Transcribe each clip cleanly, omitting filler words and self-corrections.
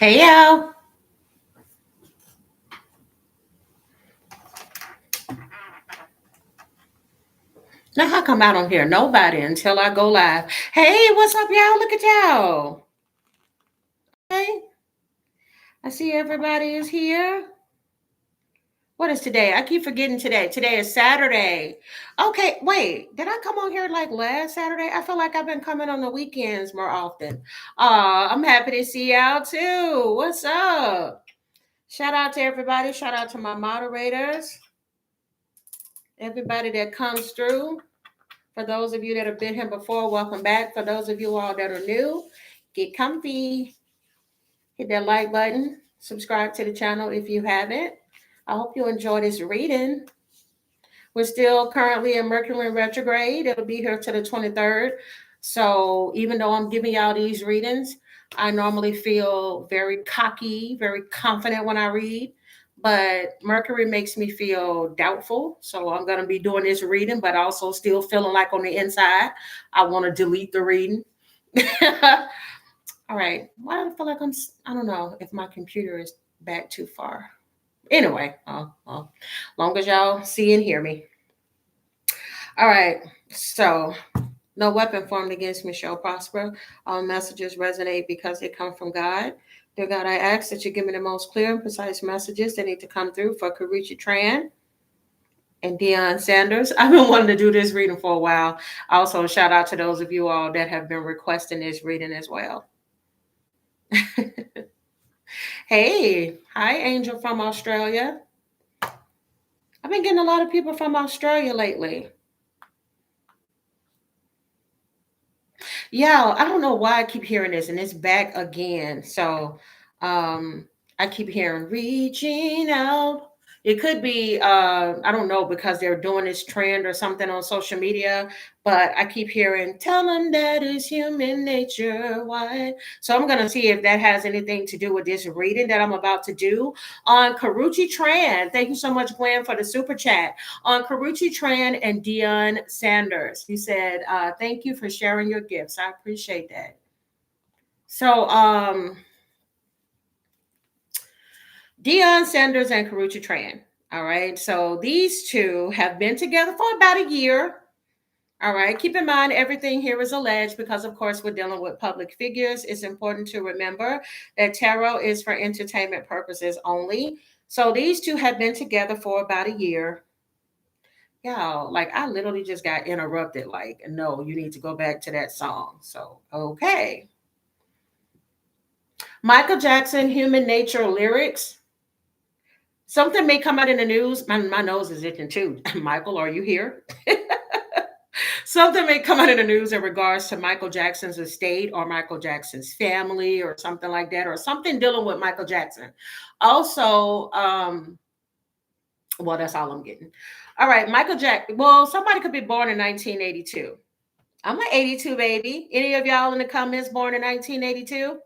Hey y'all. Now how come I don't hear nobody until I go live? Hey, what's up, y'all? Look at y'all. Hey, I see everybody is here. What is today? I keep forgetting today. Today is Saturday. Okay, wait. Did I come on here like last Saturday? I feel like I've been coming on the weekends more often. I'm happy to see y'all too. What's up? Shout out to everybody. Shout out to my moderators. Everybody that comes through. For those of you that have been here before, welcome back. For those of you all that are new, get comfy. Hit that like button. Subscribe to the channel if you haven't. I hope you enjoy this reading. We're still currently in Mercury retrograde. It'll be here to the 23rd. So even though I'm giving y'all these readings, I normally feel very cocky, very confident when I read. But Mercury makes me feel doubtful. So I'm going to be doing this reading, but also still feeling like on the inside, I want to delete the reading. All right. Why do I feel like I don't know if my computer is back too far. Anyway, long as y'all see and hear me. All right. So, no weapon formed against me shall prosper. All messages resonate because they come from God. Dear God, I ask that you give me the most clear and precise messages that need to come through for Karrueche Tran and Deion Sanders. I've been wanting to do this reading for a while. Also, shout out to those of you all that have been requesting this reading as well. Hey, hi, Angel from Australia. I've been getting a lot of people from Australia lately. Yeah, I don't know why I keep hearing this, and it's back again. So I keep hearing reaching out. It could be I don't know, because they're doing this trend or something on social media, but I keep hearing tell them that is human nature. Why? So I'm gonna see if that has anything to do with this reading that I'm about to do on Karrueche Tran. Thank you so much, Gwen, for the super chat on Karrueche Tran and Deion Sanders. You said, thank you for sharing your gifts. I appreciate that. So, Deion Sanders and Karrueche Tran. All right. So these two have been together for about a year. All right. Keep in mind, everything here is alleged because, of course, we're dealing with public figures. It's important to remember that tarot is for entertainment purposes only. So these two have been together for about a year. Y'all, like I literally just got interrupted. Like, no, you need to go back to that song. So, okay. Michael Jackson, Human Nature lyrics. Something may come out in the news. My nose is itching too. Michael, are you here? Something may come out in the news in regards to Michael Jackson's estate or Michael Jackson's family or something like that, or something dealing with Michael Jackson. Also, well, that's all I'm getting. All right, Michael Jackson. Well, somebody could be born in 1982. I'm an 82 baby. Any of y'all in the comments born in 1982?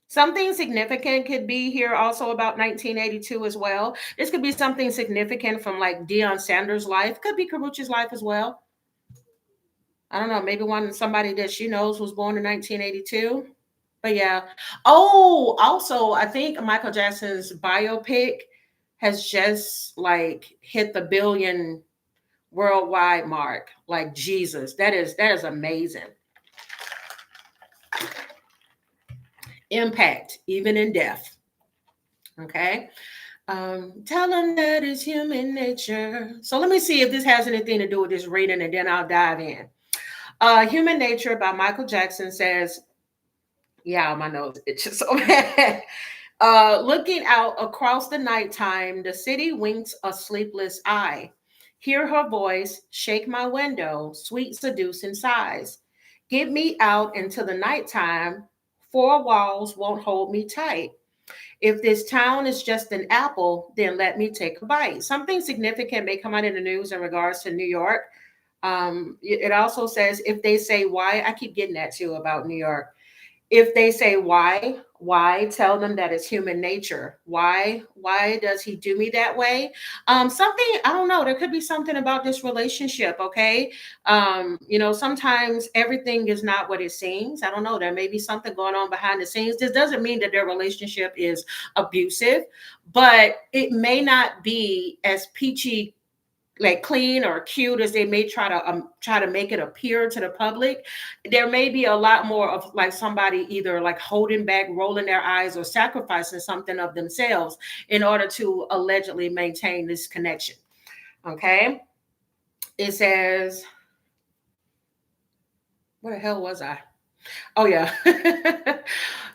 Something significant could be here also about 1982 as well. This could be something significant from like Deion Sanders' life. Could be Karrueche's life as well. I don't know. Maybe somebody that she knows was born in 1982. But yeah. Oh, also, I think Michael Jackson's biopic has just like hit the billion worldwide mark. Like Jesus, that is amazing. Impact, even in death. Okay. Tell them that is human nature. So let me see if this has anything to do with this reading, and then I'll dive in. Human Nature by Michael Jackson says, yeah, my nose itches so bad. Looking out across the nighttime, the city winks a sleepless eye. Hear her voice, shake my window, sweet seducing sighs. Get me out into the nighttime, four walls won't hold me tight. If this town is just an apple, then let me take a bite. Something significant may come out in the news in regards to New York. It also says, if they say why, I keep getting that too about New York. If they say why, tell them that it's human nature. Why does he do me that way? Something, I don't know, there could be something about this relationship, okay? Sometimes everything is not what it seems. I don't know, there may be something going on behind the scenes. This doesn't mean that their relationship is abusive, but it may not be as peachy, like clean or cute as they may try to make it appear to the public. There may be a lot more of like somebody either like holding back, rolling their eyes, or sacrificing something of themselves in order to allegedly maintain this connection. Okay, it says, where the hell was I? Oh yeah.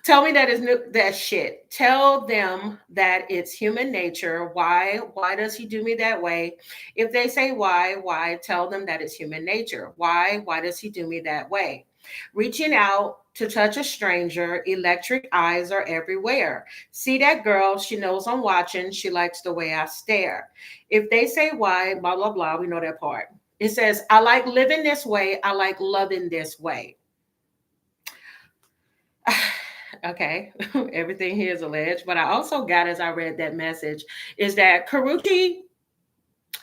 Tell me that is that shit. Tell them that it's human nature. Why does he do me that way? If they say why, tell them that it's human nature. Why does he do me that way? Reaching out to touch a stranger, electric eyes are everywhere. See that girl, she knows I'm watching. She likes the way I stare. If they say why, blah, blah, blah, we know that part. It says, I like living this way. I like loving this way. Okay, everything here is alleged, but I also got, as I read that message, is that Karrueche,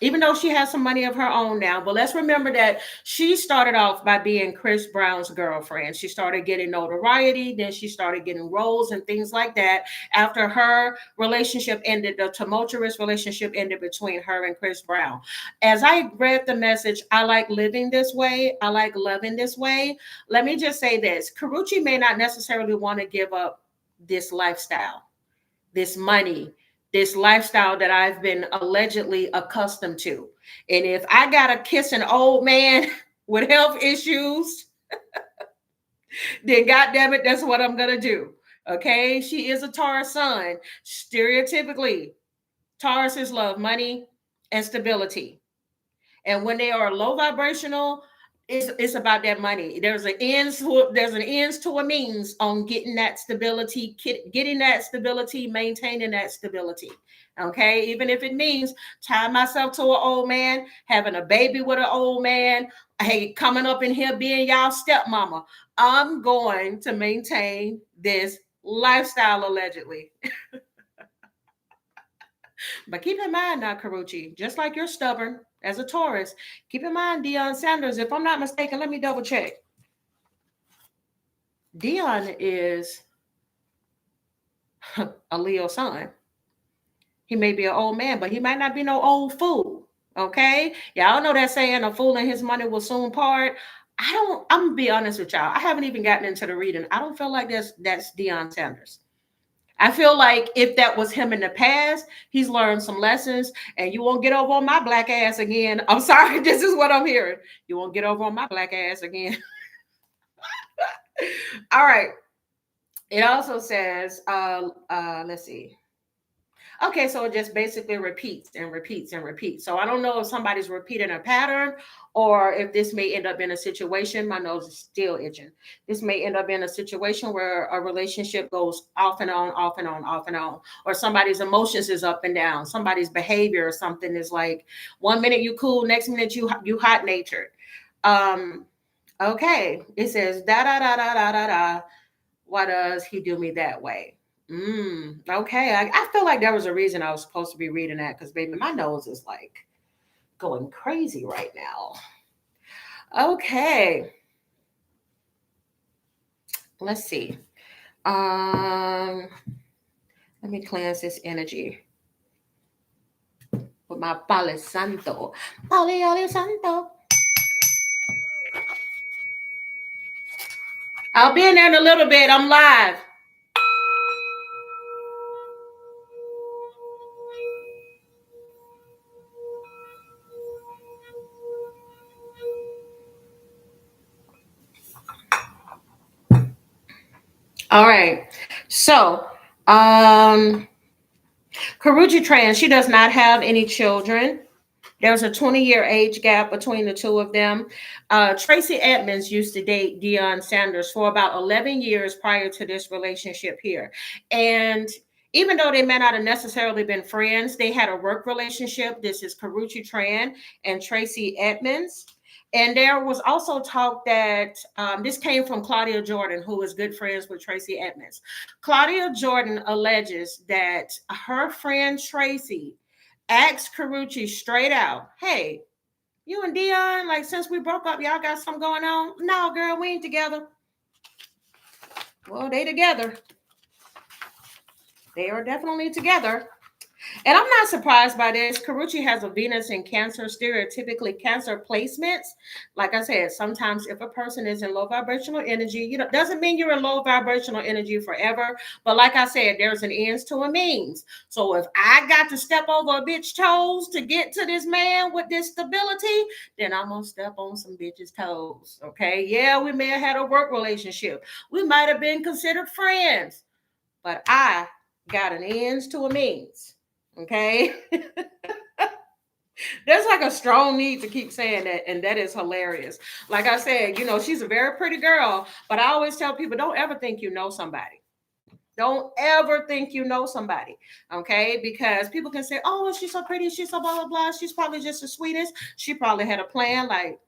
even though she has some money of her own now, but let's remember that she started off by being Chris Brown's girlfriend. She started getting notoriety, then she started getting roles and things like that. After her relationship ended, the tumultuous relationship ended between her and Chris Brown. As I read the message, I like living this way, I like loving this way. Let me just say this: Karrueche may not necessarily want to give up this lifestyle, this money, this lifestyle that I've been allegedly accustomed to. And if I got to kiss an old man with health issues, then goddamn it, that's what I'm going to do. Okay. She is a Taurus Sun. Stereotypically, Tauruses love money and stability. And when they are low vibrational, it's about that money. There's an ends to a means on getting that stability, maintaining that stability. Okay, even if it means tying myself to an old man, having a baby with an old man, hey, coming up in here being y'all stepmama, I'm going to maintain this lifestyle allegedly. But keep in mind now, Karrueche, just like you're stubborn as a Taurus, keep in mind Deion Sanders, if I'm not mistaken, let me double check. Deion is a Leo sun. He may be an old man, but he might not be no old fool. Okay? Y'all know that saying, a fool and his money will soon part. I'm gonna be honest with y'all. I haven't even gotten into the reading. I don't feel like that's Deion Sanders. I feel like if that was him in the past, he's learned some lessons, and you won't get over on my black ass again. I'm sorry, this is what I'm hearing. You won't get over on my black ass again. All right. It also says, let's see. Okay, so it just basically repeats and repeats and repeats. So I don't know if somebody's repeating a pattern or if this may end up in a situation. My nose is still itching. This may end up in a situation where a relationship goes off and on, off and on, off and on, or somebody's emotions is up and down. Somebody's behavior or something is like 1 minute you cool, next minute you hot natured. Okay, it says da da da da da da da. Why does he do me that way? Okay. I feel like there was a reason I was supposed to be reading that, because baby, my nose is like going crazy right now. Okay. Let's see. Let me cleanse this energy with my Palo Santo. Palo Santo. I'll be in there in a little bit. I'm live. All right. So, Karrueche Tran, she does not have any children. There's a 20-year age gap between the two of them. Tracy Edmonds used to date Deion Sanders for about 11 years prior to this relationship here. And even though they may not have necessarily been friends, they had a work relationship. This is Karrueche Tran and Tracy Edmonds. And there was also talk that this came from Claudia Jordan, who is good friends with Tracy Edmonds. Claudia Jordan alleges that her friend Tracy asked Karrueche straight out, hey, you and Deion, like since we broke up, y'all got something going on? No, girl, we ain't together. Well, they together. They are definitely together. And I'm not surprised by this. Karrueche has a Venus in Cancer, stereotypically Cancer placements. Like I said, sometimes if a person is in low vibrational energy, doesn't mean you're in low vibrational energy forever. But like I said, there's an ends to a means. So if I got to step over a bitch toes to get to this man with this stability, then I'm gonna step on some bitches' toes. Okay. Yeah, we may have had a work relationship. We might have been considered friends, but I got an ends to a means. Okay. There's like a strong need to keep saying that, and that is hilarious. Like I said, she's a very pretty girl, but I always tell people, don't ever think you know somebody. Don't ever think you know somebody, okay? Because people can say, oh, she's so pretty, she's so blah, blah, blah. She's probably just the sweetest. She probably had a plan, like,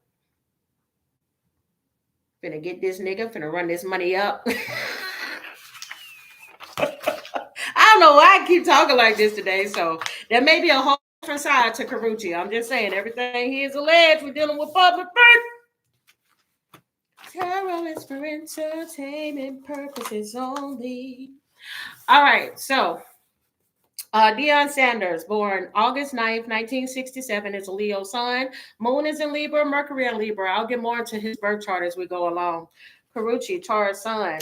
finna get this nigga, finna run this money up. I don't know why I keep talking like this today. So there may be a whole different side to Karrueche. I'm just saying everything he is alleged. We're dealing with public birth. Tarot is for entertainment purposes only. All right. So Deion Sanders, born August 9th, 1967, is a Leo sun. Moon is in Libra, Mercury in Libra. I'll get more into his birth chart as we go along. Karrueche, Taurus Sun.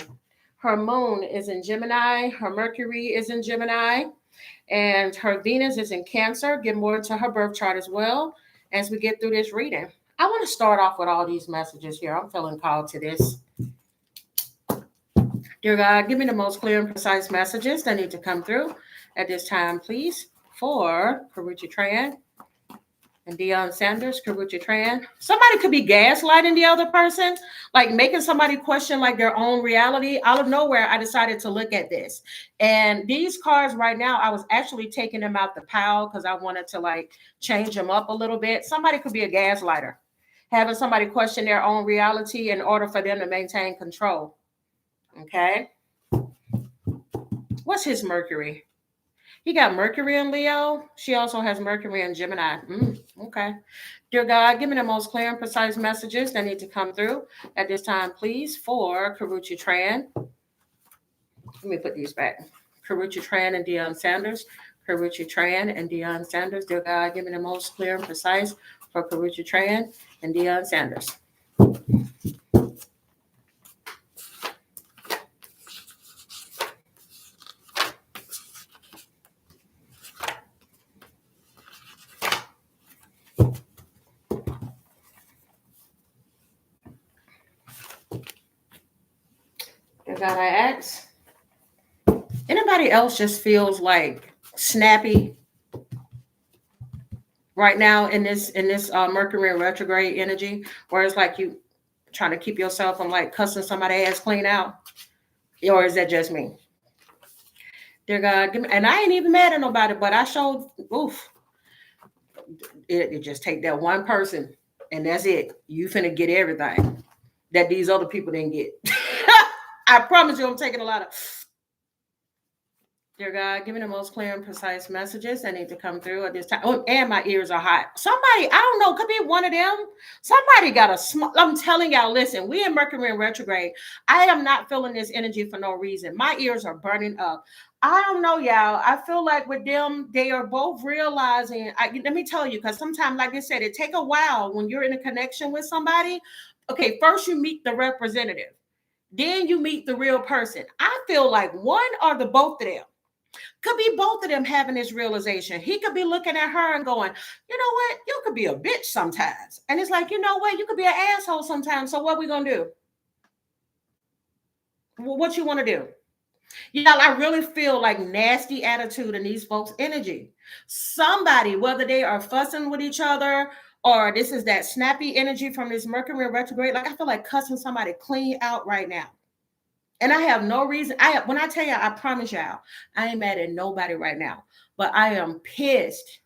Her moon is in Gemini. Her Mercury is in Gemini. And her Venus is in Cancer. Get more into her birth chart as well as we get through this reading. I want to start off with all these messages here. I'm feeling called to this. Dear God, give me the most clear and precise messages that need to come through at this time, please, for Karrueche Tran and Deion Sanders. Karrueche Tran. Somebody could be gaslighting the other person, like making somebody question like their own reality. Out of nowhere, I decided to look at this. And these cards right now, I was actually taking them out the pile because I wanted to like change them up a little bit. Somebody could be a gaslighter, having somebody question their own reality in order for them to maintain control. Okay. What's his Mercury? He got Mercury in Leo. She also has Mercury in Gemini. Okay. Dear God, give me the most clear and precise messages that need to come through at this time, please, for Karrueche Tran. Let me put these back. Karrueche Tran and Deion Sanders. Karrueche Tran and Deion Sanders. Dear God, give me the most clear and precise for Karrueche Tran and Deion Sanders. God, I ask. Anybody else just feels like snappy right now in this Mercury retrograde energy, where it's like you trying to keep yourself from like cussing somebody ass clean out, or is that just me? Dear God, give me, and I ain't even mad at nobody, but I showed it just take that one person, and that's it. You finna get everything that these other people didn't get. I promise you, I'm taking a lot of. Dear God, give me the most clear and precise messages that need to come through at this time. Oh, and my ears are hot. Somebody, I don't know, could be one of them. Somebody got a small. I'm telling y'all, listen, we in Mercury in retrograde. I am not feeling this energy for no reason. My ears are burning up. I don't know, y'all. I feel like with them, they are both realizing. Let me tell you, because sometimes, like I said, it take a while when you're in a connection with somebody. Okay, first you meet the representative. Then you meet the real person. I feel like one or the both of them. Could be both of them having this realization. He could be looking at her and going, you know what? You could be a bitch sometimes. And it's like, you know what? You could be an asshole sometimes. So what we going to do? Well, what you want to do? Yeah, I really feel like nasty attitude in these folks' energy. Somebody, whether they are fussing with each other or this is that snappy energy from this Mercury retrograde, like I feel like cussing somebody clean out right now. And I have no reason. When I tell you, I promise y'all, I ain't mad at nobody right now. But I am pissed.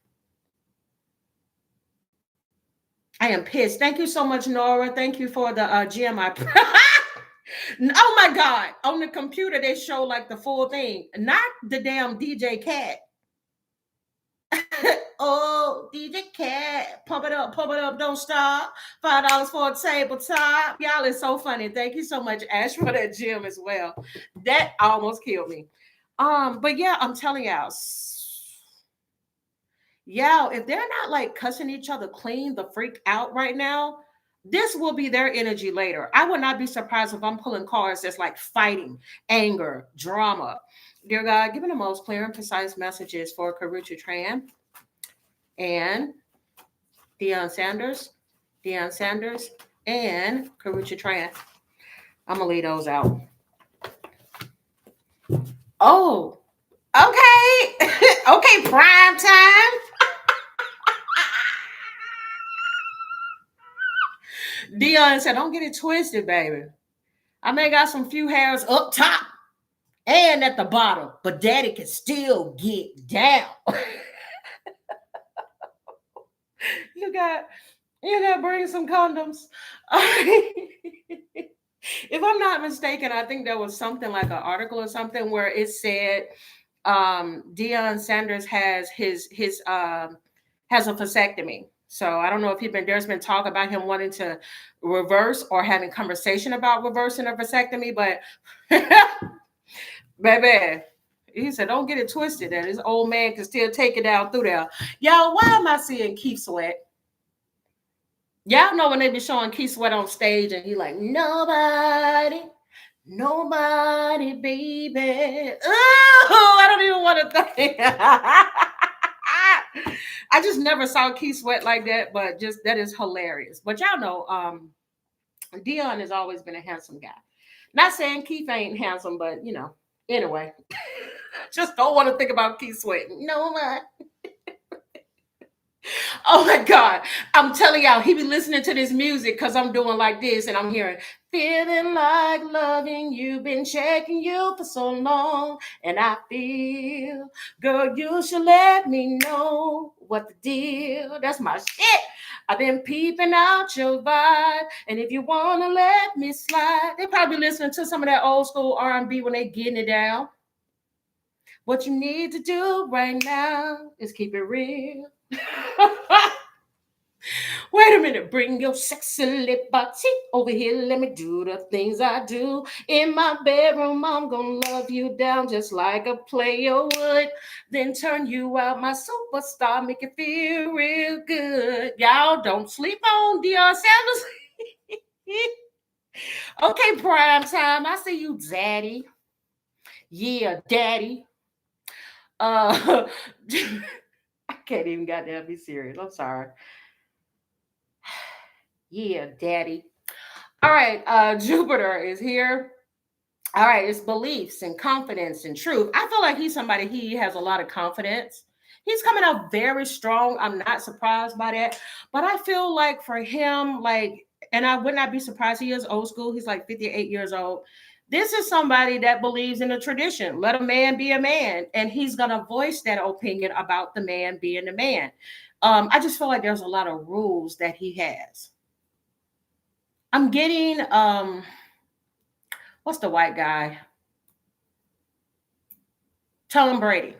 I am pissed. Thank you so much, Nora. Thank you for the GMI. Oh my God. On the computer, they show like the full thing, not the damn DJ Cat. Oh, DJ Cat, pump it up, don't stop. $5 for a tabletop. Y'all is so funny. Thank you so much, Ash, for that gym as well. That almost killed me. But yeah, I'm telling y'all, yeah, if they're not like cussing each other clean the freak out right now, this will be their energy later. I would not be surprised if I'm pulling cards that's like fighting, anger, drama. Dear God, give me the most clear and precise messages for Karrueche Tran and Deion Sanders, and Karrueche Tran. I'm gonna leave those out. Oh, okay, okay, prime time. Deion said, "Don't get it twisted, baby. I may got some few hairs up top and at the bottom, but Daddy can still get down." you got, you got to bring some condoms. If I'm not mistaken, I think there was something like an article or something where it said Deion Sanders has a vasectomy. So I don't know if there's been talk about him wanting to reverse or having conversation about reversing a vasectomy, but baby, he said, don't get it twisted. That this old man can still take it down through there. Y'all, why am I seeing Keith Sweat? Y'all know when they be showing Keith Sweat on stage and he like, nobody, baby. Oh, I don't even want to think. I just never saw Keith Sweat like that, but just that is hilarious. But y'all know, Deion has always been a handsome guy. Not saying Keith ain't handsome, but you know, anyway, just don't want to think about Keith Sweat. No, what? Oh my God. I'm telling y'all, he be listening to this music because I'm doing like this and I'm hearing, feeling like loving you, been checking you for so long. And I feel, girl, you should let me know what the deal. That's my shit. I've been peeping out your vibe. And if you want to let me slide, they probably listening to some of that old school R&B when they getting it down. What you need to do right now is keep it real. Wait a minute, bring your sexy lip body over here. Let me do the things I do in my bedroom. I'm gonna love you down just like a player would. Then turn you out, my superstar, make you feel real good. Y'all don't sleep on Deion Sanders. Okay, prime time. I see you, daddy. Yeah, daddy. I can't even goddamn be serious. I'm sorry. Yeah, daddy. All right, Jupiter is here. All right, it's beliefs and confidence and truth. I feel like he's somebody, he has a lot of confidence. He's coming out very strong. I'm not surprised by that. But I feel like for him, like, and I would not be surprised, he is old school. He's like 58 years old. This is somebody that believes in a tradition. Let a man be a man. And he's going to voice that opinion about the man being a man. I just feel like there's a lot of rules that he has. I'm getting what's the white guy? Tom Brady.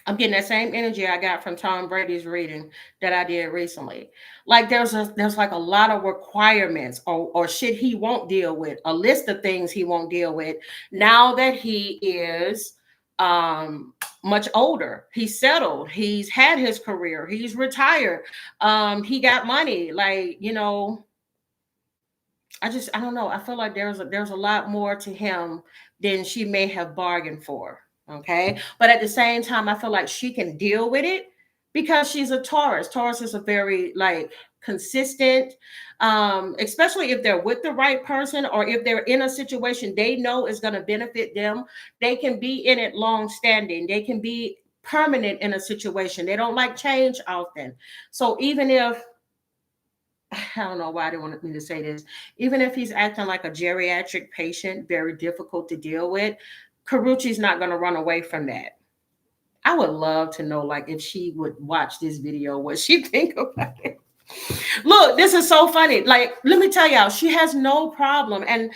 I'm getting that same energy I got from Tom Brady's reading that I did recently. Like there's like a lot of requirements or shit he won't deal with, a list of things he won't deal with now that he is much older. He's settled. He's had his career. He's retired. He got money. Like, you know, I don't know. I feel like there's a lot more to him than she may have bargained for. Okay. But at the same time, I feel like she can deal with it because she's a Taurus. Taurus is a very like consistent, especially if they're with the right person or if they're in a situation they know is going to benefit them. They can be in it long standing. They can be permanent in a situation. They don't like change often. So even if I don't know why they wanted me to say this. Even if he's acting like a geriatric patient, very difficult to deal with, Karrueche's not going to run away from that. I would love to know, like, if she would watch this video, what she think about it. Look, this is so funny. Like, let me tell y'all, she has no problem. And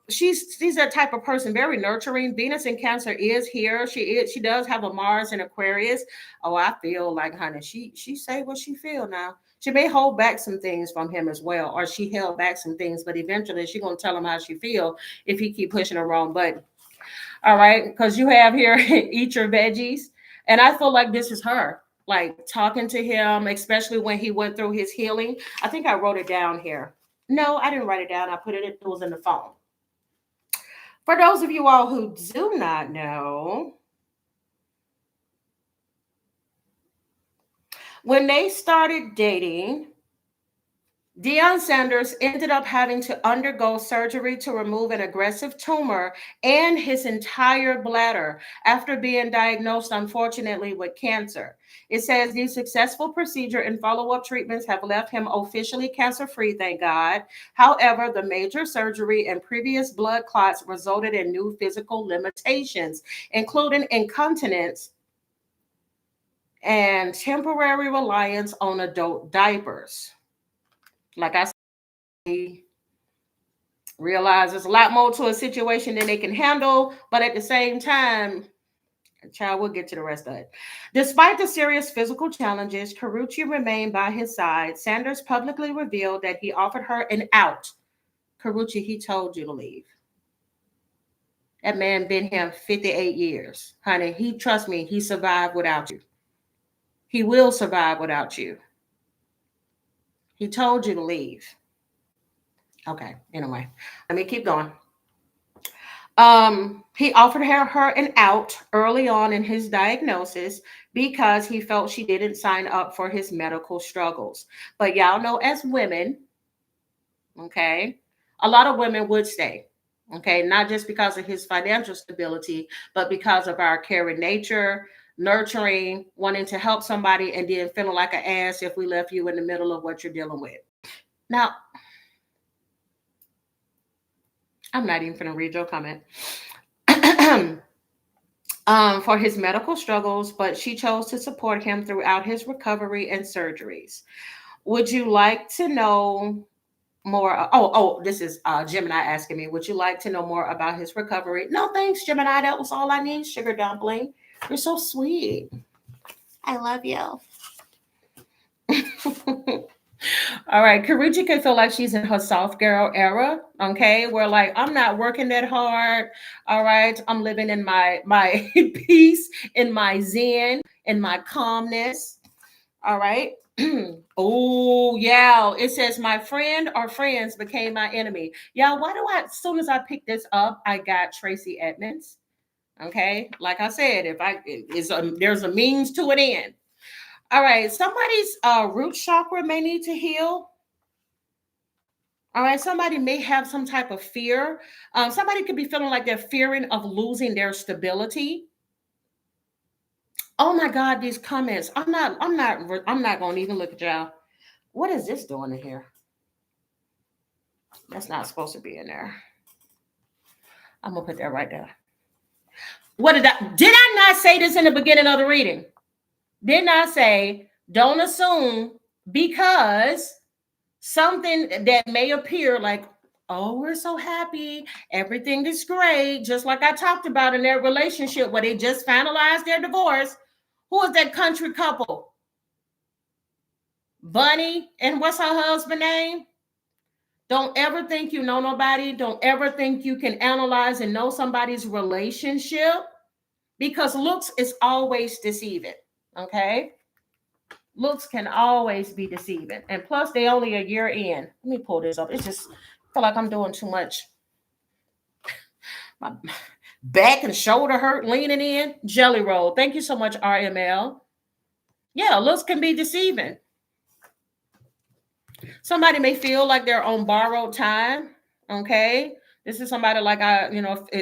she's that type of person, very nurturing. Venus in Cancer is here. She does have a Mars in Aquarius. Oh, I feel like, honey, she say what she feel now. She may hold back some things from him as well, or she held back some things, but eventually she gonna tell him how she feel if he keep pushing the wrong button. All right, because you have here eat your veggies, and I feel like this is her, like talking to him, especially when he went through his healing. I think I wrote it down here. No, I didn't write it down. I put it was in the phone. For those of you all who do not know, when they started dating, Deion Sanders ended up having to undergo surgery to remove an aggressive tumor and his entire bladder after being diagnosed, unfortunately, with cancer. It says the successful procedure and follow up treatments have left him officially cancer free, thank God. However, the major surgery and previous blood clots resulted in new physical limitations, including incontinence and temporary reliance on adult diapers. Like I said, realize there's a lot more to a situation than they can handle, but at the same time, child, we'll get to the rest of it. Despite the serious physical challenges, Karrueche remained by his side. Sanders publicly revealed that he offered her an out. Karrueche, he told you to leave. That man been here 58 years. Honey, trust me, he survived without you. He will survive without you. He told you to leave. Okay, anyway, let me keep going. He offered her an out early on in his diagnosis because he felt she didn't sign up for his medical struggles. But y'all know, as women, okay, a lot of women would stay, okay, not just because of his financial stability, but because of our caring nature, nurturing, wanting to help somebody, and then feeling like an ass if we left you in the middle of what you're dealing with. Now, I'm not even going to read your comment. For his medical struggles, but she chose to support him throughout his recovery and surgeries. Would you like to know more? This is Gemini asking me, would you like to know more about his recovery? No, thanks, Gemini. That was all I need, sugar dumpling. You're so sweet. I love you. All right, Karrueche can feel like she's in her soft girl era. Okay, where like I'm not working that hard. All right, I'm living in my peace, in my zen, in my calmness. All right. Oh yeah, it says my friend or friends became my enemy. Yeah, why do I? As soon as I picked this up, I got Tracy Edmonds. Okay, like I said, there's a means to an end. All right, somebody's root chakra may need to heal. All right, somebody may have some type of fear. Somebody could be feeling like they're fearing of losing their stability. Oh my God, these comments. I'm not going to even look at y'all. What is this doing in here? That's not supposed to be in there. I'm going to put that right there. Did I not say this in the beginning of the reading? Didn't I say, don't assume because something that may appear like, oh, we're so happy, everything is great, just like I talked about in their relationship where they just finalized their divorce. Who is that country couple? Bunny and what's her husband's name? Don't ever think you know nobody. Don't ever think you can analyze and know somebody's relationship, because looks is always deceiving. Okay? Looks can always be deceiving. And plus, they only a year in. Let me pull this up. It's just, I feel like I'm doing too much. My back and shoulder hurt leaning in. Jelly roll. Thank you so much, RML. Yeah, looks can be deceiving. Somebody may feel like they're on borrowed time. Okay. This is somebody like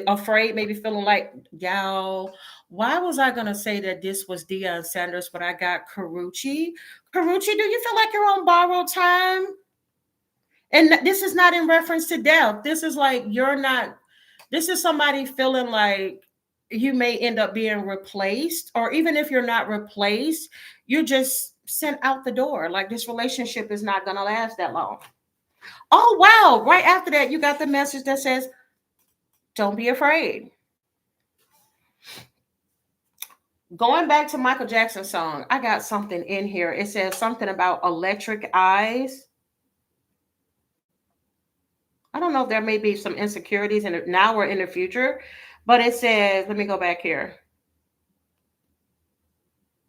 afraid, maybe feeling like, y'all, why was I going to say that this was Deion Sanders, but I got Karrueche? Karrueche, do you feel like you're on borrowed time? And this is not in reference to death. This is like this is somebody feeling like you may end up being replaced, or even if you're not replaced, you're just sent out the door. Like this relationship is not going to last that long. Oh, wow. Right after that, you got the message that says, don't be afraid. Going back to Michael Jackson's song, I got something in here. It says something about electric eyes. I don't know if there may be some insecurities in it now or in the future, but it says, let me go back here.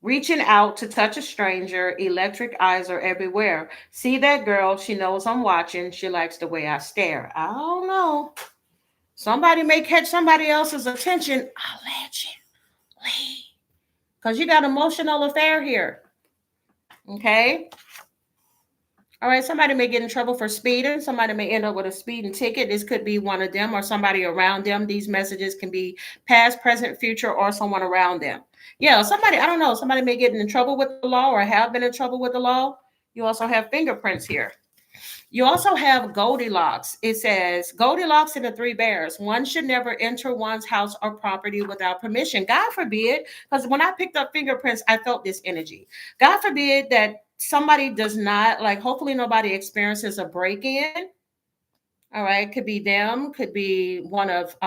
Reaching out to touch a stranger, electric eyes are everywhere. See that girl? She knows I'm watching. She likes the way I stare. I don't know. Somebody may catch somebody else's attention. Allegedly. Because you got emotional affair here. Okay. All right. Somebody may get in trouble for speeding. Somebody may end up with a speeding ticket. This could be one of them or somebody around them. These messages can be past, present, future, or someone around them. Yeah, somebody, I don't know, somebody may get in trouble with the law or have been in trouble with the law. You also have fingerprints here. You also have Goldilocks. It says, Goldilocks and the Three Bears. One should never enter one's house or property without permission. God forbid, because when I picked up fingerprints, I felt this energy. God forbid that somebody does not, like, hopefully nobody experiences a break-in. All right, could be them, could be one of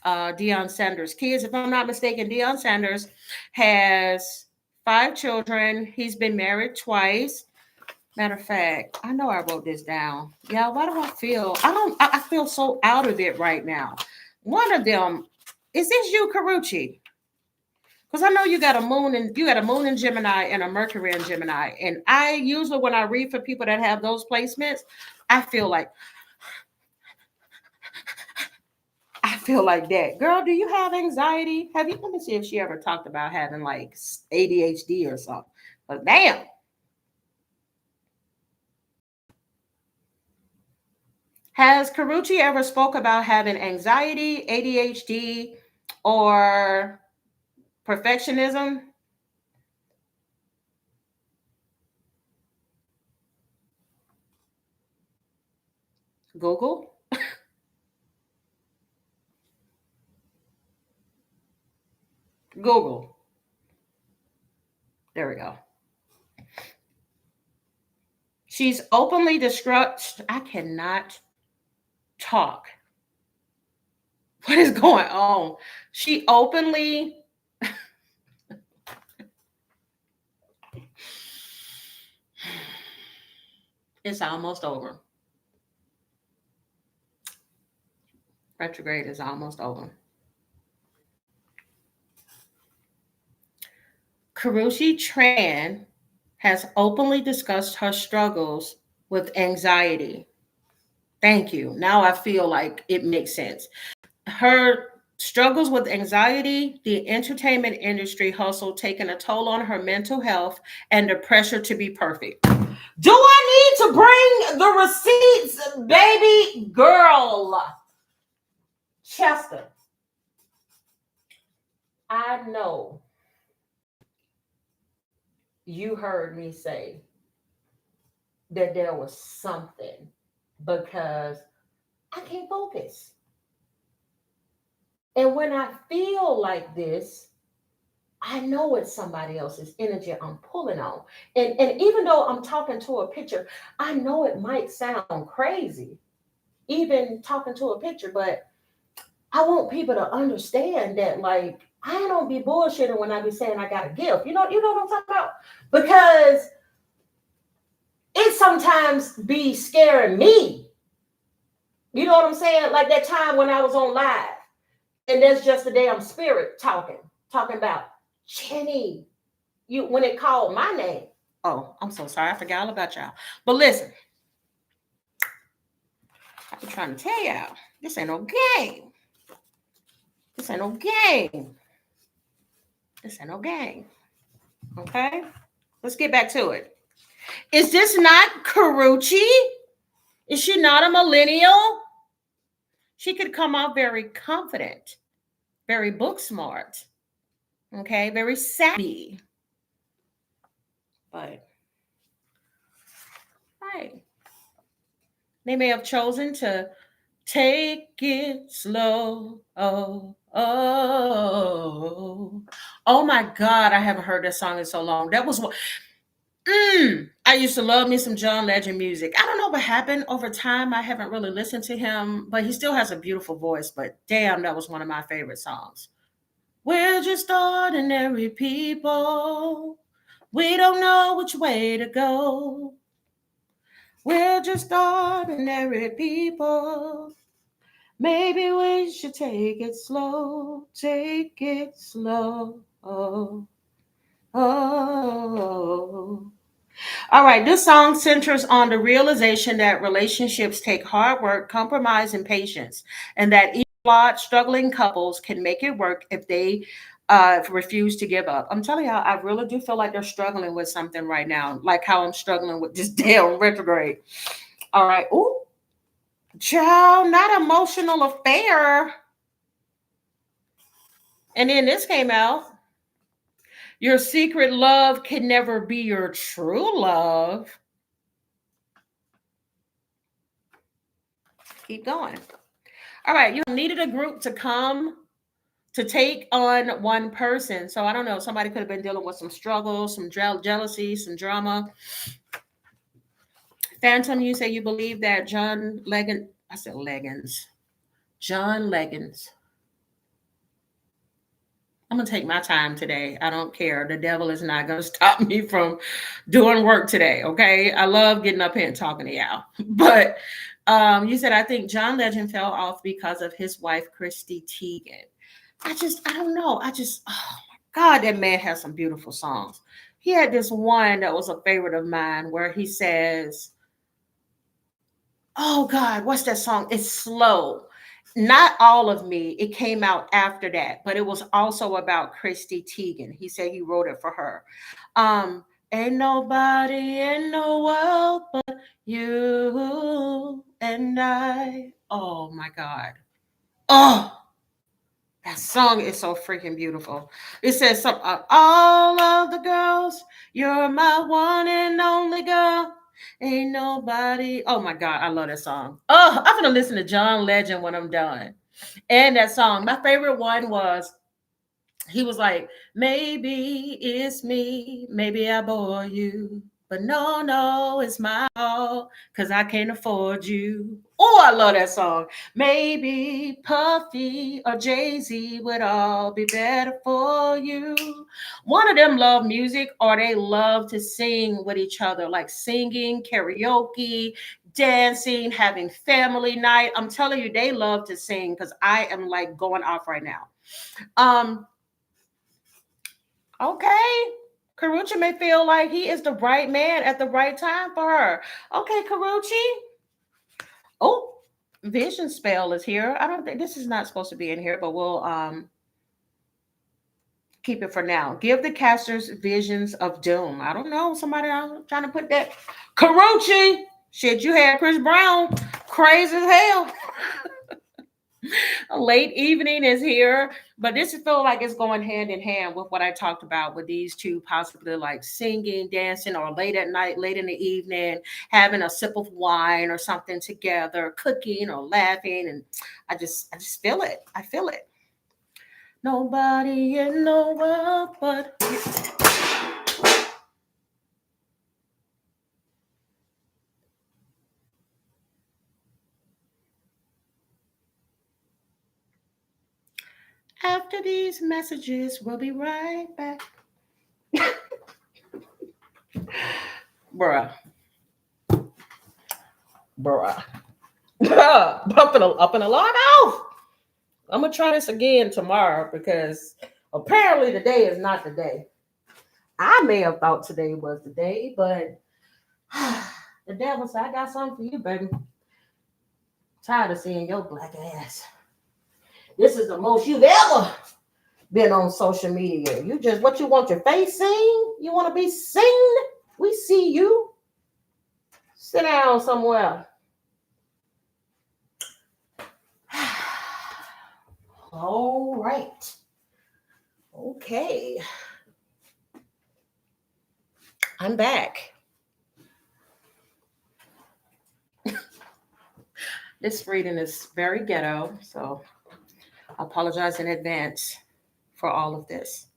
Deion Sanders' kids. If I'm not mistaken, Deion Sanders has 5 children. He's been married twice. Matter of fact, I know I wrote this down. Yeah, why do I feel? I feel so out of it right now. One of them, is this you, Karrueche? Because I know you got a moon in Gemini and a Mercury in Gemini. And I usually, when I read for people that have those placements, I feel like that. Girl, do you have anxiety? Let me see if she ever talked about having like ADHD or something. But damn. Has Karrueche ever spoke about having anxiety, ADHD, or perfectionism? Google. Google. There we go. She's openly disgruntled. I cannot talk. What is going on? She openly. It's almost over. Retrograde is almost over. Karrueche Tran has openly discussed her struggles with anxiety. Thank you. Now I feel like it makes sense. Her struggles with anxiety, the entertainment industry hustle taking a toll on her mental health, and the pressure to be perfect. Do I need to bring the receipts, baby girl? Chester, I know you heard me say that there was something because I can't focus. And when I feel like this, I know it's somebody else's energy I'm pulling on. And even though I'm talking to a picture, I know it might sound crazy, even talking to a picture, but I want people to understand that, like, I don't be bullshitting when I be saying I got a gift. You know what I'm talking about? Because it sometimes be scaring me. You know what I'm saying? Like that time when I was on live, and that's just the damn spirit talking about Jenny. When it called my name. Oh, I'm so sorry. I forgot all about y'all. But listen, I've been trying to tell y'all, this ain't no game. This ain't no game. This ain't no game. Okay? Let's get back to it. Is this not Karrueche? Is she not a millennial? She could come out very confident, very book smart, okay, very savvy. But, right. They may have chosen to take it slow. Oh, oh. Oh my God, I haven't heard that song in so long. That was what I used to love me some John Legend music. I don't know what happened over time. I haven't really listened to him, but he still has a beautiful voice. But damn, that was one of my favorite songs. We're just ordinary people. We don't know which way to go. We're just ordinary people. Maybe we should take it slow. Take it slow. Oh. Oh. All right, this song centers on the realization that relationships take hard work, compromise, and patience, and that even flawed, struggling couples can make it work if they refuse to give up. I'm telling y'all, I really do feel like they're struggling with something right now, like how I'm struggling with this damn retrograde. All right, ooh, child, not emotional affair. And then this came out. Your secret love can never be your true love. Keep going. All right, you needed a group to come to take on one person. So I don't know, somebody could have been dealing with some struggles, some jealousy, some drama. Phantom, you say you believe that John Leggins, I said Leggins, John Leggins. I'm going to take my time today. I don't care. The devil is not going to stop me from doing work today. Okay. I love getting up here and talking to y'all. But you said, I think John Legend fell off because of his wife, Christy Teigen. I don't know. Oh my God, that man has some beautiful songs. He had this one that was a favorite of mine where he says, oh God, what's that song? It's slow. Not all of me. It came out after that, but it was also about Christy Teigen. He said he wrote it for her. Ain't nobody in the world but you and I. Oh my God. Oh, that song is so freaking beautiful. It says something, all of the girls, you're my one and only girl. Ain't nobody. Oh my God, I love that song. Oh, I'm gonna listen to John Legend when I'm done. And that song, my favorite one was he was like, maybe it's me, maybe I bore you, but no, no, it's my fault because I can't afford you. Oh, I love that song. Maybe Puffy or Jay-Z would all be better for you. One of them love music or they love to sing with each other, like singing, karaoke, dancing, having family night. I'm telling you, they love to sing because I am like going off right now. Um, Okay. Karrueche may feel like he is the right man at the right time for her. Okay, Karrueche. Oh, vision spell is here. I don't think this is not supposed to be in here, but we'll keep it for now. Give the casters visions of doom. I don't know. Somebody I'm trying to put that. Karrueche. Shit, you had Chris Brown. Crazy as hell. A late evening is here, but this feel like it's going hand in hand with what I talked about with these two, possibly like singing, dancing, or late at night, late in the evening, having a sip of wine or something together, cooking or laughing, and I just feel it. I feel it. Nobody in the world but after these messages, we'll be right back. Bruh, bruh. Bumping up and along. Oh, I'm gonna try this again tomorrow because apparently today is not the day. I may have thought today was the day, but the devil said, I got something for you, baby. Tired of seeing your black ass. This is the most you've ever been on social media. You just what you want your face seen? You want to be seen? We see you. Sit down somewhere. All right. Okay. I'm back. This reading is very ghetto, so I apologize in advance for all of this.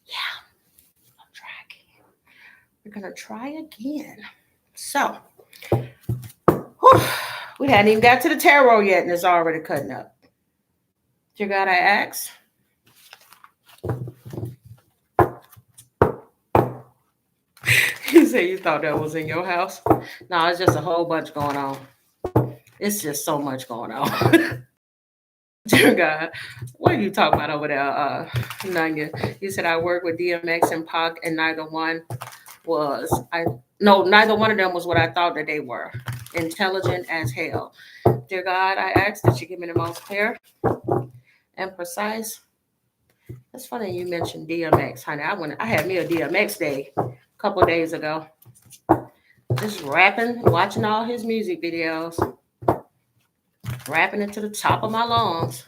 Yeah, I'm tracking. We're going to try again. So, whew, we hadn't even got to the tarot yet, and it's already cutting up. Dear God, I ask. You say you thought that was in your house? No, it's just a whole bunch going on. It's just so much going on. Dear God, what are you talking about over there, Nanya? You said I work with DMX and Pac, and neither one of them was what I thought that they were. Intelligent as hell. Dear God, I ask that you give me the most clear and precise. That's funny you mentioned DMX, honey. I had me a DMX day a couple of days ago. Just rapping, watching all his music videos, rapping it to the top of my lungs.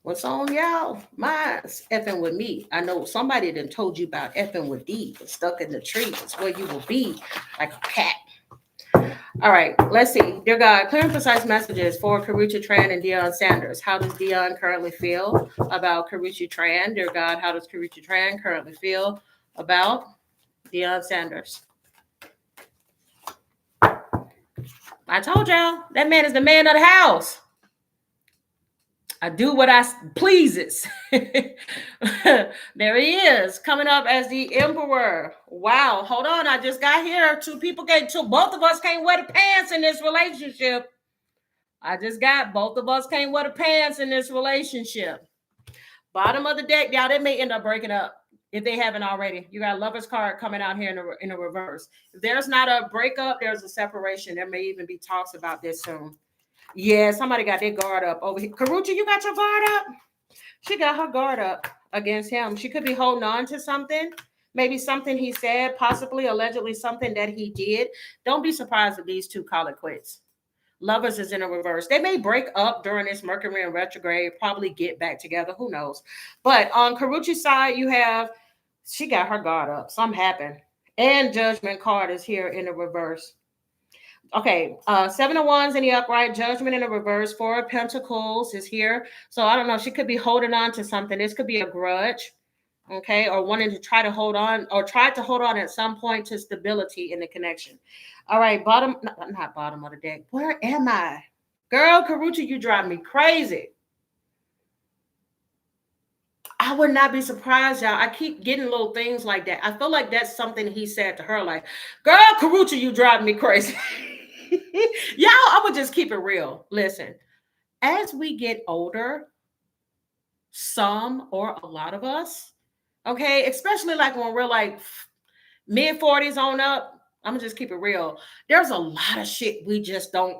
What's on y'all? Mine's effing with me. I know somebody done told you about effing with D, stuck in the tree. It's where you will be like a cat. All right, let's see. Dear God, clear and precise messages for Karrueche Tran and Deion Sanders. How does Deion currently feel about Karrueche Tran? Dear God, how does Karrueche Tran currently feel about Deion Sanders? I told y'all, that man is the man of the house. I do what I pleases. There he is, coming up as the emperor. Wow, hold on, I just got here. Both of us can't wear the pants in this relationship. Both of us can't wear the pants in this relationship. Bottom of the deck, y'all, they may end up breaking up if they haven't already. You got Lover's card coming out here in a reverse. If there's not a breakup, there's a separation. There may even be talks about this soon. Yeah, somebody got their guard up over here. Karrueche, you got your guard up? She got her guard up against him. She could be holding on to something. Maybe something he said, possibly, allegedly something that he did. Don't be surprised if these two call it quits. Lovers is in a reverse. They may break up during this Mercury in retrograde, probably get back together. Who knows? But on Karrueche's side, she got her guard up. Something happened. And Judgment card is here in the reverse. Okay, 7 of Wands in the upright, Judgment in the reverse, 4 of Pentacles is here. So I don't know. She could be holding on to something. This could be a grudge, okay, or wanting to try to hold on, or tried to hold on at some point to stability in the connection. All right, not bottom of the deck. Where am I? Girl, Karrueche, you drive me crazy. I would not be surprised, y'all. I keep getting little things like that. I feel like that's something he said to her, like, girl, Karrueche, you drive me crazy. Y'all, I would just keep it real. Listen, as we get older, some or a lot of us, okay, especially like when we're like mid-40s on up, I'm gonna just keep it real. There's a lot of shit we just don't.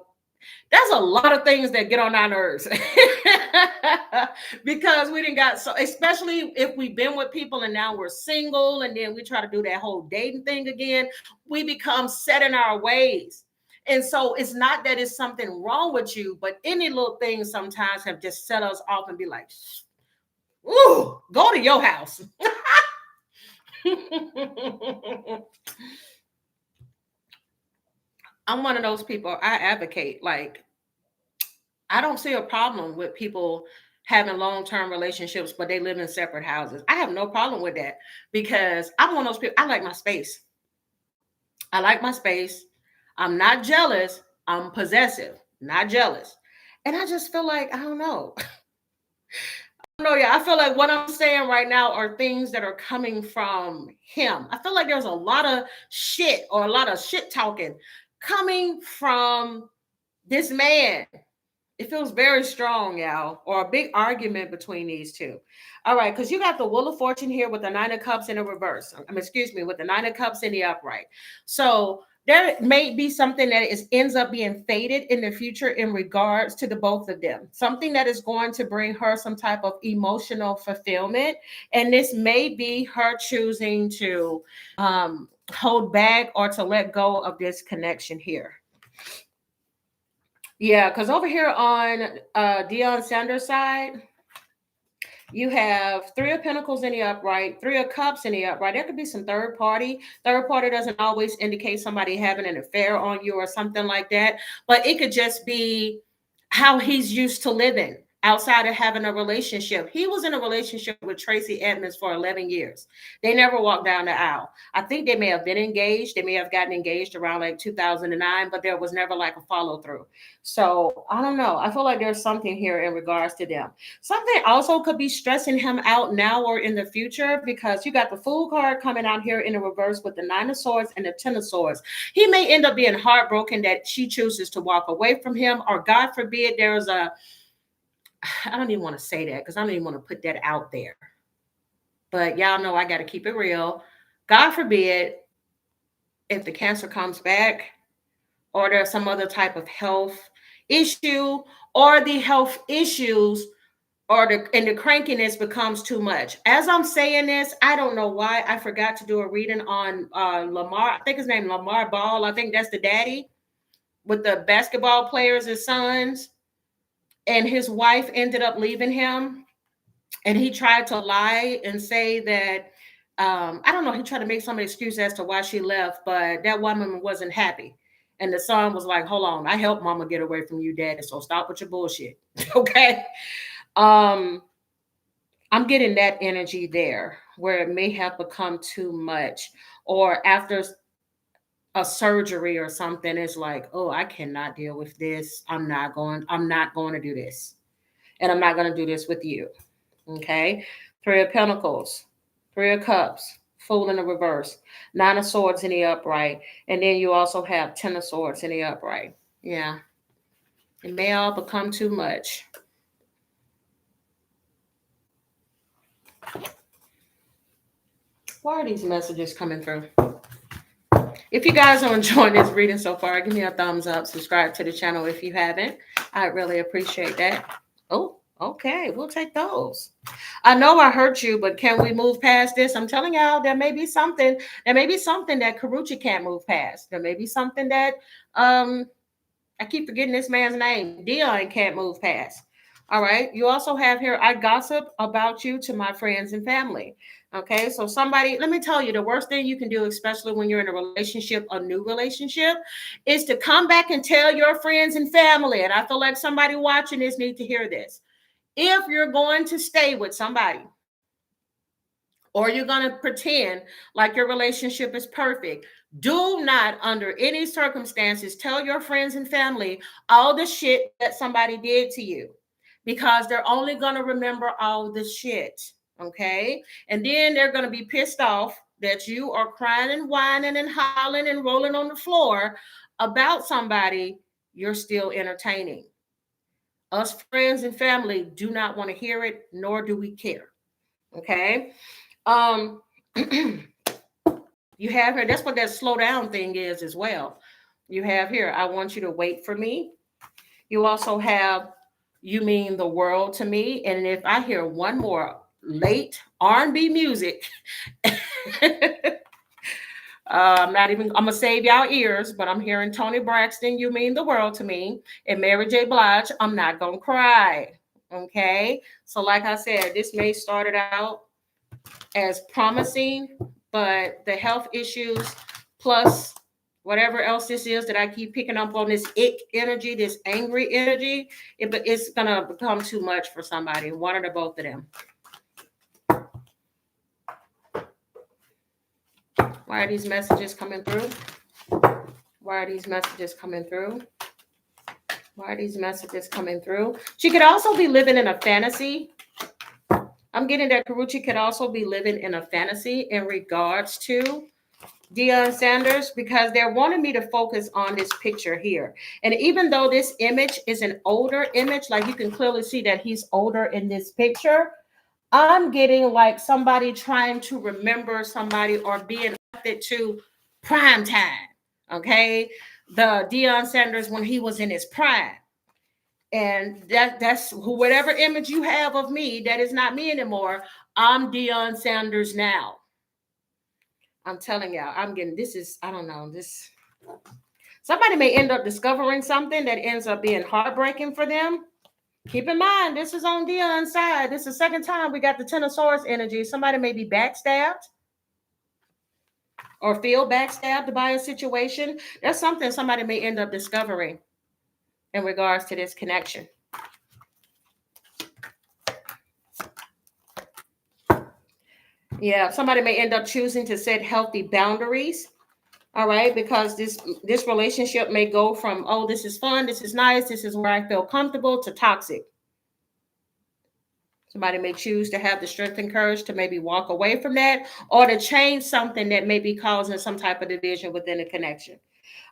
There's a lot of things that get on our nerves because we didn't got so, especially if we've been with people and now we're single and then we try to do that whole dating thing again, we become set in our ways. And so it's not that it's something wrong with you, but any little things sometimes have just set us off and be like, ooh, go to your house. I'm one of those people. I advocate, like, I don't see a problem with people having long-term relationships, but they live in separate houses. I have no problem with that because I'm one of those people. I like my space. I like my space. I'm not jealous. I'm possessive, not jealous. And I just feel like, I don't know. I feel like what I'm saying right now are things that are coming from him. I feel like there's a lot of shit or a lot of shit talking coming from this man. It feels very strong, y'all, or a big argument between these two. All right, because you got the Wheel of Fortune here with the 9 of Cups in the reverse. With the 9 of Cups in the upright. So there may be something that ends up being fated in the future in regards to the both of them. Something that is going to bring her some type of emotional fulfillment. And this may be her choosing to hold back or to let go of this connection here. Yeah, because over here on Deion Sanders' side, you have 3 of Pentacles in the upright, 3 of Cups in the upright. There could be some third party. Third party doesn't always indicate somebody having an affair on you or something like that, but it could just be how he's used to living. outside of having a relationship. He was in a relationship with Tracy Edmonds for 11 years. They never walked down the aisle. I think they may have been engaged. They may have gotten engaged around like 2009, but there was never like a follow through. So I don't know. I feel like there's something here in regards to them. Something also could be stressing him out now or in the future, because you got the Fool card coming out here in the reverse with the Nine of Swords and the Ten of Swords. He may end up being heartbroken that she chooses to walk away from him, or God forbid there's a, I don't even want to say that because I don't even want to put that out there. But y'all know I got to keep it real. God forbid if the cancer comes back, or there's some other type of health issue, or the health issues or the crankiness becomes too much. As I'm saying this, I don't know why I forgot to do a reading on Lamar. I think his name Lamar Ball. I think that's the daddy with the basketball players as sons. And his wife ended up leaving him. And he tried to lie and say that, I don't know, he tried to make some excuse as to why she left, but that woman wasn't happy. And the son was like, hold on, I helped mama get away from you, daddy, so stop with your bullshit. Okay. I'm getting that energy there where it may have become too much, or after a surgery or something, it's like, oh, I cannot deal with this. I'm not going to do this. And I'm not going to do this with you. Okay. 3 of Pentacles, 3 of Cups, Fool in the reverse, 9 of Swords in the upright. And then you also have 10 of Swords in the upright. Yeah. It may all become too much. Why are these messages coming through? If you guys are enjoying this reading so far, give me a thumbs up. Subscribe to the channel if you haven't. I'd really appreciate that. Oh, okay. We'll take those. I know I hurt you, but can we move past this? I'm telling y'all, there may be something that Karrueche can't move past. There may be something that I keep forgetting this man's name. Deion can't move past. All right. You also have here, I gossip about you to my friends and family. Okay. So somebody, let me tell you, the worst thing you can do, especially when you're in a relationship, a new relationship, is to come back and tell your friends and family. And I feel like somebody watching this needs to hear this. If you're going to stay with somebody, or you're going to pretend like your relationship is perfect, do not, under any circumstances, tell your friends and family all the shit that somebody did to you, because they're only going to remember all the shit. Okay. And then they're going to be pissed off that you are crying and whining and hollering and rolling on the floor about somebody you're still entertaining. Us friends and family do not want to hear it, nor do we care. Okay. You have here, that's what that slow down thing is as well. You have here, I want you to wait for me. You also have, you mean the world to me. And if I hear one more late R&B music, I'm gonna save y'all ears, but I'm hearing Tony Braxton, you mean the world to me, and Mary J. Blige, I'm not gonna cry. Okay. So like I said, this may start it out as promising, but the health issues plus whatever else this is that I keep picking up on, this ick energy, this angry energy, it's going to become too much for somebody, one or the both of them. Why are these messages coming through? Why are these messages coming through? Why are these messages coming through? She could also be living in a fantasy. I'm getting that Karrueche could also be living in a fantasy in regards to Deion Sanders, because they're wanting me to focus on this picture here. And even though this image is an older image, like you can clearly see that he's older in this picture, I'm getting like somebody trying to remember somebody or being affected to prime time. Okay. The Deion Sanders when he was in his prime. And that's whatever image you have of me, that is not me anymore. I'm Deion Sanders now. I'm telling y'all, I'm getting, this is, I don't know, this, somebody may end up discovering something that ends up being heartbreaking for them. Keep in mind, this is on Deion's side. This is the second time we got the Ten of Swords energy. Somebody may be backstabbed or feel backstabbed by a situation. That's something somebody may end up discovering in regards to this connection. Yeah, somebody may end up choosing to set healthy boundaries. All right, because this relationship may go from, oh, this is fun, this is nice, this is where I feel comfortable, to toxic. Somebody may choose to have the strength and courage to maybe walk away from that, or to change something that may be causing some type of division within a connection.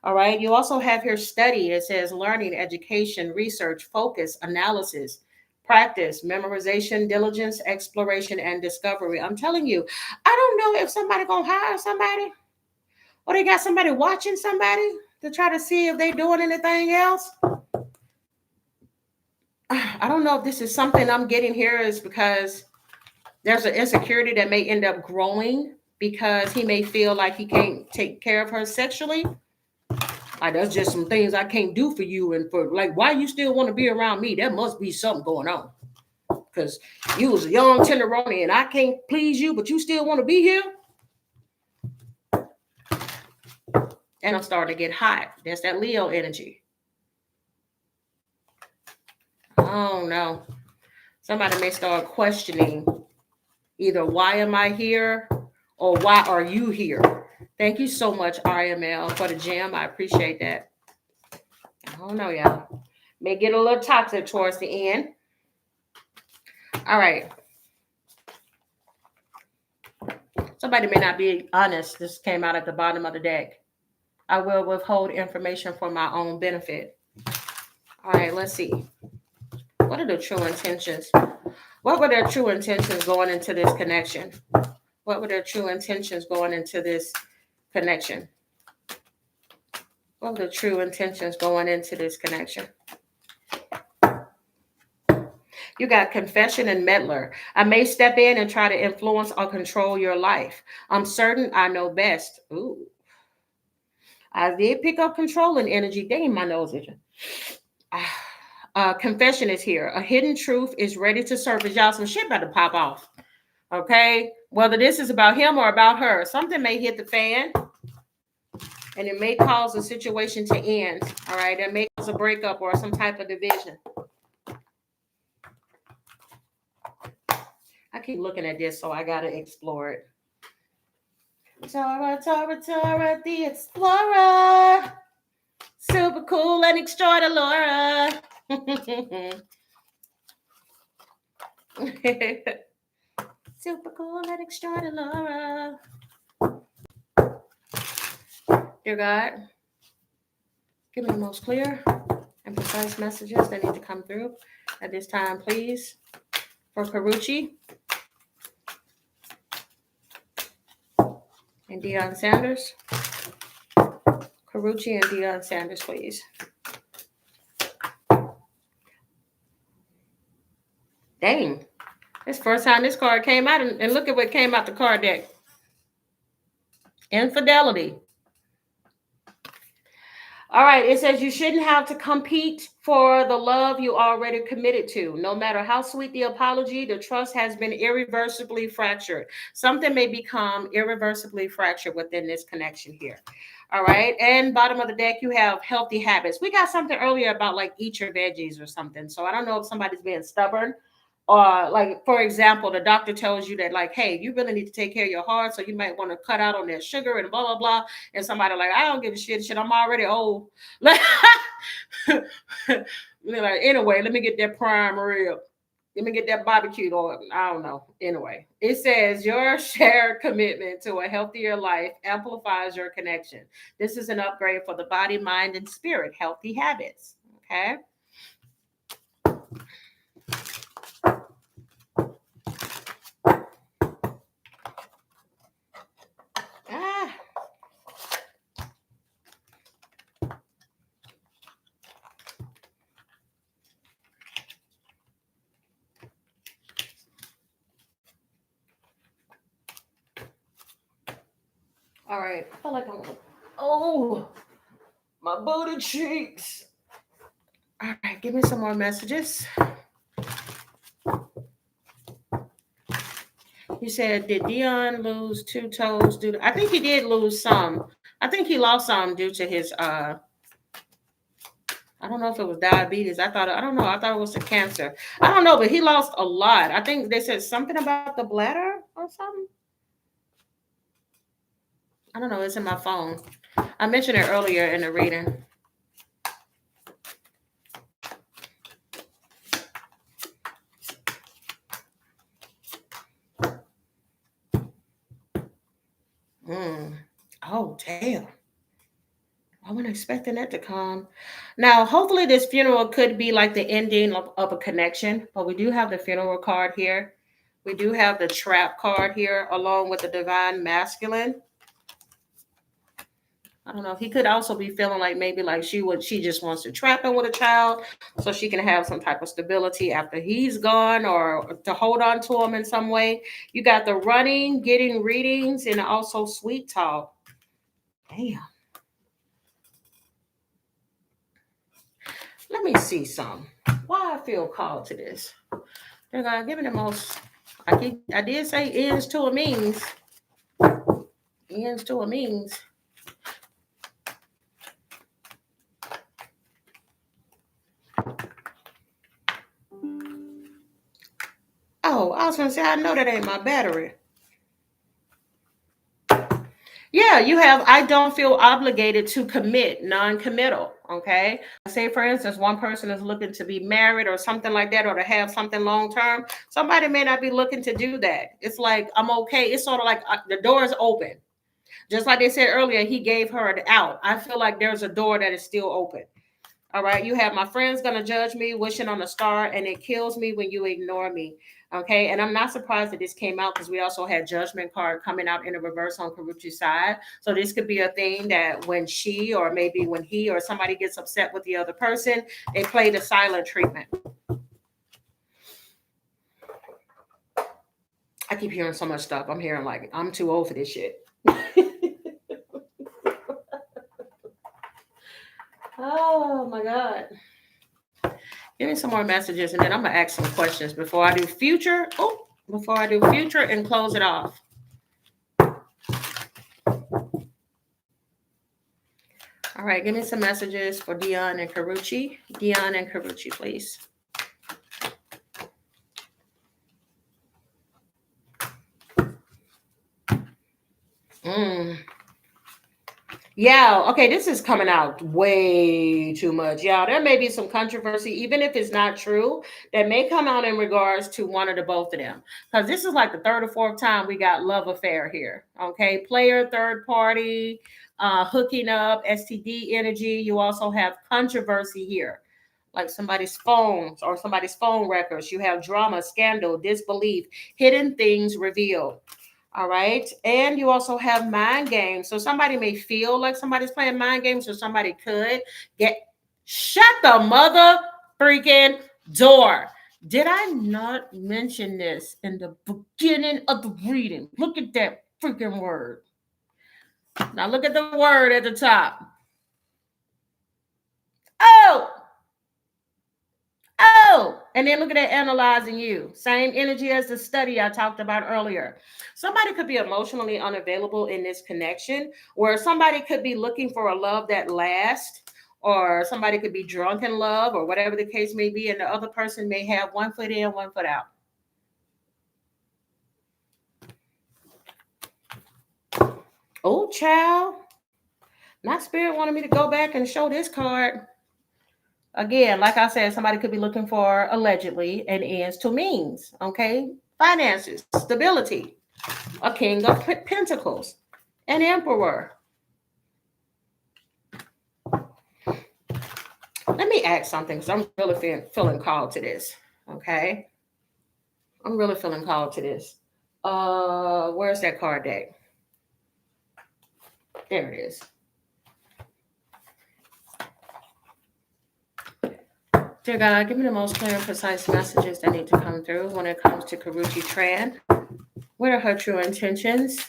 All right. You also have here study. It says learning, education, research, focus, analysis, practice, memorization, diligence, exploration, and discovery. I'm telling you, I don't know if somebody gonna hire somebody, or they got somebody watching somebody to try to see if they're doing anything else. I don't know if this is something I'm getting here is because there's an insecurity that may end up growing because he may feel like he can't take care of her sexually. Like, there's just some things I can't do for you, and for like, why you still want to be around me? There must be something going on, because you was a young tenderoni and I can't please you, but you still want to be here. And I'm starting to get hot. That's that Leo energy. Oh no. Somebody may start questioning either why am I here or why are you here? Thank you so much, RML, for the gem. I appreciate that. I don't know, y'all. May get a little toxic towards the end. All right. Somebody may not be honest. This came out at the bottom of the deck. I will withhold information for my own benefit. All right, let's see. What are the true intentions? What were their true intentions going into this connection? What were their true intentions going into this connection? What were the true intentions going into this connection? You got confession and meddler. I may step in and try to influence or control your life. I'm certain I know best. Ooh. I did pick up controlling energy. Dang, my nose itching. Confession is here. A hidden truth is ready to surface. Y'all, some shit about to pop off. Okay? Whether this is about him or about her, something may hit the fan, and it may cause a situation to end. All right? It may cause a breakup or some type of division. I keep looking at this, so I got to explore it. Tara, the explorer. Super cool and extraordinary. Super cool and extraordinary. Dear God, give me the most clear and precise messages that need to come through at this time, please. For Karrueche and Deion Sanders. Karrueche and Deion Sanders, please. Dang. This first time this card came out, and look at what came out the card deck. Infidelity. All right, it says you shouldn't have to compete for the love you already committed to. No matter how sweet the apology, the trust has been irreversibly fractured. Something may become irreversibly fractured within this connection here. All right, and bottom of the deck, you have healthy habits. We got something earlier about like eat your veggies or something. So I don't know if somebody's being stubborn. Or like, for example, the doctor tells you that like, hey, you really need to take care of your heart, so you might want to cut out on that sugar and blah blah blah. And somebody like, I don't give a shit, I'm already old. Like, anyway, let me get that prime rib. Let me get that barbecue oil. I don't know. Anyway, it says your shared commitment to a healthier life amplifies your connection. This is an upgrade for the body, mind, and spirit. Healthy habits. Okay. All right. I feel like my booty cheeks. All right, give me some more messages. You said, did Deion lose 2 toes? I think he did lose some. I think he lost some due to his I don't know if it was diabetes. I thought it was a cancer. I don't know, but he lost a lot. I think they said something about the bladder or something. I don't know. It's in my phone. I mentioned it earlier in the reading. Mm. Oh, damn. I wasn't expecting that to come. Now, hopefully, this funeral could be like the ending of a connection, but we do have the funeral card here. We do have the trap card here, along with the divine masculine. I don't know. He could also be feeling like maybe like she just wants to trap him with a child so she can have some type of stability after he's gone or to hold on to him in some way. You got the running, getting readings, and also sweet talk. Damn. Let me see some. Why I feel called to this. They're gonna give me the most. I did say ends to a means. Ends to a means. Oh, I was gonna say I know that ain't my battery. Yeah, you have I don't feel obligated to commit, non-committal. Okay. Say for instance, one person is looking to be married or something like that, or to have something long term. Somebody may not be looking to do that. It's like I'm okay. It's sort of like the door is open. Just like they said earlier, he gave her an out. I feel like there's a door that is still open. All right. You have my friends going to judge me, wishing on a star, and it kills me when you ignore me. Okay. And I'm not surprised that this came out because we also had judgment card coming out in the reverse on Karrueche's side. So this could be a thing that when she or maybe when he or somebody gets upset with the other person, they play the silent treatment. I keep hearing so much stuff. I'm hearing like, I'm too old for this shit. Oh my God. Give me some more messages and then I'm gonna ask some questions before I do future. Oh, before I do future and close it off. All right, give me some messages for Deion and Karrueche. Deion and Karrueche, please. Yeah, okay, this is coming out way too much. Yeah, there may be some controversy, even if it's not true, that may come out in regards to one or the both of them. Because this is like the third or fourth time we got love affair here. Okay, player, third party, hooking up, STD energy. You also have controversy here, like somebody's phones or somebody's phone records. You have drama, scandal, disbelief, hidden things revealed. All right. And you also have mind games. So somebody may feel like somebody's playing mind games, or somebody could get shut the mother freaking door. Did I not mention this in the beginning of the reading? Look at that freaking word. Now look at the word at the top. Oh, oh, and then look at that analyzing you. Same energy as the study I talked about earlier. Somebody could be emotionally unavailable in this connection, where somebody could be looking for a love that lasts, or somebody could be drunk in love, or whatever the case may be, and the other person may have one foot in, one foot out. Oh, child. Not Spirit wanted me to go back and show this card. Again, like I said, somebody could be looking for allegedly an ends to means. Okay. Finances, stability, a king of pentacles, an emperor. Let me ask something because I'm really feeling called to this. Okay. I'm really feeling called to this. Where's that card deck? There it is. Dear God, give me the most clear and precise messages that need to come through when it comes to Karrueche Tran. What are her true intentions?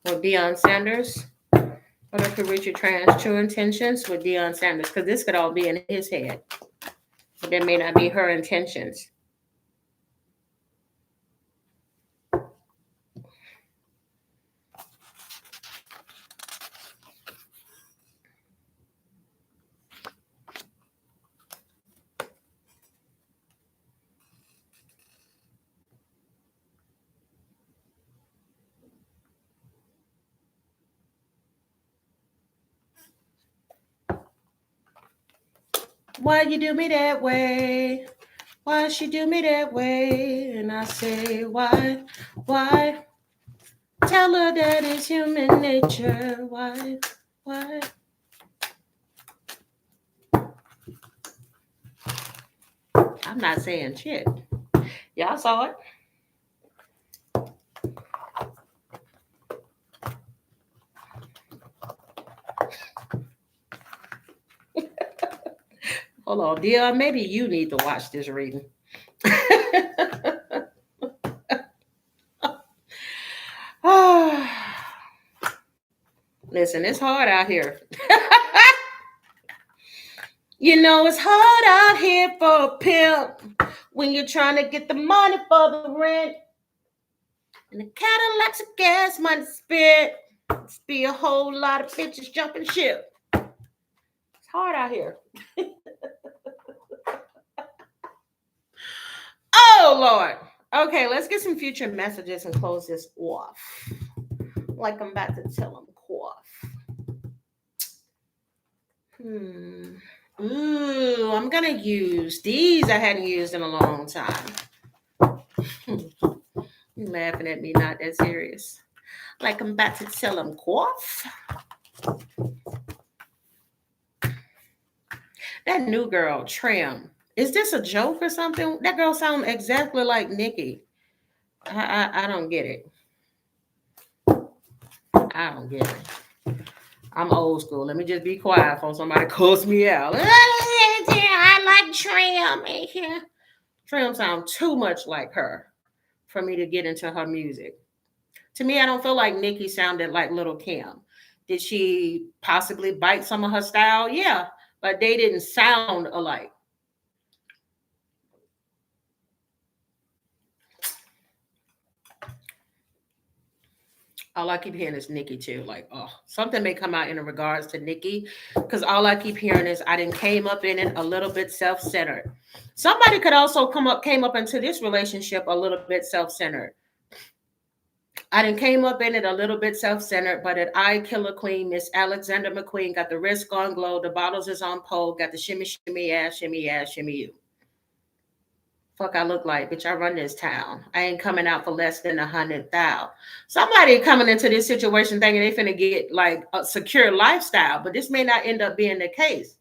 With Deion Sanders. What are Karrueche Tran's true intentions with Deion Sanders? Because this could all be in his head, but that may not be her intentions. Why you do me that way? Why she do me that way? And I say, why? Tell her that it's human nature. Why? I'm not saying shit. Y'all saw it. Hold on, dear. Maybe you need to watch this reading. Listen, it's hard out here. You know, it's hard out here for a pimp when you're trying to get the money for the rent. And the Cadillac's a gas money spit. It's be a whole lot of bitches jumping ship. It's hard out here. Oh, Lord. Okay, let's get some future messages and close this off. Like I'm about to tell them off. Ooh, I'm going to use these I hadn't used in a long time. You're laughing at me, not that serious. Like I'm about to tell them off. That new girl, Tram. Is this a joke or something? That girl sounds exactly like Nikki. I don't get it. I don't get it. I'm old school. Let me just be quiet before somebody calls me out. I like Tram. Tram sounds too much like her for me to get into her music. To me, I don't feel like Nikki sounded like Little Kim. Did she possibly bite some of her style? Yeah, but they didn't sound alike. All I keep hearing is Nikki too. Like, oh, something may come out in regards to Nikki, because all I keep hearing is I didn't came up in it a little bit self-centered. Somebody could also came up into this relationship a little bit self-centered. I done came up in it a little bit self-centered, but at I Killer Queen, Miss Alexander McQueen, got the wrist on glow, the bottles is on pole, got the shimmy, shimmy, ass, shimmy you. Fuck I look like, bitch, I run this town. I ain't coming out for less than 100,000. Somebody coming into this situation thinking they finna get like a secure lifestyle, but this may not end up being the case.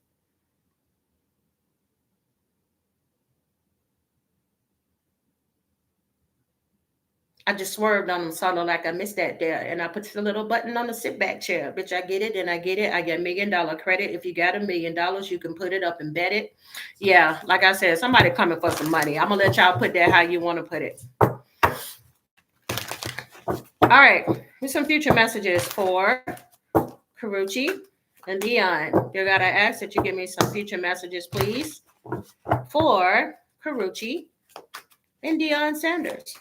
I just swerved on them sort of like I missed that there. And I put the little button on the sit back chair. Bitch, I get it and I get it. I get $1 million credit. If you got $1 million, you can put it up and bet it. Yeah, like I said, somebody coming for some money. I'm going to let y'all put that how you want to put it. All right. Here's some future messages for Karrueche and Deion. You got to ask that you give me some future messages, please, for Karrueche and Deion Sanders.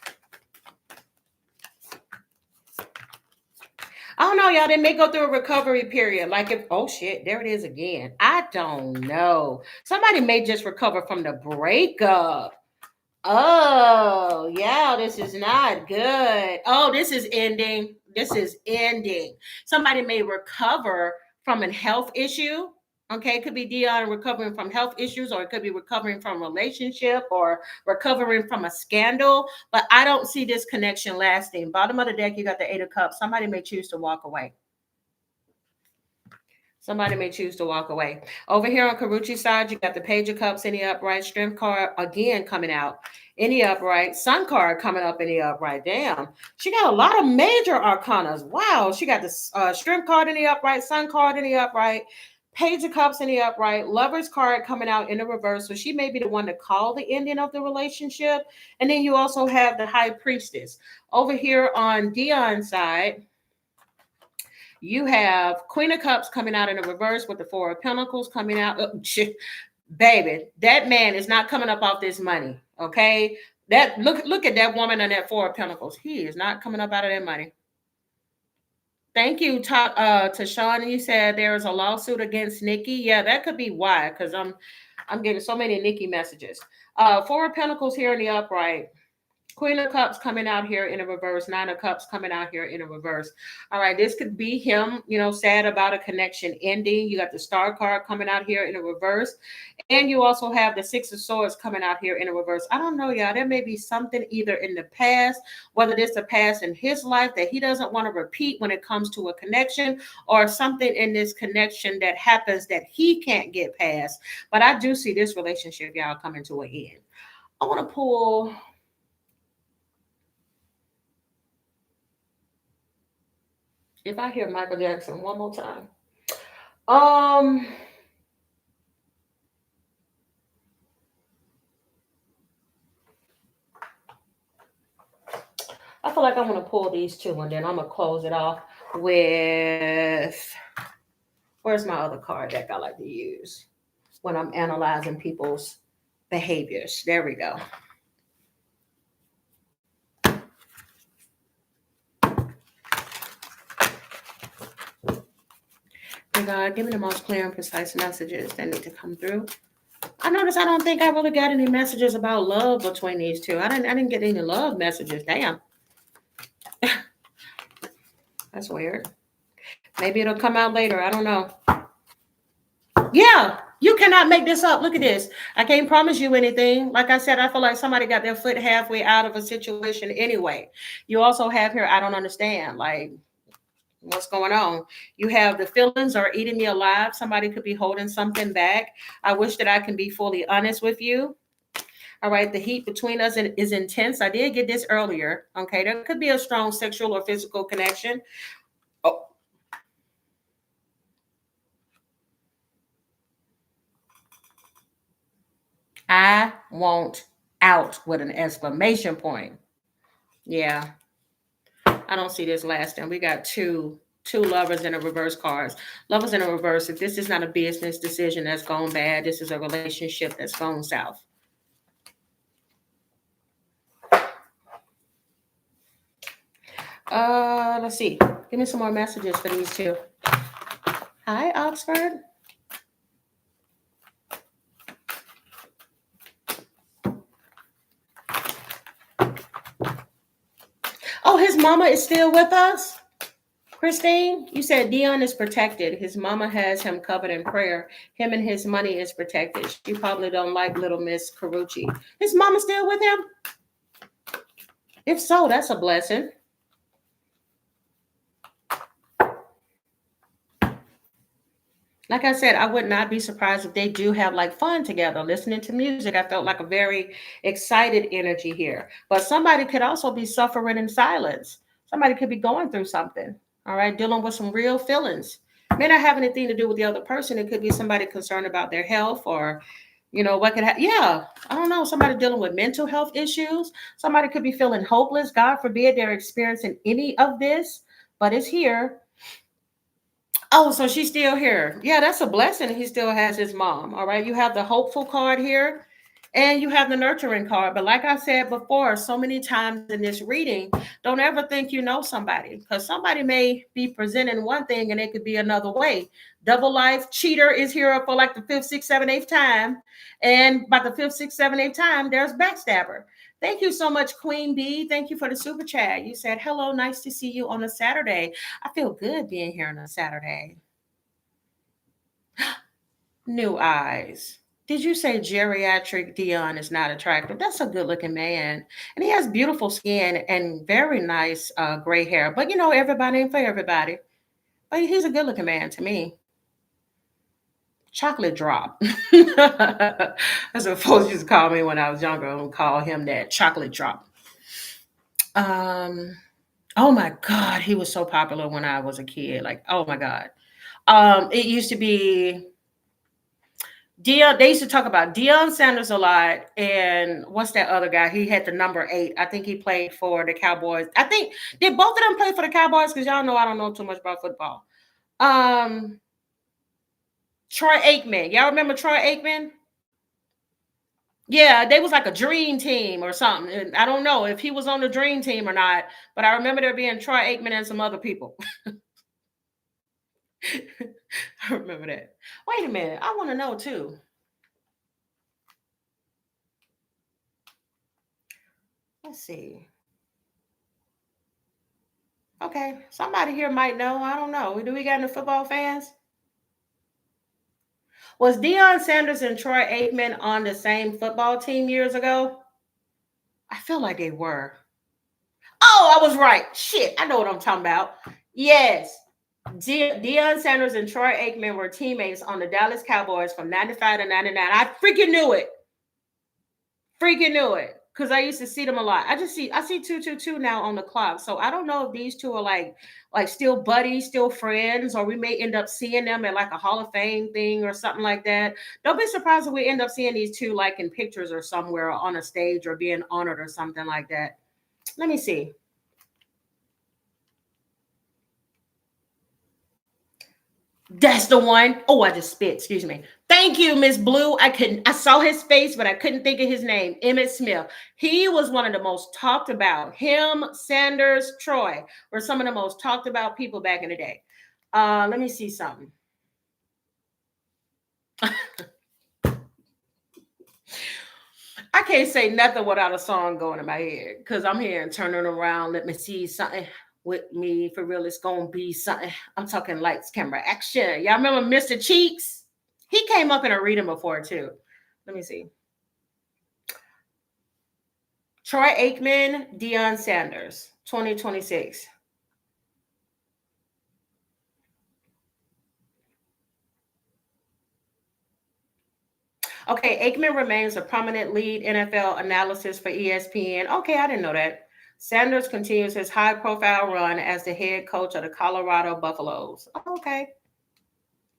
I don't know, y'all. They may go through a recovery period. Like if, oh shit, there it is again. I don't know. Somebody may just recover from the breakup. Oh, yeah, this is not good. Oh, this is ending. Somebody may recover from a health issue. Okay, it could be Deion recovering from health issues, or it could be recovering from a relationship, or recovering from a scandal. But I don't see this connection lasting. Bottom of the deck, you got the 8 of Cups. Somebody may choose to walk away. Somebody may choose to walk away. Over here on Karrueche's side, you got the Page of Cups in the upright, Strength card again coming out in the upright, Sun card coming up in the upright. Damn, she got a lot of major arcanas. Wow, she got the Strength card in the upright, Sun card in the upright, Page of Cups in the upright, Lover's card coming out in the reverse. So she may be the one to call the ending of the relationship. And then you also have the High Priestess. Over here on Deion's side, you have Queen of Cups coming out in the reverse with the Four of Pentacles coming out. Oh, shit. Baby, that man is not coming up off this money. Okay. That look at that woman and that Four of Pentacles. He is not coming up out of that money. Thank you, Tashawn. You said there is a lawsuit against Nikki. Yeah, that could be why, because I'm getting so many Nikki messages. Four of Pentacles here in the upright. Queen of Cups coming out here in a reverse. Nine of Cups coming out here in a reverse. All right, this could be him, sad about a connection ending. You got the Star card coming out here in a reverse. And you also have the Six of Swords coming out here in a reverse. I don't know, y'all. There may be something either in the past, whether it's the past in his life that he doesn't want to repeat when it comes to a connection, or something in this connection that happens that he can't get past. But I do see this relationship, y'all, coming to an end. I want to pull... If I hear Michael Jackson one more time. I feel like I'm going to pull these two and then I'm going to close it off with... Where's my other card deck I like to use when I'm analyzing people's behaviors? There we go. God, give me the most clear and precise messages that need to come through. I notice I don't think I really got any messages about love between these two. I didn't get any love messages. Damn. That's weird. Maybe it'll come out later. I don't know. Yeah, you cannot make this up. Look at this. I can't promise you anything. Like I said, I feel like somebody got their foot halfway out of a situation anyway. You also have here, I don't understand. Like, what's going on? You have the feelings are eating me alive. Somebody could be holding something back. I wish that I can be fully honest with you. All right, the heat between us is intense. I did get this earlier. Okay, there could be a strong sexual or physical connection. Oh. I want out with an exclamation point. Yeah. I don't see this lasting. We got two lovers in a reverse cards. Lovers in a reverse. If this is not a business decision that's gone bad, this is a relationship that's gone south. Let's see. Give me some more messages for these two. Hi, Oxford. Oh, his mama is still with us? Christine, you said Deion is protected. His mama has him covered in prayer. Him and his money is protected. You probably don't like little Miss Karrueche. His mama still with him? If so, that's a blessing. Like I said, I would not be surprised if they do have like fun together, listening to music. I felt like a very excited energy here. But somebody could also be suffering in silence. Somebody could be going through something, all right, dealing with some real feelings. May not have anything to do with the other person. It could be somebody concerned about their health, or, what could happen. Yeah, I don't know. Somebody dealing with mental health issues. Somebody could be feeling hopeless. God forbid they're experiencing any of this, but it's here. Oh, so she's still here. Yeah, that's a blessing. He still has his mom. All right. You have the hopeful card here and you have the nurturing card. But like I said before, so many times in this reading, don't ever think you know somebody, because somebody may be presenting one thing and it could be another way. Double life cheater is here for like the fifth, sixth, seventh, eighth time. And by the fifth, sixth, seventh, eighth time, there's backstabber. Thank you so much, Queen Bee. Thank you for the super chat. You said, hello, nice to see you on a Saturday. I feel good being here on a Saturday. New eyes. Did you say geriatric Deion is not attractive? That's a good looking man. And he has beautiful skin and very nice gray hair. But everybody ain't for everybody. But he's a good looking man to me. Chocolate drop. That's what folks used to call me when I was younger. I would call him that, chocolate drop. Oh my God, he was so popular when I was a kid. Like, oh my God. It used to be Deion. They used to talk about Deion Sanders a lot. And what's that other guy? He had the number 8. I think he played for the Cowboys. I think, did both of them play for the Cowboys? Because y'all know I don't know too much about football. Troy Aikman. Y'all remember Troy Aikman? Yeah, they was like a dream team or something. And I don't know if he was on the dream team or not, but I remember there being Troy Aikman and some other people. I remember that. Wait a minute. I want to know too. Let's see. Okay, somebody here might know. I don't know. Do we got any football fans? Was Deion Sanders and Troy Aikman on the same football team years ago? I feel like they were. Oh, I was right. Shit, I know what I'm talking about. Yes. Deion Sanders and Troy Aikman were teammates on the Dallas Cowboys from 95 to 99. I freaking knew it. Freaking knew it. Because I used to see them a lot. I see 222 now on the clock. So I don't know if these two are like still buddies, still friends, or we may end up seeing them at like a Hall of Fame thing or something like that. Don't be surprised if we end up seeing these two like in pictures or somewhere on a stage or being honored or something like that. Let me see. That's the one. Oh, I just spit. Excuse me. Thank you, Miss Blue. I saw his face, but I couldn't think of his name. Emmett Smith. He was one of the most talked about. Him, Sanders, Troy were some of the most talked about people back in the day. Let me see something. I can't say nothing without a song going in my head because I'm here and turning around. Let me see something with me. For real, it's gonna be something. I'm talking lights, camera, action. Y'all remember Mr. Cheeks? He came up in a reading before too. Let me see. Troy Aikman, Deion Sanders, 2026. Okay, Aikman remains a prominent lead NFL analyst for ESPN. Okay, I didn't know that. Sanders continues his high profile run as the head coach of the Colorado Buffaloes. Okay.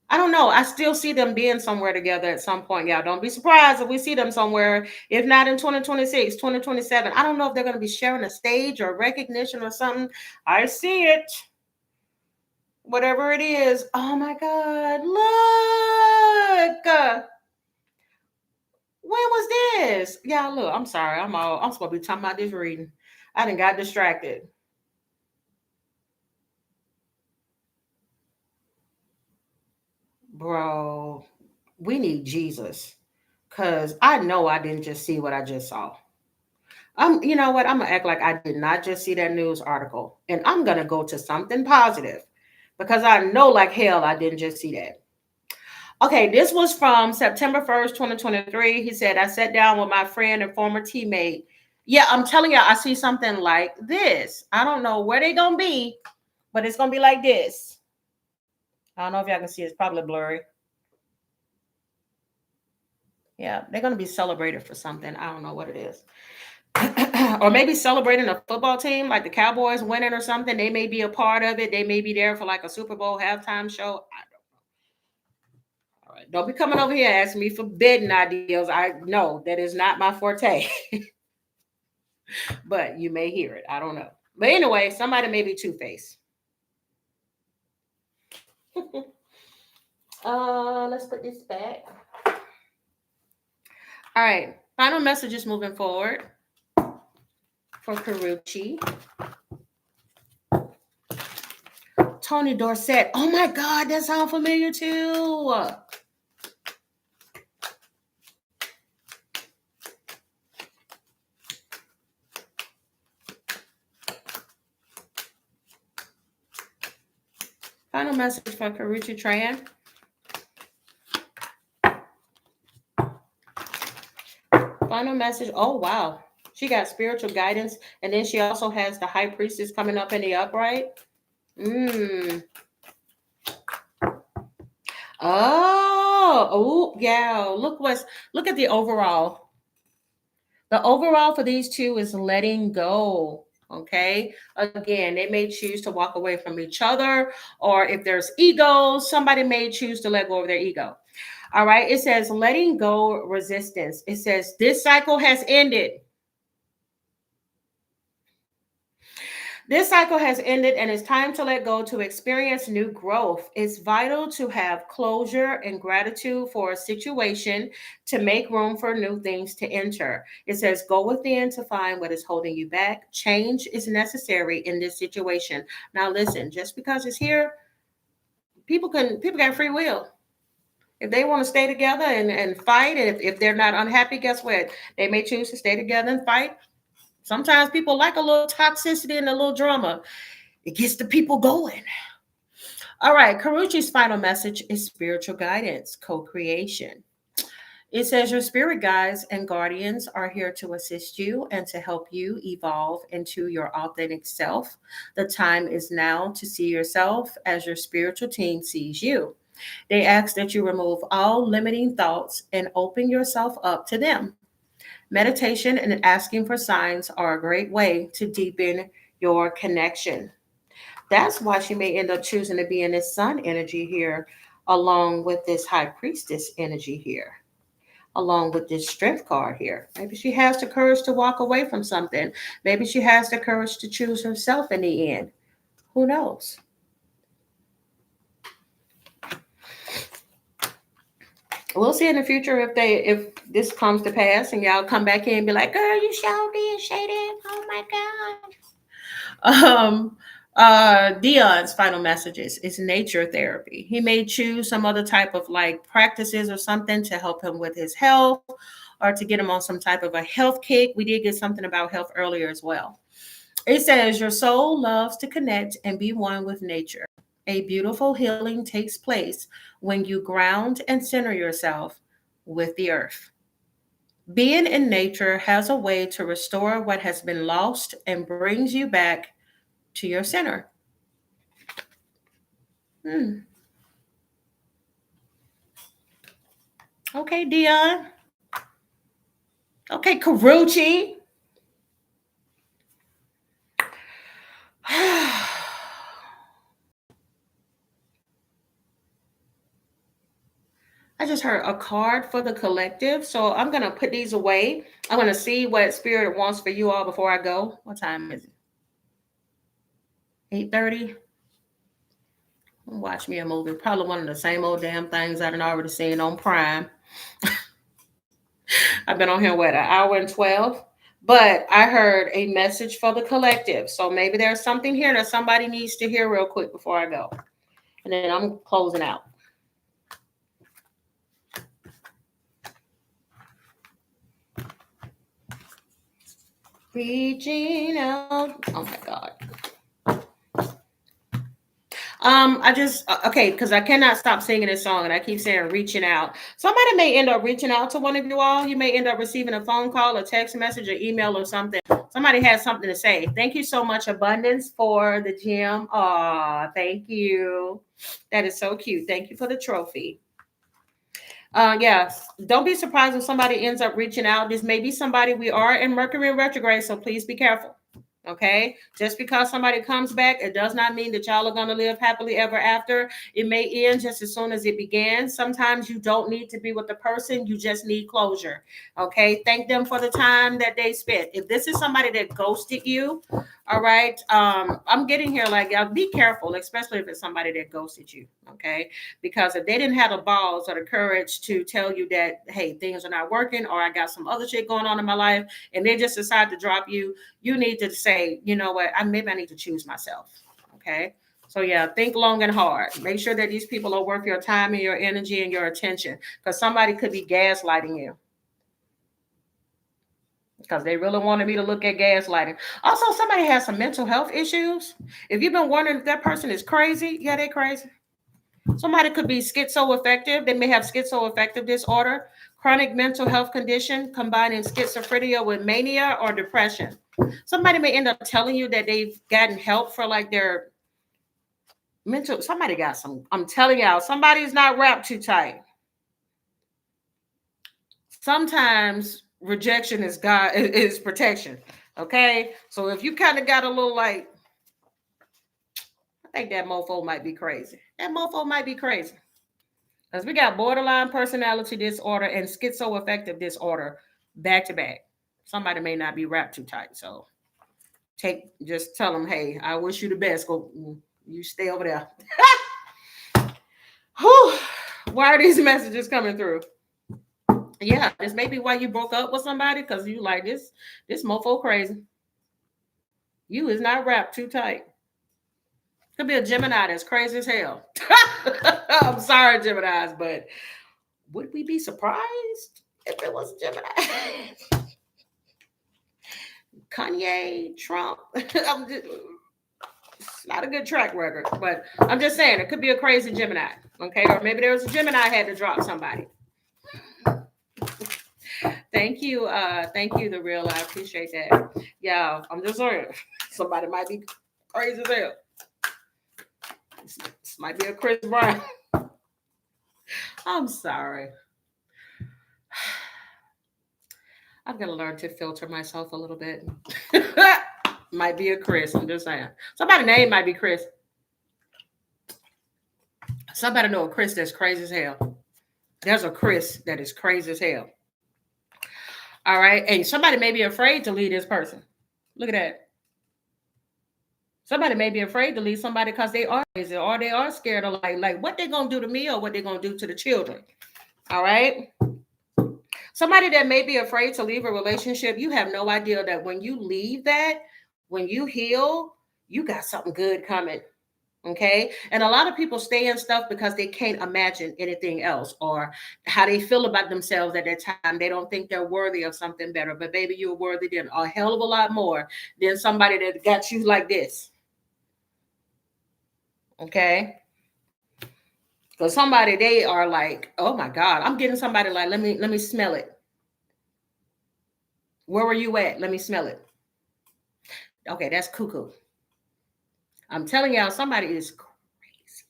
I don't know. I still see them being somewhere together at some point. Y'all don't be surprised if we see them somewhere. If not in 2026, 2027. I don't know if they're going to be sharing a stage or recognition or something. I see it. Whatever it is. Oh my God. Look. When was this? Y'all look. I'm sorry. I'm supposed to be talking about this reading. I done got distracted. Bro, we need Jesus. Cause I know I didn't just see what I just saw. You know what? I'm gonna act like I did not just see that news article, and I'm gonna go to something positive because I know like hell I didn't just see that. Okay, this was from September 1st, 2023. He said, I sat down with my friend and former teammate. Yeah, I'm telling you, I see something like this. I don't know where they're gonna be, but it's gonna be like this. I don't know if y'all can see, it's probably blurry. Yeah, they're gonna be celebrated for something. I don't know what it is. Or maybe celebrating a football team like the Cowboys winning or something. They may be a part of it. They may be there for like a Super Bowl halftime show. I don't know. All right. Don't be coming over here asking me for bidding ideas. I know that is not my forte. But you may hear it. I don't know. But anyway, somebody may be two-faced. Let's put this back. All right. Final messages moving forward for Karrueche. Tony Dorsett. Oh my God, that sounds familiar too. Final message for Karrueche Tran. Final message. Oh, wow. She got spiritual guidance. And then she also has the high priestess coming up in the upright. Oh, yeah. Look at the overall. The overall for these two is letting go. Okay. Again, they may choose to walk away from each other, or if there's ego, somebody may choose to let go of their ego. All right. It says letting go resistance. It says this cycle has ended. This cycle has ended and it's time to let go to experience new growth. It's vital to have closure and gratitude for a situation to make room for new things to enter. It says, go within to find what is holding you back. Change is necessary in this situation. Now, listen, just because it's here, people got free will. If they want to stay together and fight, and if they're not unhappy, guess what? They may choose to stay together and fight. Sometimes people like a little toxicity and a little drama. It gets the people going. All right, Karrueche's final message is spiritual guidance, co-creation. It says your spirit guides and guardians are here to assist you and to help you evolve into your authentic self. The time is now to see yourself as your spiritual team sees you. They ask that you remove all limiting thoughts and open yourself up to them. Meditation and asking for signs are a great way to deepen your connection. That's why she may end up choosing to be in this sun energy here, along with this high priestess energy here, along with this strength card here. Maybe she has the courage to walk away from something. Maybe she has the courage to choose herself in the end. Who knows? We'll see in the future if this comes to pass and y'all come back in and be like, girl, you sure did, shaded. Oh my God. Dion's final messages is nature therapy. He may choose some other type of like practices or something to help him with his health or to get him on some type of a health kick. We did get something about health earlier as well. It says your soul loves to connect and be one with nature. A beautiful healing takes place when you ground and center yourself with the earth. Being in nature has a way to restore what has been lost and brings you back to your center. Hmm. Okay, Dion. Okay, Karrueche. I just heard a card for the collective. So I'm going to put these away. I'm going to see what spirit wants for you all before I go. What time is it? 8:30. Watch me a movie. Probably one of the same old damn things I done already seen on Prime. I've been on here, what, an hour and 12? But I heard a message for the collective. So maybe there's something here that somebody needs to hear real quick before I go. And then I'm closing out. Reaching out. Oh my God. I just okay, because I cannot stop singing this song and I keep saying reaching out. Somebody may end up reaching out to one of you all. You may end up receiving a phone call, a text message, or email or something. Somebody has something to say. Thank you so much, Abundance, for the gym. Aw, thank you. That is so cute. Thank you for the trophy. Yes, don't be surprised if somebody ends up reaching out. This may be somebody. We are in Mercury retrograde, so please be careful. Okay, just because somebody comes back, it does not mean that y'all are going to live happily ever after. It may end just as soon as it began. Sometimes you don't need to be with the person, you just need closure. Okay, thank them for the time that they spent. If this is somebody that ghosted you, all right, I'm getting here like, y'all be careful, especially if it's somebody that ghosted you. Okay, because if they didn't have the balls or the courage to tell you that, hey, things are not working, or I got some other shit going on in my life, and they just decide to drop you, you need to say, you know what, maybe I need to choose myself. Okay. So yeah, think long and hard. Make sure that these people are worth your time and your energy and your attention, because somebody could be gaslighting you. Because they really wanted me to look at gaslighting. Also, somebody has some mental health issues. If you've been wondering if that person is crazy, yeah, they're crazy. Somebody could be schizoaffective. They may have schizoaffective disorder, chronic mental health condition, combining schizophrenia with mania or depression. Somebody may end up telling you that they've gotten help for like their mental. Somebody got some. I'm telling y'all, somebody's not wrapped too tight. Sometimes rejection is God is protection. Okay, so if you kind of got a little like, I think that mofo might be crazy. That mofo might be crazy. Because we got borderline personality disorder and schizoaffective disorder back to back. Somebody may not be wrapped too tight. So just tell them, hey, I wish you the best. Go, you stay over there. Whew. Why are these messages coming through? Yeah, this may be why you broke up with somebody, because you like this mofo crazy. You is not wrapped too tight. Could be a Gemini that's crazy as hell. I'm sorry, Geminis, but would we be surprised if it was Gemini? Kanye, Trump. It's not a good track record, but I'm just saying it could be a crazy Gemini. Okay, or maybe there was a Gemini had to drop somebody. Thank you, the real. I appreciate that. Yeah, I'm just saying somebody might be crazy as hell. This might be a Chris Brown. I'm sorry. I've got to learn to filter myself a little bit. Might be a Chris. I'm just saying. Somebody's name might be Chris. Somebody know a Chris that's crazy as hell. There's a Chris that is crazy as hell. All right. And somebody may be afraid to lead this person. Look at that. Somebody may be afraid to lead somebody because they are crazy or they are scared of like what they're going to do to me or what they're going to do to the children. All right. Somebody that may be afraid to leave a relationship, you have no idea that when you leave that, when you heal, you got something good coming. Okay. And a lot of people stay in stuff because they can't imagine anything else or how they feel about themselves at that time. They don't think they're worthy of something better. But baby, you're worthy than a hell of a lot more than somebody that got you like this. Okay. Because somebody, they are like, oh my God, I'm getting somebody like, let me smell it. Where were you at? Let me smell it. Okay, that's cuckoo. I'm telling y'all, somebody is crazy.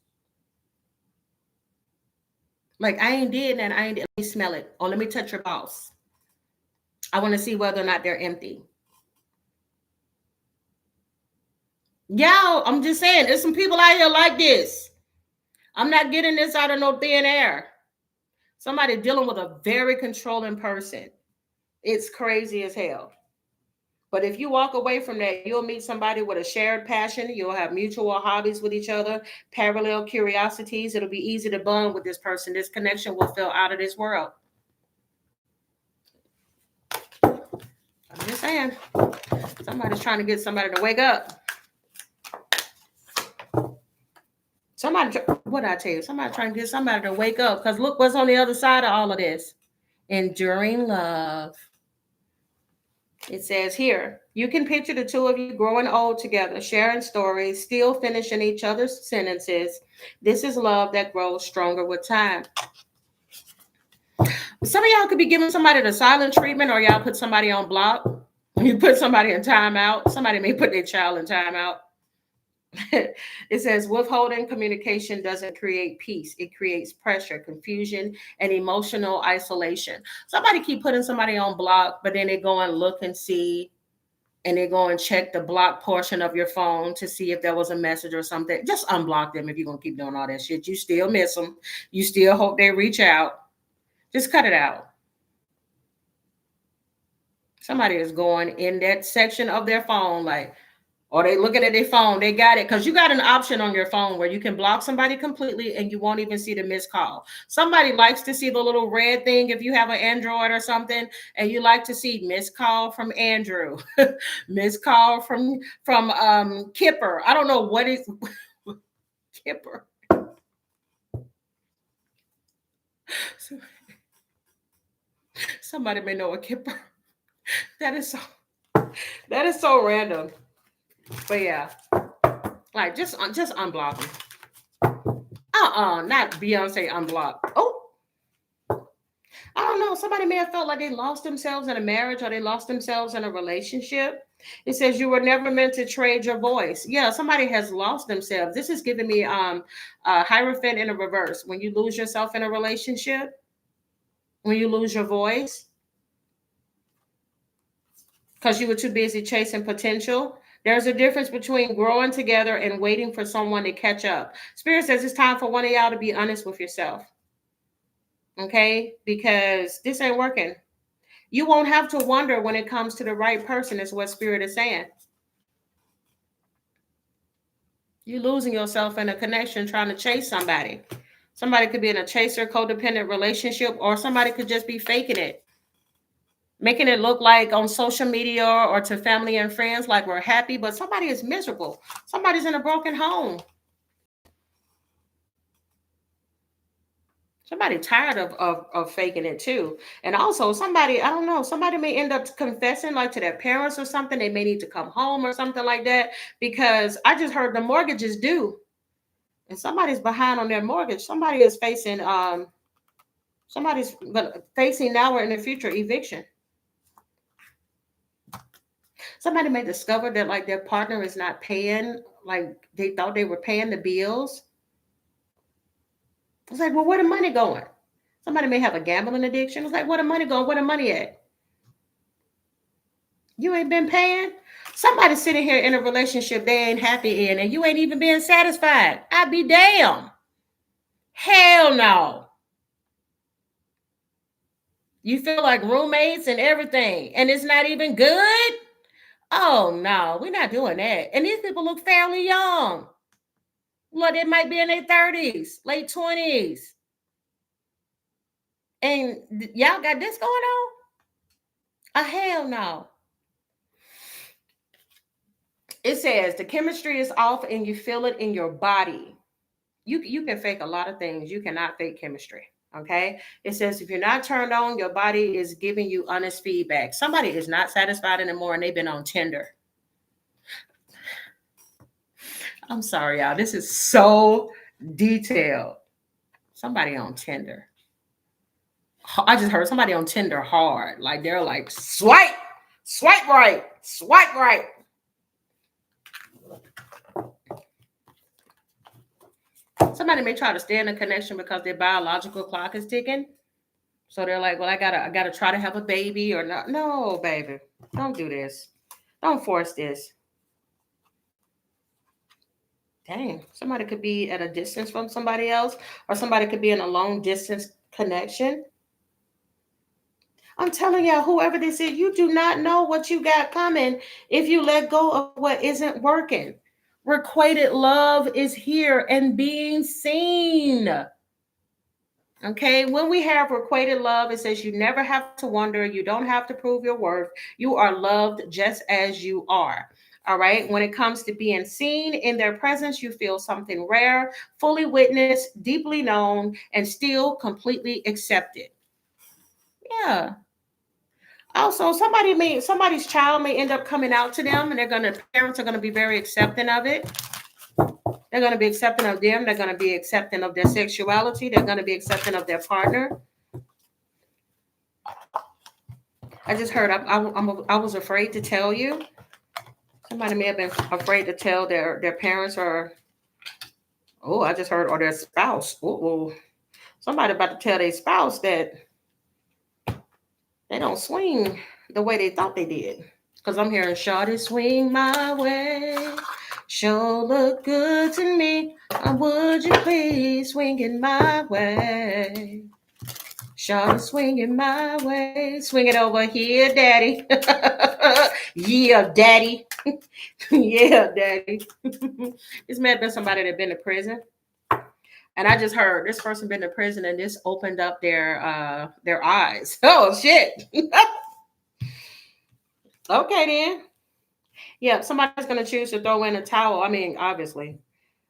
Like, I ain't did that. Let me smell it. Or let me touch your balls. I want to see whether or not they're empty. Y'all, I'm just saying, there's some people out here like this. I'm not getting this out of no thin air. Somebody dealing with a very controlling person. It's crazy as hell. But if you walk away from that, you'll meet somebody with a shared passion. You'll have mutual hobbies with each other, parallel curiosities. It'll be easy to bond with this person. This connection will feel out of this world. I'm just saying. Somebody's trying to get somebody to wake up. What did I tell you? Somebody trying to get somebody to wake up. Because look what's on the other side of all of this. Enduring love. It says here, you can picture the two of you growing old together, sharing stories, still finishing each other's sentences. This is love that grows stronger with time. Some of y'all could be giving somebody the silent treatment, or y'all put somebody on block. You put somebody in timeout. Somebody may put their child in timeout. It says withholding communication doesn't create peace. It creates pressure, confusion, and emotional isolation. Somebody keep putting somebody on block, but then they go and look and see, and they go and check the block portion of your phone to see if there was a message or something. Just unblock them if you're going to keep doing all that shit. You still miss them. You still hope they reach out. Just cut it out. Somebody is going in that section of their phone like, or they looking at their phone, they got it. Because you got an option on your phone where you can block somebody completely and you won't even see the missed call. Somebody likes to see the little red thing if you have an Android or something, and you like to see missed call from Andrew, missed call from Kipper. I don't know what is Kipper. Somebody may know a Kipper. That is so random. But yeah, like just unblock them. Not Beyonce unblock. Oh, I don't know. Somebody may have felt like they lost themselves in a marriage or they lost themselves in a relationship. It says you were never meant to trade your voice. Yeah, somebody has lost themselves. This is giving me Hierophant in a reverse. When you lose yourself in a relationship, when you lose your voice, because you were too busy chasing potential. There's a difference between growing together and waiting for someone to catch up. Spirit says it's time for one of y'all to be honest with yourself. Okay? Because this ain't working. You won't have to wonder when it comes to the right person, is what Spirit is saying. You're losing yourself in a connection trying to chase somebody. Somebody could be in a chaser, codependent relationship, or somebody could just be faking it. Making it look like on social media or to family and friends like we're happy, but somebody is miserable. Somebody's in a broken home. Somebody tired of faking it too. And also somebody, I don't know, somebody may end up confessing like to their parents or something. They may need to come home or something like that, because I just heard the mortgage is due and somebody's behind on their mortgage. Somebody is facing somebody's facing now or in the future eviction. Somebody may discover that like their partner is not paying like they thought they were paying the bills. It's like, well, where the money going? Somebody may have a gambling addiction. It's like, where the money going? Where the money at? You ain't been paying? Somebody sitting here in a relationship they ain't happy in and you ain't even being satisfied. I'd be damn. Hell no. You feel like roommates and everything, and it's not even good? Oh no, we're not doing that. And these people look fairly young. Look, they might be in their 30s, late 20s. And y'all got this going on? Hell no. It says the chemistry is off and you feel it in your body. You can fake a lot of things. You cannot fake chemistry. Okay. It says if you're not turned on, your body is giving you honest feedback. Somebody is not satisfied anymore and they've been on Tinder. I'm sorry, y'all. This is so detailed. Somebody on Tinder. I just heard somebody on Tinder hard. Like they're like, swipe right, swipe right. Somebody may try to stay in a connection because their biological clock is ticking. So they're like, well, I gotta try to have a baby or not. No, baby, don't do this. Don't force this. Dang, somebody could be at a distance from somebody else, or somebody could be in a long distance connection. I'm telling y'all, whoever this is, you do not know what you got coming if you let go of what isn't working. Requited love is here and being seen. Okay, when we have requited love, it says you never have to wonder, you don't have to prove your worth, you are loved just as you are. All right, when it comes to being seen in their presence, you feel something rare, fully witnessed, deeply known, and still completely accepted. Yeah. Also, somebody's child may end up coming out to them, and parents are gonna be very accepting of it. They're gonna be accepting of them. They're gonna be accepting of their sexuality. They're gonna be accepting of their partner. I just heard. I was afraid to tell you. Somebody may have been afraid to tell their parents or. Oh, I just heard or their spouse. Oh, somebody about to tell their spouse that they don't swing the way they thought they did. Because I'm hearing shawty swing my way. Sure look good to me. Would you please swing it my way? Shawty swing it my way. Swing it over here, daddy. Yeah, daddy. Yeah, daddy. This may have been somebody that been to prison. And I just heard this person been to prison and this opened up their eyes. Oh shit. Okay then. Yeah, somebody's gonna choose to throw in a towel. I mean, obviously.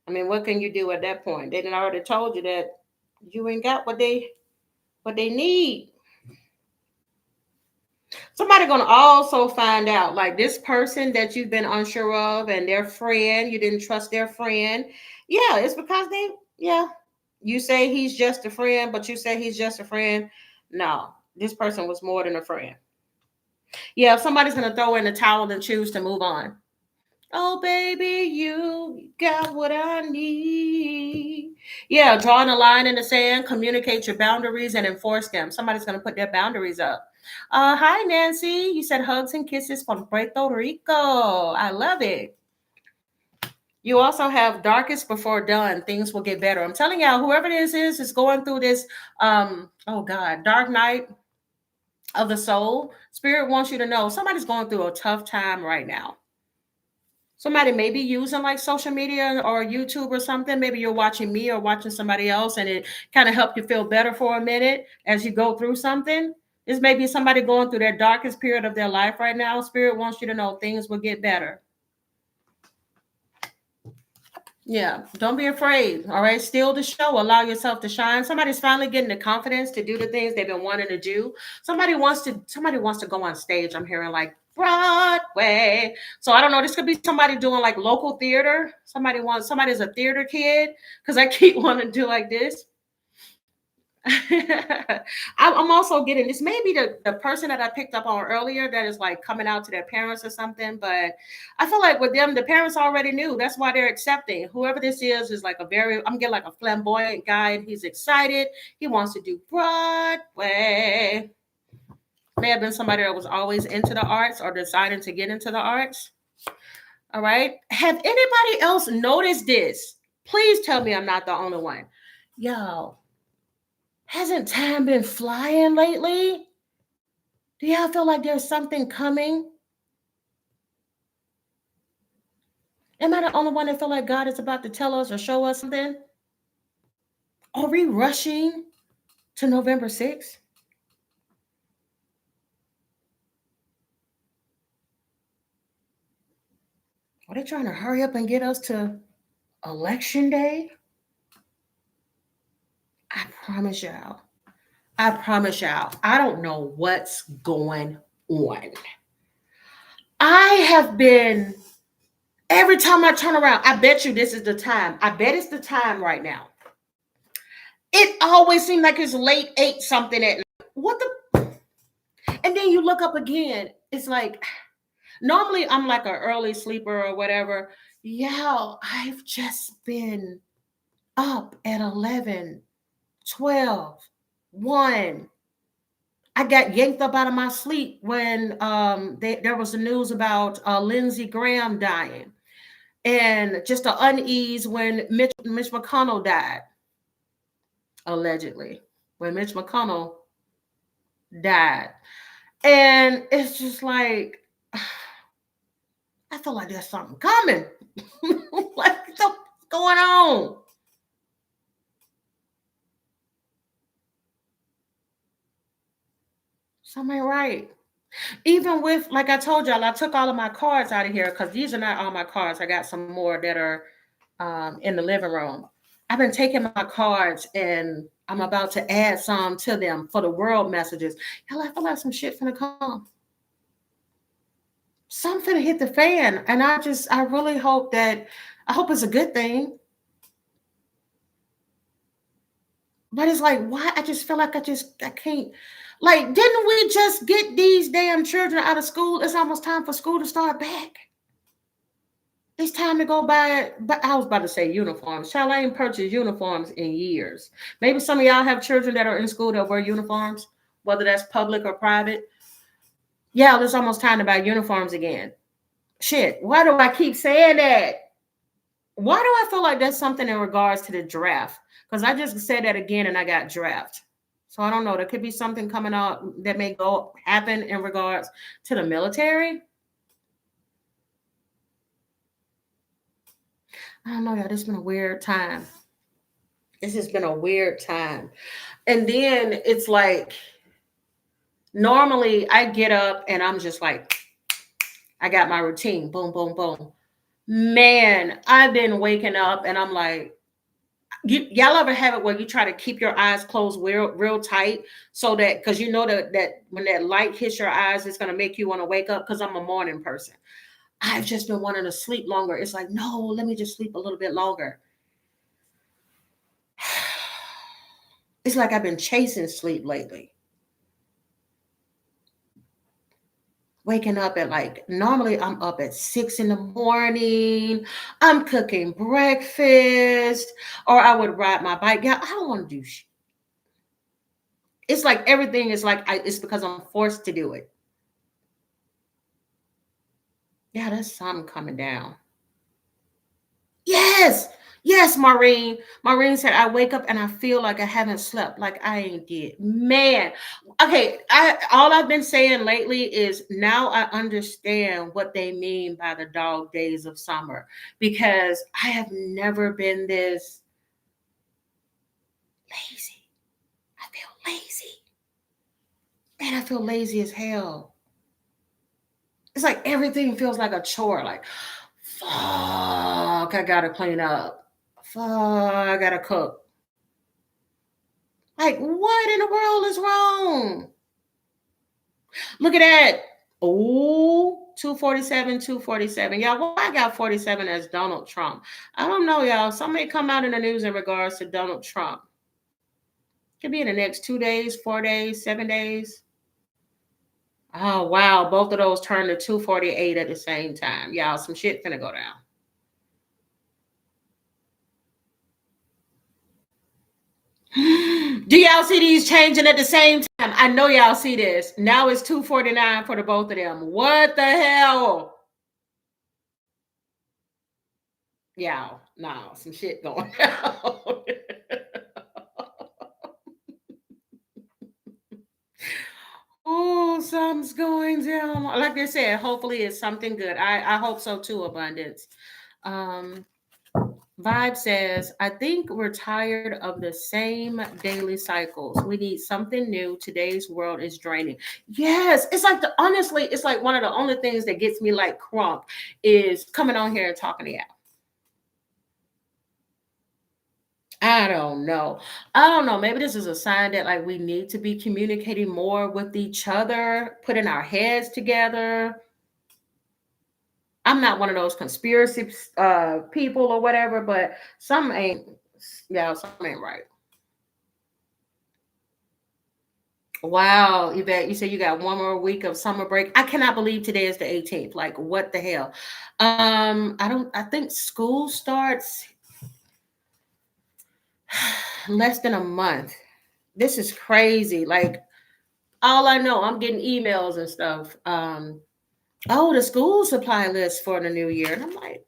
I mean, what can you do at that point? They done already told you that you ain't got what they need. Somebody gonna also find out, like this person that you've been unsure of and their friend, you didn't trust their friend. Yeah, it's because you say he's just a friend, but you say he's just a friend. No, this person was more than a friend. Yeah, if somebody's gonna throw in the towel and choose to move on. Oh, baby, you got what I need. Yeah, drawing a line in the sand, communicate your boundaries and enforce them. Somebody's going to put their boundaries up. Hi, Nancy. You said hugs and kisses from Puerto Rico. I love it. You also have darkest before dawn. Things will get better. I'm telling y'all, whoever this is going through this, dark night of the soul. Spirit wants you to know somebody's going through a tough time right now. Somebody may be using like social media or YouTube or something. Maybe you're watching me or watching somebody else and it kind of helped you feel better for a minute as you go through something. This may be somebody going through their darkest period of their life right now. Spirit wants you to know things will get better. Yeah, don't be afraid. All right, steal the show. Allow yourself to shine. Somebody's finally getting the confidence to do the things they've been wanting to do. Somebody wants to go on stage. I'm hearing like Broadway. So I don't know. This could be somebody doing like local theater. Somebody's a theater kid because I keep wanting to do like this. I'm also getting this. Maybe the person that I picked up on earlier that is like coming out to their parents or something. But I feel like with them, the parents already knew. That's why they're accepting. Whoever this is like I'm getting like a flamboyant guy, and he's excited. He wants to do Broadway. May have been somebody that was always into the arts or deciding to get into the arts. All right. Have anybody else noticed this? Please tell me I'm not the only one. Yo, hasn't time been flying lately? Do y'all feel like there's something coming? Am I the only one that feel like God is about to tell us or show us something? Are we rushing to November 6th? Are they trying to hurry up and get us to election day? I promise y'all. I promise y'all. I don't know what's going on. I have been, every time I turn around, I bet you this is the time. I bet it's the time right now. It always seems like it's late 8 something at night. What the? And then you look up again. It's like, normally I'm like an early sleeper or whatever. Yeah, I've just been up at 11, 12, 1. I got yanked up out of my sleep when there was the news about Lindsey Graham dying, and just the unease when Mitch McConnell died, allegedly, when Mitch McConnell died. And it's just like, I feel like there's something coming. Like, what's going on? Something ain't right. Even with, like I told y'all, I took all of my cards out of here because these are not all my cards. I got some more that are in the living room. I've been taking my cards and I'm about to add some to them for the world messages. Y'all, I feel like some shit finna come. Something finna hit the fan. And I really hope I hope it's a good thing. But it's like, why? I just feel like I can't. Like, didn't we just get these damn children out of school? It's almost time for school to start back. It's time to go buy, but I was about to say uniforms. Child, I ain't purchased uniforms in years. Maybe some of y'all have children that are in school that wear uniforms, whether that's public or private. Yeah, it's almost time to buy uniforms again. Shit, why do I keep saying that? Why do I feel like that's something in regards to the draft? Because I just said that again and I got draft. So I don't know. There could be something coming up that may happen in regards to the military. I don't know, y'all. This has been a weird time. This has been a weird time. And then it's like, normally I get up and I'm just like, I got my routine. Boom, boom, boom. Man, I've been waking up and I'm like, y'all ever have it where you try to keep your eyes closed real tight so that, because you know that when that light hits your eyes, it's going to make you want to wake up, because I'm a morning person. I've just been wanting to sleep longer. It's like, no, let me just sleep a little bit longer. It's like I've been chasing sleep lately. Waking up at, like, normally I'm up at 6 in the morning. I'm cooking breakfast, or I would ride my bike. Yeah, I don't want to do shit. It's like everything is like, it's because I'm forced to do it. Yeah, that's something coming down. Yes. Yes, Maureen. Maureen said, I wake up and I feel like I haven't slept, like I ain't did. Man. Okay. All I've been saying lately is now I understand what they mean by the dog days of summer, because I have never been this lazy. I feel lazy. Man, I feel lazy as hell. It's like everything feels like a chore. Like, Fuck, I gotta clean up. Fuck, I gotta cook. Like, what in the world is wrong? Look at that. Oh, 247, 247. Y'all, why I got 47 as Donald Trump? I don't know, y'all. Somebody come out in the news in regards to Donald Trump. Could be in the next 2 days, 4 days, 7 days. Oh, wow. Both of those turned to 248 at the same time. Y'all, some shit finna go down. Do y'all see these changing at the same time? I know y'all see this. Now it's 249 for the both of them. What the hell? Y'all, no, some shit going down. Oh, something's going down. Like I said, hopefully it's something good. I hope so too, Abundance. Um, Vibe says, I think we're tired of the same daily cycles. We need something new. Today's world is draining. Yes, it's like honestly, it's like one of the only things that gets me like crump is coming on here and talking to y'all. I don't know. I don't know. Maybe this is a sign that like we need to be communicating more with each other, putting our heads together. I'm not one of those conspiracy people or whatever, but some ain't. Yeah, some ain't right. Wow, Yvette, you said you got one more week of summer break. I cannot believe today is the 18th. Like, what the hell? I think school starts less than a month. This is crazy. Like, all I know, I'm getting emails and stuff. Oh, the school supply list for the new year. And I'm like,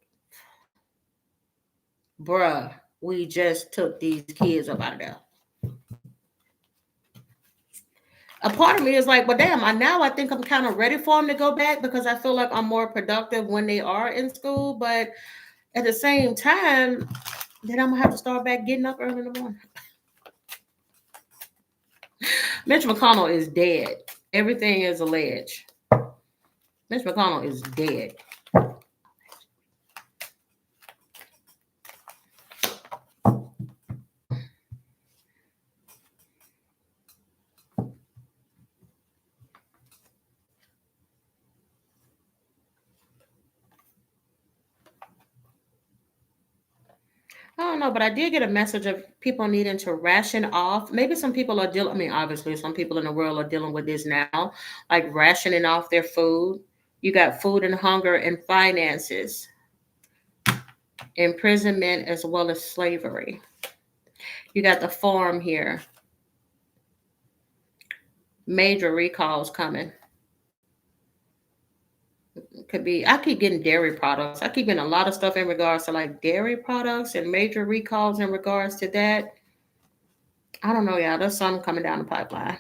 bruh, we just took these kids up out of there. A part of me is like, well, damn, I think I'm kind of ready for them to go back because I feel like I'm more productive when they are in school. But at the same time, then I'm gonna have to start back getting up early in the morning. Mitch McConnell is dead. Everything is alleged. Mitch McConnell is dead. I don't know, but I did get a message of people needing to ration off. Maybe some people are dealing, I mean, obviously, some people in the world are dealing with this now, like rationing off their food. You got food and hunger and finances, imprisonment, as well as slavery. You got the farm here. Major recalls coming. Could be, I keep getting dairy products. I keep getting a lot of stuff in regards to like dairy products and major recalls in regards to that. I don't know, y'all. There's something coming down the pipeline.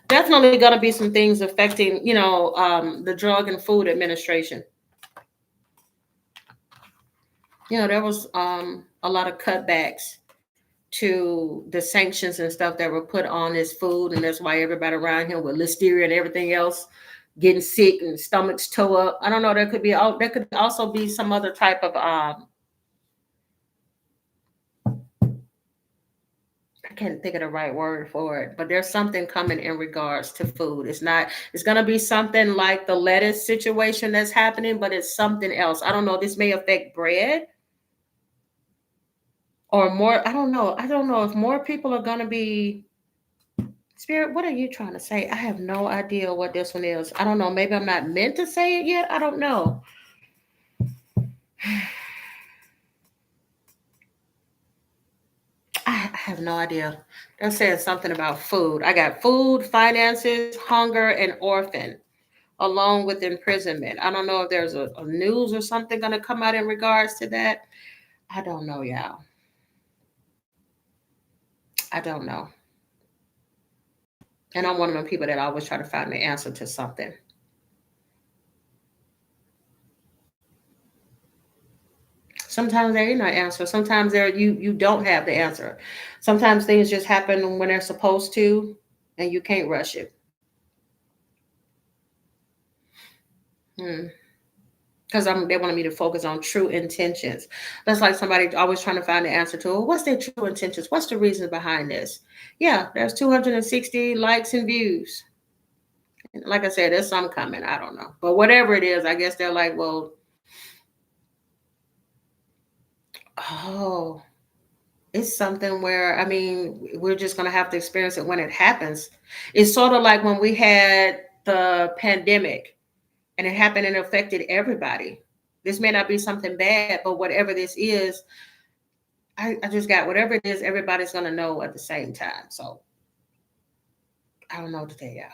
Definitely going to be some things affecting, the Drug and Food Administration. There was a lot of cutbacks to the sanctions and stuff that were put on this food, and that's why everybody around here with listeria and everything else getting sick and stomachs toe up. I don't know. There could also be some other type of I can't think of the right word for it, but there's something coming in regards to food. It's going to be something like the lettuce situation that's happening, but it's something else. I don't know. This may affect bread or more. I don't know. I don't know if more people are going to be. Spirit, what are you trying to say? I have no idea what this one is. I don't know. Maybe I'm not meant to say it yet. I don't know. I have no idea. They're saying something about food. I got food, finances, hunger, and orphan, along with imprisonment. I don't know if there's a news or something going to come out in regards to that. I don't know, y'all. I don't know. And I'm one of the people that always try to find the answer to something. Sometimes there is no answer. Sometimes you don't have the answer. Sometimes things just happen when they're supposed to, and you can't rush it. because they wanted me to focus on true intentions. That's like somebody always trying to find the answer to, well, what's their true intentions? What's the reason behind this? Yeah, there's 260 likes and views. Like I said, there's some coming. I don't know. But whatever it is, I guess they're like, well, oh, it's something where, I mean, we're just going to have to experience it when it happens. It's sort of like when we had the pandemic and it happened and affected everybody. This may not be something bad, but whatever this is, I just got whatever it is, everybody's going to know at the same time. So I don't know what to tell y'all.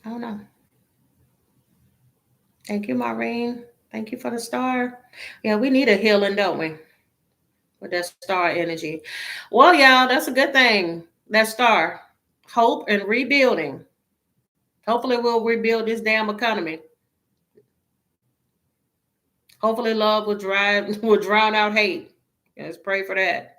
I don't know. Thank you, Maureen. Thank you for the star. Yeah, we need a healing, don't we? With that star energy. Well, y'all, that's a good thing. That star. Hope and rebuilding. Hopefully we'll rebuild this damn economy. Hopefully love will drown out hate. Let's pray for that.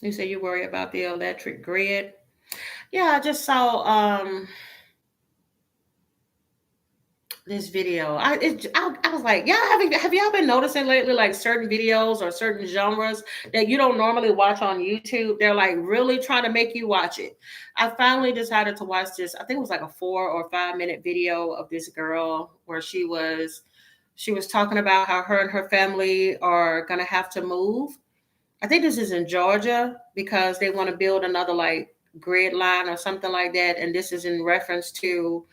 You say you worry about the electric grid. Yeah, I just saw this video. I was like, yeah, have y'all been noticing lately, like certain videos or certain genres that you don't normally watch on YouTube? They're like really trying to make you watch it. I finally decided to watch this. I think it was like a 4 or 5 minute video of this girl where she was talking about how her and her family are gonna have to move. I think this is in Georgia because they want to build another like grid line or something like that. And this is in reference to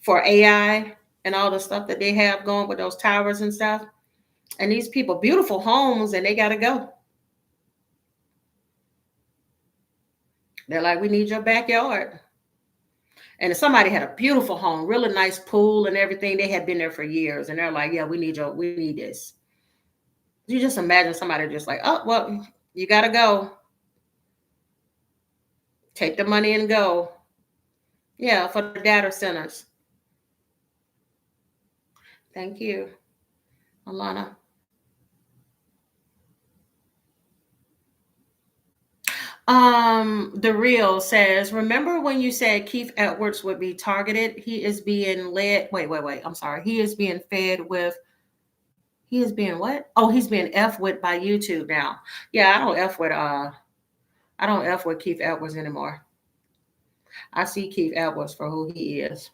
for AI and all the stuff that they have going with those towers and stuff. And these people, beautiful homes, and they got to go. They're like, we need your backyard. And somebody had a beautiful home, really nice pool and everything. They had been there for years, and they're like, yeah, we need this. You just imagine somebody just like, oh, well, you got to go. Take the money and go. Yeah, for the data centers. Thank you, Alana. The real says, remember when you said Keith Edwards would be targeted? He is being led. Wait. I'm sorry. He is being fed with. He is being what? Oh, he's being F with by YouTube now. Yeah, I don't F with Keith Edwards anymore. I see Keith Edwards for who he is.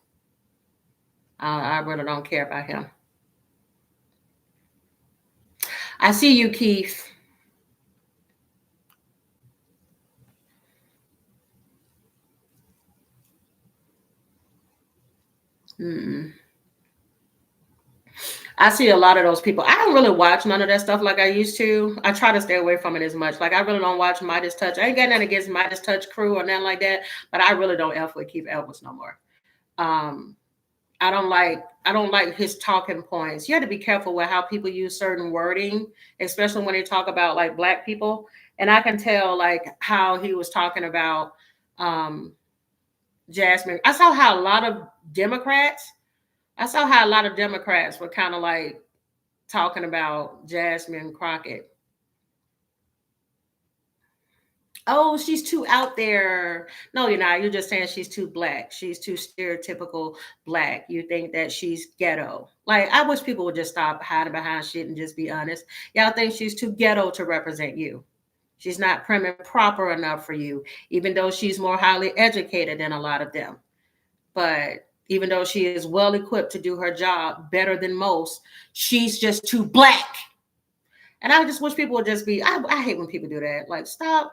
I really don't care about him. I see you, Keith. Mm-mm. I see a lot of those people. I don't really watch none of that stuff like I used to. I try to stay away from it as much. Like I really don't watch Midas Touch. I ain't got nothing against Midas Touch crew or nothing like that, but I really don't F with Keith Edwards no more. Um, I don't like his talking points. You have to be careful with how people use certain wording, especially when they talk about like black people. And I can tell like how he was talking about um Jasmine. I saw how a lot of Democrats were kind of like talking about Jasmine Crockett. Oh, she's too out there. No, you're not. You're just saying she's too black. She's too stereotypical black. You think that she's ghetto. Like, I wish people would just stop hiding behind shit and just be honest. Y'all think she's too ghetto to represent you. She's not prim and proper enough for you, even though she's more highly educated than a lot of them. But even though she is well equipped to do her job better than most, she's just too black. And I just wish people would just be, I hate when people do that. Like, stop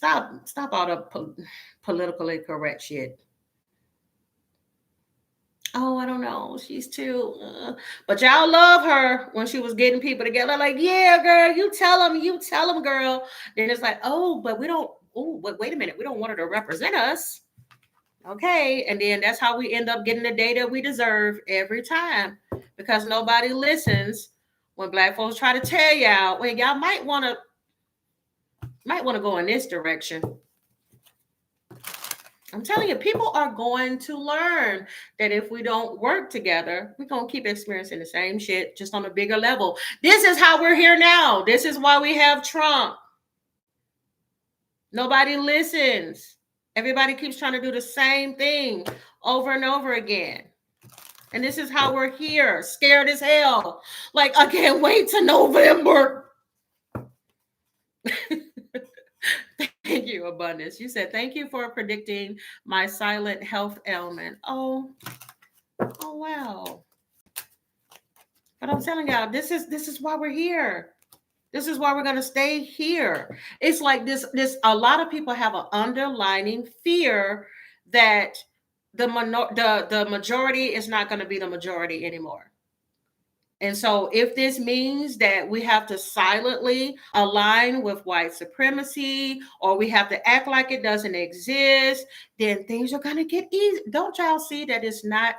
all the politically correct shit. Oh, I don't know. She's too, but y'all love her when she was getting people together. Like, yeah, girl, you tell them, girl. Then it's like, oh, but we don't. Oh, but wait a minute, we don't want her to represent us. Okay, and then that's how we end up getting the data we deserve every time because nobody listens when black folks try to tell y'all, well, y'all might want to go in this direction. I'm telling you, people are going to learn that if we don't work together, we're going to keep experiencing the same shit, just on a bigger level. This is how we're here now. This is why we have Trump. Nobody listens. Everybody keeps trying to do the same thing over and over again. And this is how we're here, scared as hell. Like, I can't wait to November. Thank you, Abundance. You said, thank you for predicting my silent health ailment. Oh, wow. But I'm telling y'all, this is why we're here. This is why we're going to stay here. It's like this a lot of people have an underlining fear that the majority is not going to be the majority anymore. And so if this means that we have to silently align with white supremacy, or we have to act like it doesn't exist, then things are going to get easy. Don't y'all see that it's not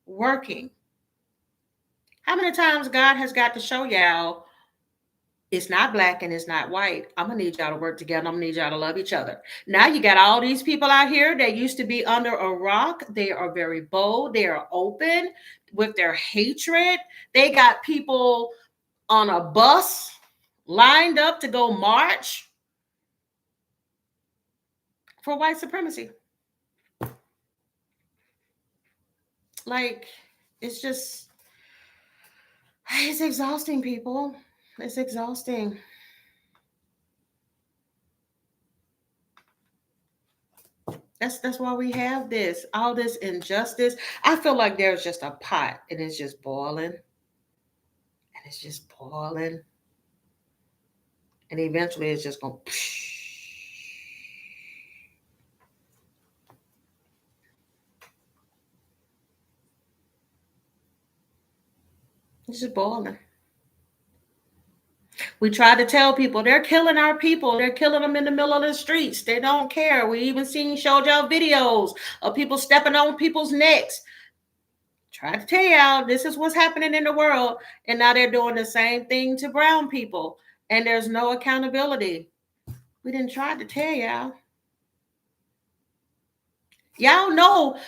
working? How many times God has got to show y'all it's not black and it's not white. I'm going to need y'all to work together. I'm going to need y'all to love each other. Now you got all these people out here that used to be under a rock. They are very bold. They are open with their hatred. They got people on a bus lined up to go march for white supremacy. Like, it's exhausting, people. It's exhausting. That's why we have all this injustice. I feel like there's just a pot and it's just boiling. And it's just boiling. And eventually it's just going to... It's just boiling. We try to tell people they're killing our people. They're killing them in the middle of the streets. They don't care. We even showed y'all videos of people stepping on people's necks. Try to tell y'all this is what's happening in the world. And now they're doing the same thing to brown people. And there's no accountability. We didn't try to tell y'all. Y'all know,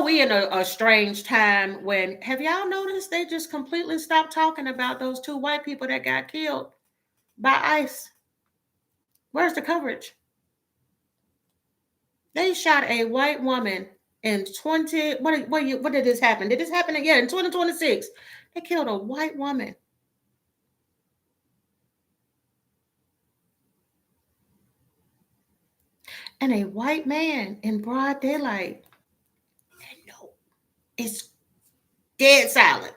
we in a strange time when, have y'all noticed they just completely stopped talking about those 2 white people that got killed by ICE? Where's the coverage? They shot a white woman in what did this happen? Did this happen again in 2026? They killed a white woman. And a white man in broad daylight. And no, it's dead silent.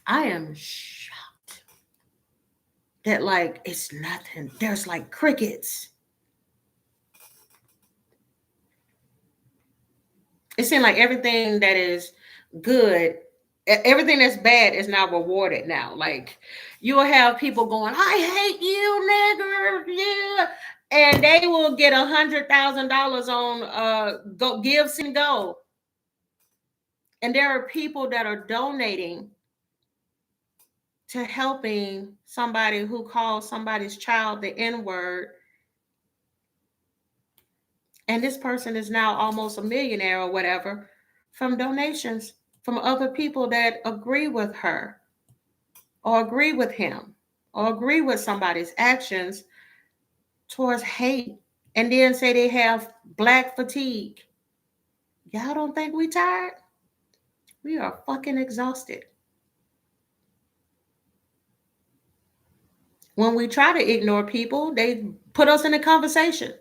I am shocked that, like, it's nothing. There's like crickets. It seems like everything that is good, everything that's bad is now rewarded now. Like, you'll have people going, I hate you, nigger, yeah. And they will get $100,000 on Give, Send, Go. And there are people that are donating to helping somebody who calls somebody's child the N-word. And this person is now almost a millionaire or whatever from donations from other people that agree with her or agree with him or agree with somebody's actions towards hate, and then say they have black fatigue. Y'all don't think we tired? We are fucking exhausted. When we try to ignore people, they put us in a conversation.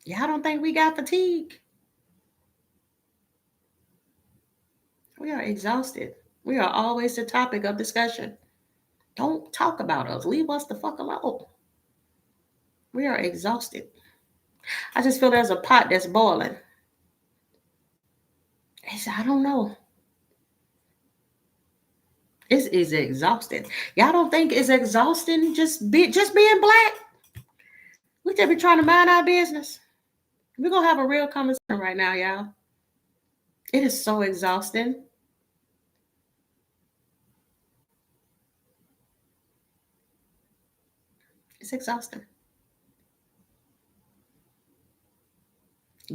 Y'all don't think we got fatigue? We are exhausted. We are always the topic of discussion. Don't talk about us. Leave us the fuck alone. We are exhausted. I just feel there's a pot that's boiling. I don't know. It is exhausting. Y'all don't think it's exhausting just being black? We just be trying to mind our business. We're going to have a real conversation right now, y'all. It is so exhausting. It's exhausting.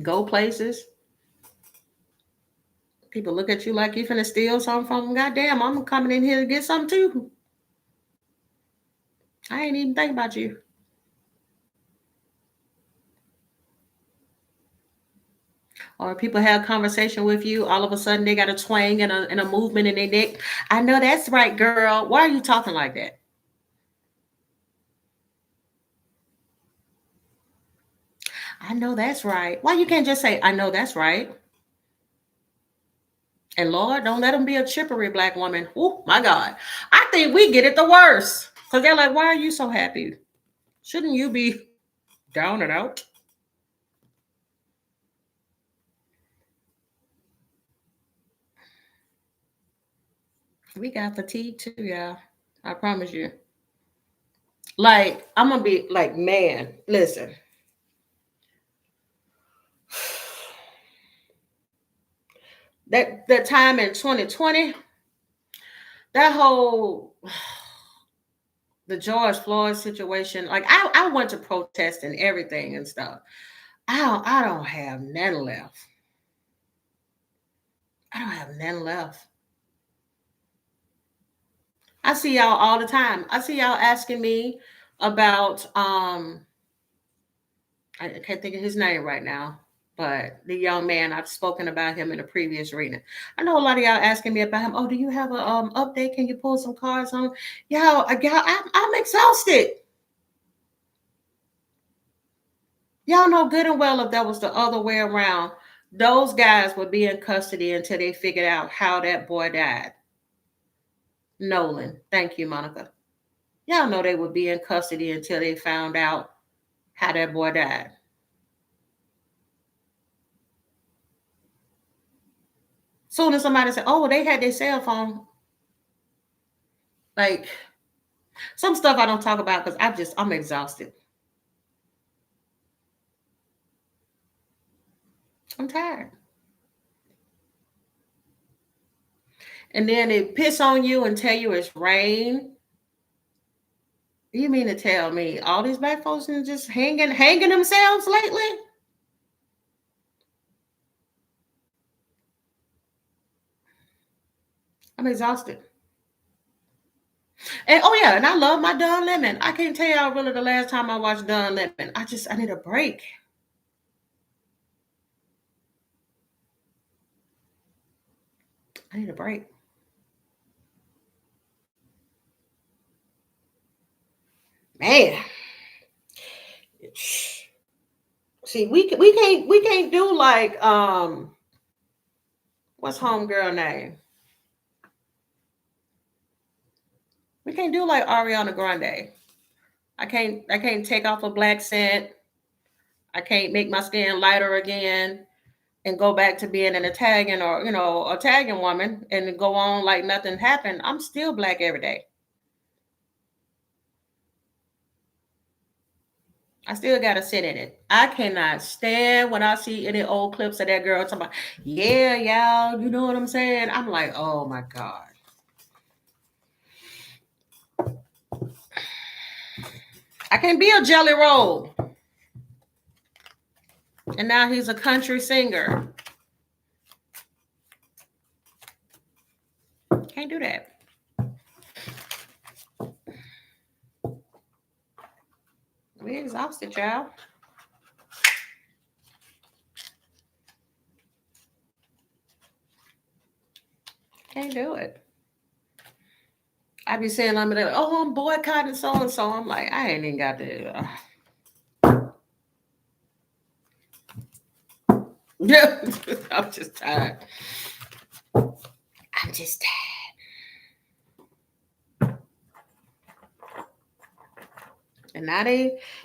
Go places. People look at you like you finna steal something from them. Goddamn, I'm coming in here to get something too. I ain't even think about you. Or people have conversation with you, all of a sudden they got a twang and a movement in their neck. I know that's right, girl. Why are you talking like that? I know that's right. Why you can't just say, I know that's right? And Lord, don't let them be a chippery black woman. Oh my God. I think we get it the worst. Because they're like, why are you so happy? Shouldn't you be down and out? We got fatigue too, y'all. I promise you. Like, I'm gonna be like, man, listen. That time in 2020, that whole the George Floyd situation, like I went to protest and everything and stuff. I don't have none left. I don't have none left. I see y'all all the time. I see y'all asking me about I can't think of his name right now, but the young man, I've spoken about him in a previous reading. I know a lot of y'all asking me about him. Oh, do you have a update? Can you pull some cards on him? I'm exhausted. Y'all know good and well if that was the other way around, those guys would be in custody until they figured out how that boy died. Nolan. Thank you, Monica. Y'all know they would be in custody until they found out how that boy died. Soon as somebody said, oh, they had their cell phone. Like, some stuff I don't talk about because I'm exhausted. I'm tired. And then they piss on you and tell you it's rain. You mean to tell me all these black folks are just hanging themselves lately? I'm exhausted. And oh yeah, and I love my Don Lemon. I can't tell y'all really the last time I watched Don Lemon. I need a break. I need a break. Man. See, we can't do like what's homegirl name? We can't do like Ariana Grande. I can't take off a black scent. I can't make my skin lighter again and go back to being an Italian or Italian woman and go on like nothing happened. I'm still black every day. I still gotta sit in it. I cannot stand when I see any old clips of that girl talking about, yeah, y'all, you know what I'm saying? I'm like, oh my God. I can't be a jelly roll. And now he's a country singer. Can't do that. We exhausted, y'all. Can't do it. I be saying, I'm boycotting so and so. I'm like, I ain't even got to. Yeah, I'm just tired. I'm just tired. And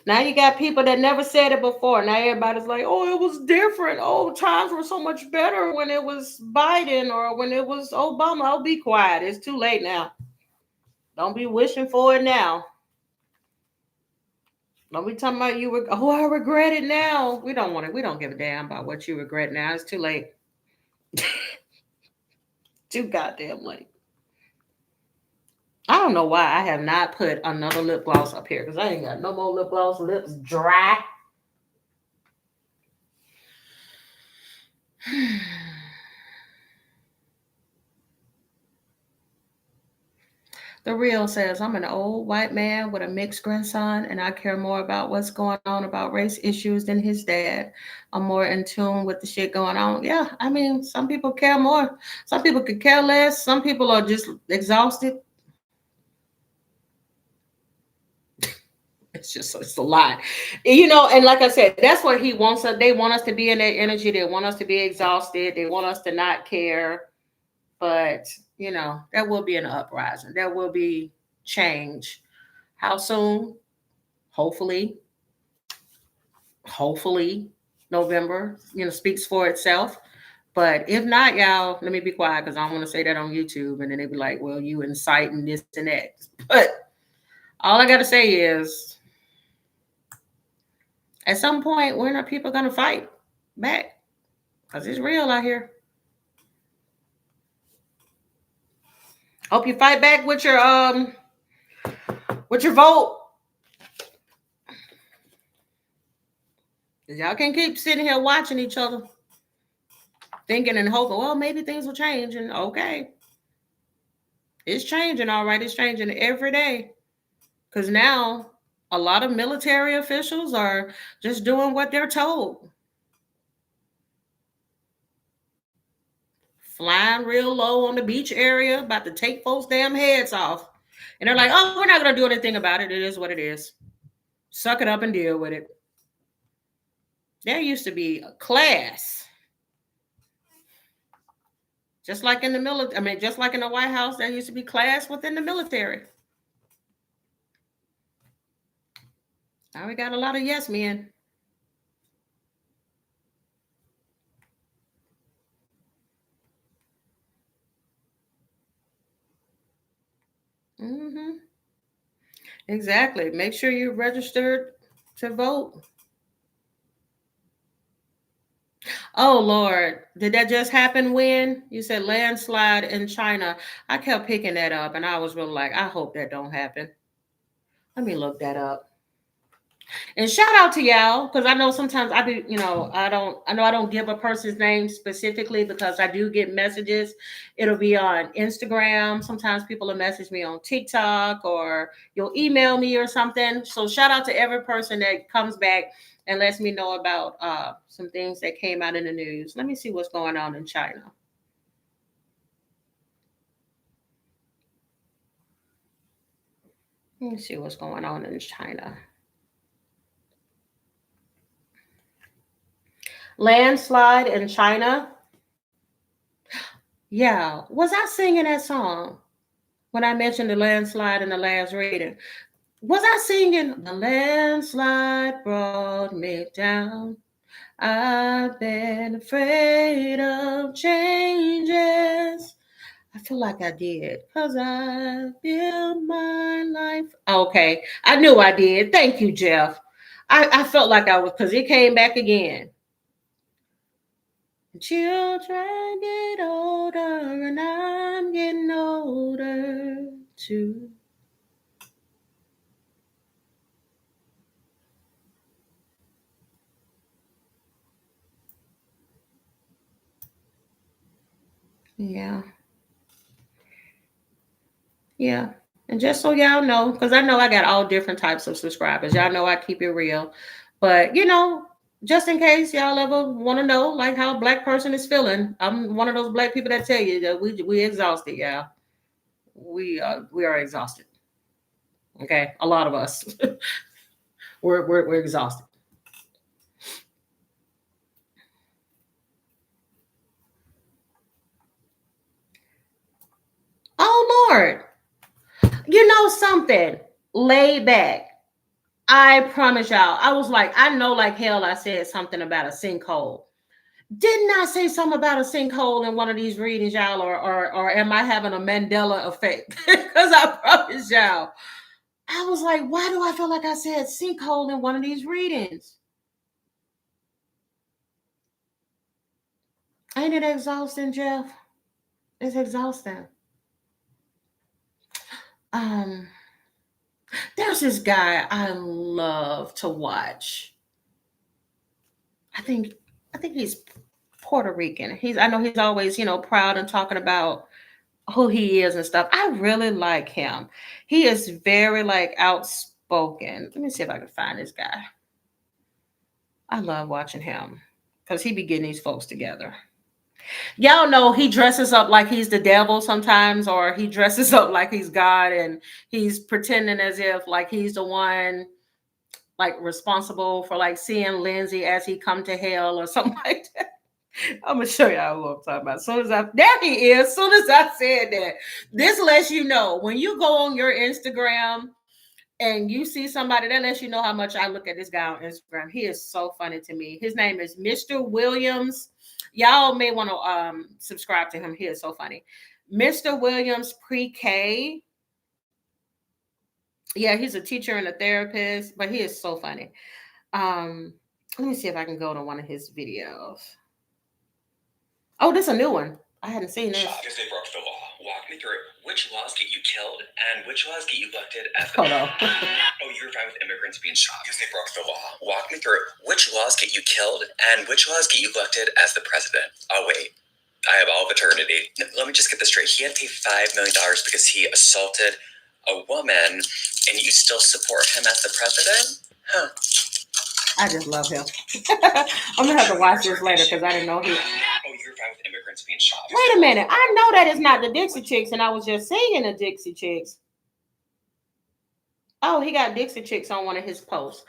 now you got people that never said it before. Now everybody's like, oh, it was different. Oh, times were so much better when it was Biden or when it was Obama. I'll be quiet. It's too late now. Don't be wishing for it now. Don't be talking about I regret it now. We don't want it. We don't give a damn about what you regret now. It's too late. Too goddamn late. I don't know why I have not put another lip gloss up here because I ain't got no more lip gloss. Lips dry. The real says, I'm an old white man with a mixed grandson, and I care more about what's going on about race issues than his dad. I'm more in tune with the shit going on. Yeah, I mean, some people care more. Some people could care less. Some people are just exhausted. It's a lot, and like I said, that's what he wants us. They want us to be in that energy. They want us to be exhausted. They want us to not care. But there will be an uprising. There will be change. How soon? Hopefully, hopefully November, speaks for itself. But if not, y'all, let me be quiet because I don't want to say that on YouTube, and then they be like, "Well, you inciting this and that." But all I gotta say is, at some point, when are people gonna fight back? Because it's real out here. Hope you fight back with your vote. Y'all can't keep sitting here watching each other, thinking and hoping, well, maybe things will change. And okay, it's changing, all right. It's changing every day. Because now a lot of military officials are just doing what they're told. Flying real low on the beach area, about to take folks' damn heads off. And they're like, oh, we're not going to do anything about it. It is what it is. Suck it up and deal with it. There used to be a class. Just like in the military, just like in the White House, there used to be class within the military. Now we got a lot of yes men. Mm-hmm. Exactly. Make sure you're registered to vote. Oh Lord, did that just happen when you said landslide in China? I kept picking that up and I was really like, I hope that don't happen. Let me look that up. And shout out to y'all because I know sometimes I do, I don't give a person's name specifically because I do get messages. It'll be on Instagram. Sometimes people will message me on TikTok or you'll email me or something. So shout out to every person that comes back and lets me know about some things that came out in the news. Let me see what's going on in China. Let me see what's going on in China. Landslide in China. Yeah. Was I singing that song when I mentioned the landslide in the last reading? Was I singing the landslide brought me down? I've been afraid of changes. I feel like I did because I built my life. Okay, I knew I did. Thank you, Jeff. I felt like I was because it came back again. Children get older and I'm getting older too. Yeah. Yeah. And just so y'all know, because I know I got all different types of subscribers. Y'all know I keep it real. But just in case y'all ever want to know like how a black person is feeling, I'm one of those black people that tell you that we exhausted, y'all. We are exhausted. Okay. A lot of us. we're exhausted. Oh Lord. You know something? Lay back. I promise y'all. I was like, I know like hell I said something about a sinkhole. Didn't I say something about a sinkhole in one of these readings, y'all, or am I having a Mandela effect? Because I promise y'all, I was like, why do I feel like I said sinkhole in one of these readings? Ain't it exhausting, Jeff? It's exhausting. Um, there's this guy I love to watch. I think I think he's Puerto Rican. I know he's always, proud and talking about who he is and stuff. I really like him. He is very like outspoken. Let me see if I can find this guy. I love watching him because he be getting these folks together. Y'all know he dresses up like he's the devil sometimes, or he dresses up like he's God, and he's pretending as if like he's the one like responsible for like seeing Lindsay as he come to hell or something like that. I'm gonna show y'all what I'm talking about. There he is. As soon as I said that, this lets you know when you go on your Instagram and you see somebody, that lets you know how much I look at this guy on Instagram. He is so funny to me. His name is Mr. Williams. Y'all may want to subscribe to him. He is so funny. Mr. Williams pre-K. Yeah, he's a teacher and a therapist, but he is so funny. Let me see if I can go to one of his videos. Oh, this is a new one. I hadn't seen this. Because they broke the law. Walk me through it. Which laws get you killed and which laws get you elected as the... Hold on. Oh, you're fine with immigrants being shot because they broke the law. Walk me through it. Which laws get you killed and which laws get you elected as the president? Oh, wait. I have all of eternity. Let me just get this straight. He had to pay $5 million because he assaulted a woman and you still support him as the president? Huh. I just love him. I'm going to have to watch this later because I didn't know he... Oh, you're fine with immigrants being shot. Wait a minute. I know that is not the Dixie Chicks, and I was just singing the Dixie Chicks. Oh, he got Dixie Chicks on one of his posts.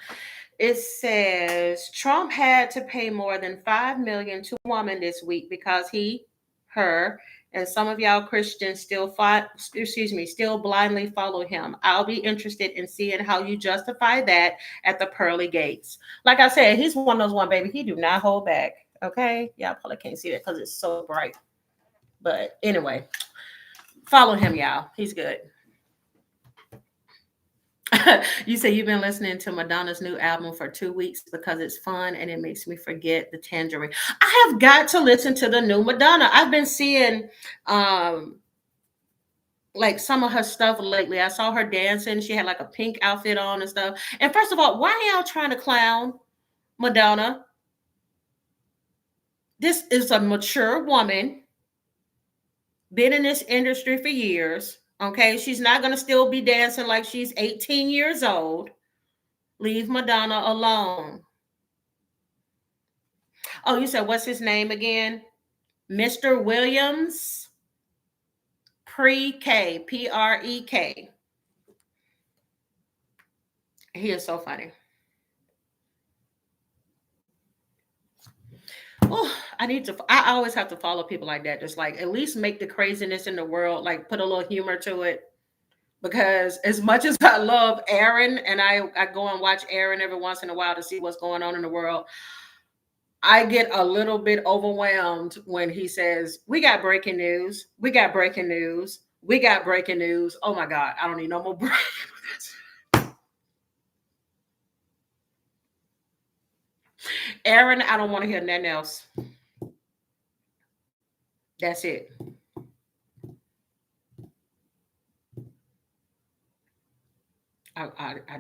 It says Trump had to pay more than $5 million to a woman this week because her, and some of y'all Christians still blindly follow him. I'll be interested in seeing how you justify that at the pearly gates. Like I said, he's one of those one, baby. He do not hold back. Okay, y'all probably can't see that because it's so bright. But anyway, follow him, y'all. He's good. You say you've been listening to Madonna's new album for 2 weeks because it's fun and it makes me forget the tangerine. I have got to listen to the new Madonna. I've been seeing like some of her stuff lately. I saw her dancing. She had like a pink outfit on and stuff. And first of all, why are y'all trying to clown Madonna? This is a mature woman, been in this industry for years. Okay, she's not going to still be dancing like she's 18 years old. Leave Madonna alone. Oh, you said, what's his name again? Mr. Williams? Pre-K, P-R-E-K. He is so funny. Oh, I always have to follow people like that. Just like at least make the craziness in the world, like put a little humor to it. Because as much as I love Aaron, and I go and watch Aaron every once in a while to see what's going on in the world, I get a little bit overwhelmed when he says, we got breaking news. We got breaking news. We got breaking news. Oh my God, I don't need no more break. Aaron, I don't want to hear nothing else. That's it. I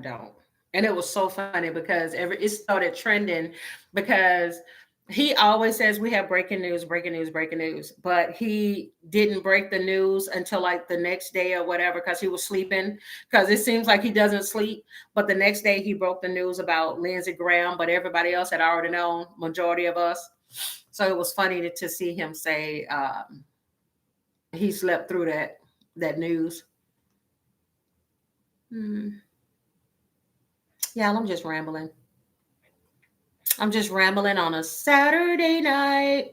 don't. And it was so funny because it started trending because he always says we have breaking news, breaking news, breaking news. But he didn't break the news until like the next day or whatever because he was sleeping, because it seems like he doesn't sleep. But the next day he broke the news about Lindsey Graham, but everybody else had already known, majority of us. So it was funny to see him say he slept through that news. Yeah, I'm just rambling. I'm just rambling on a Saturday night.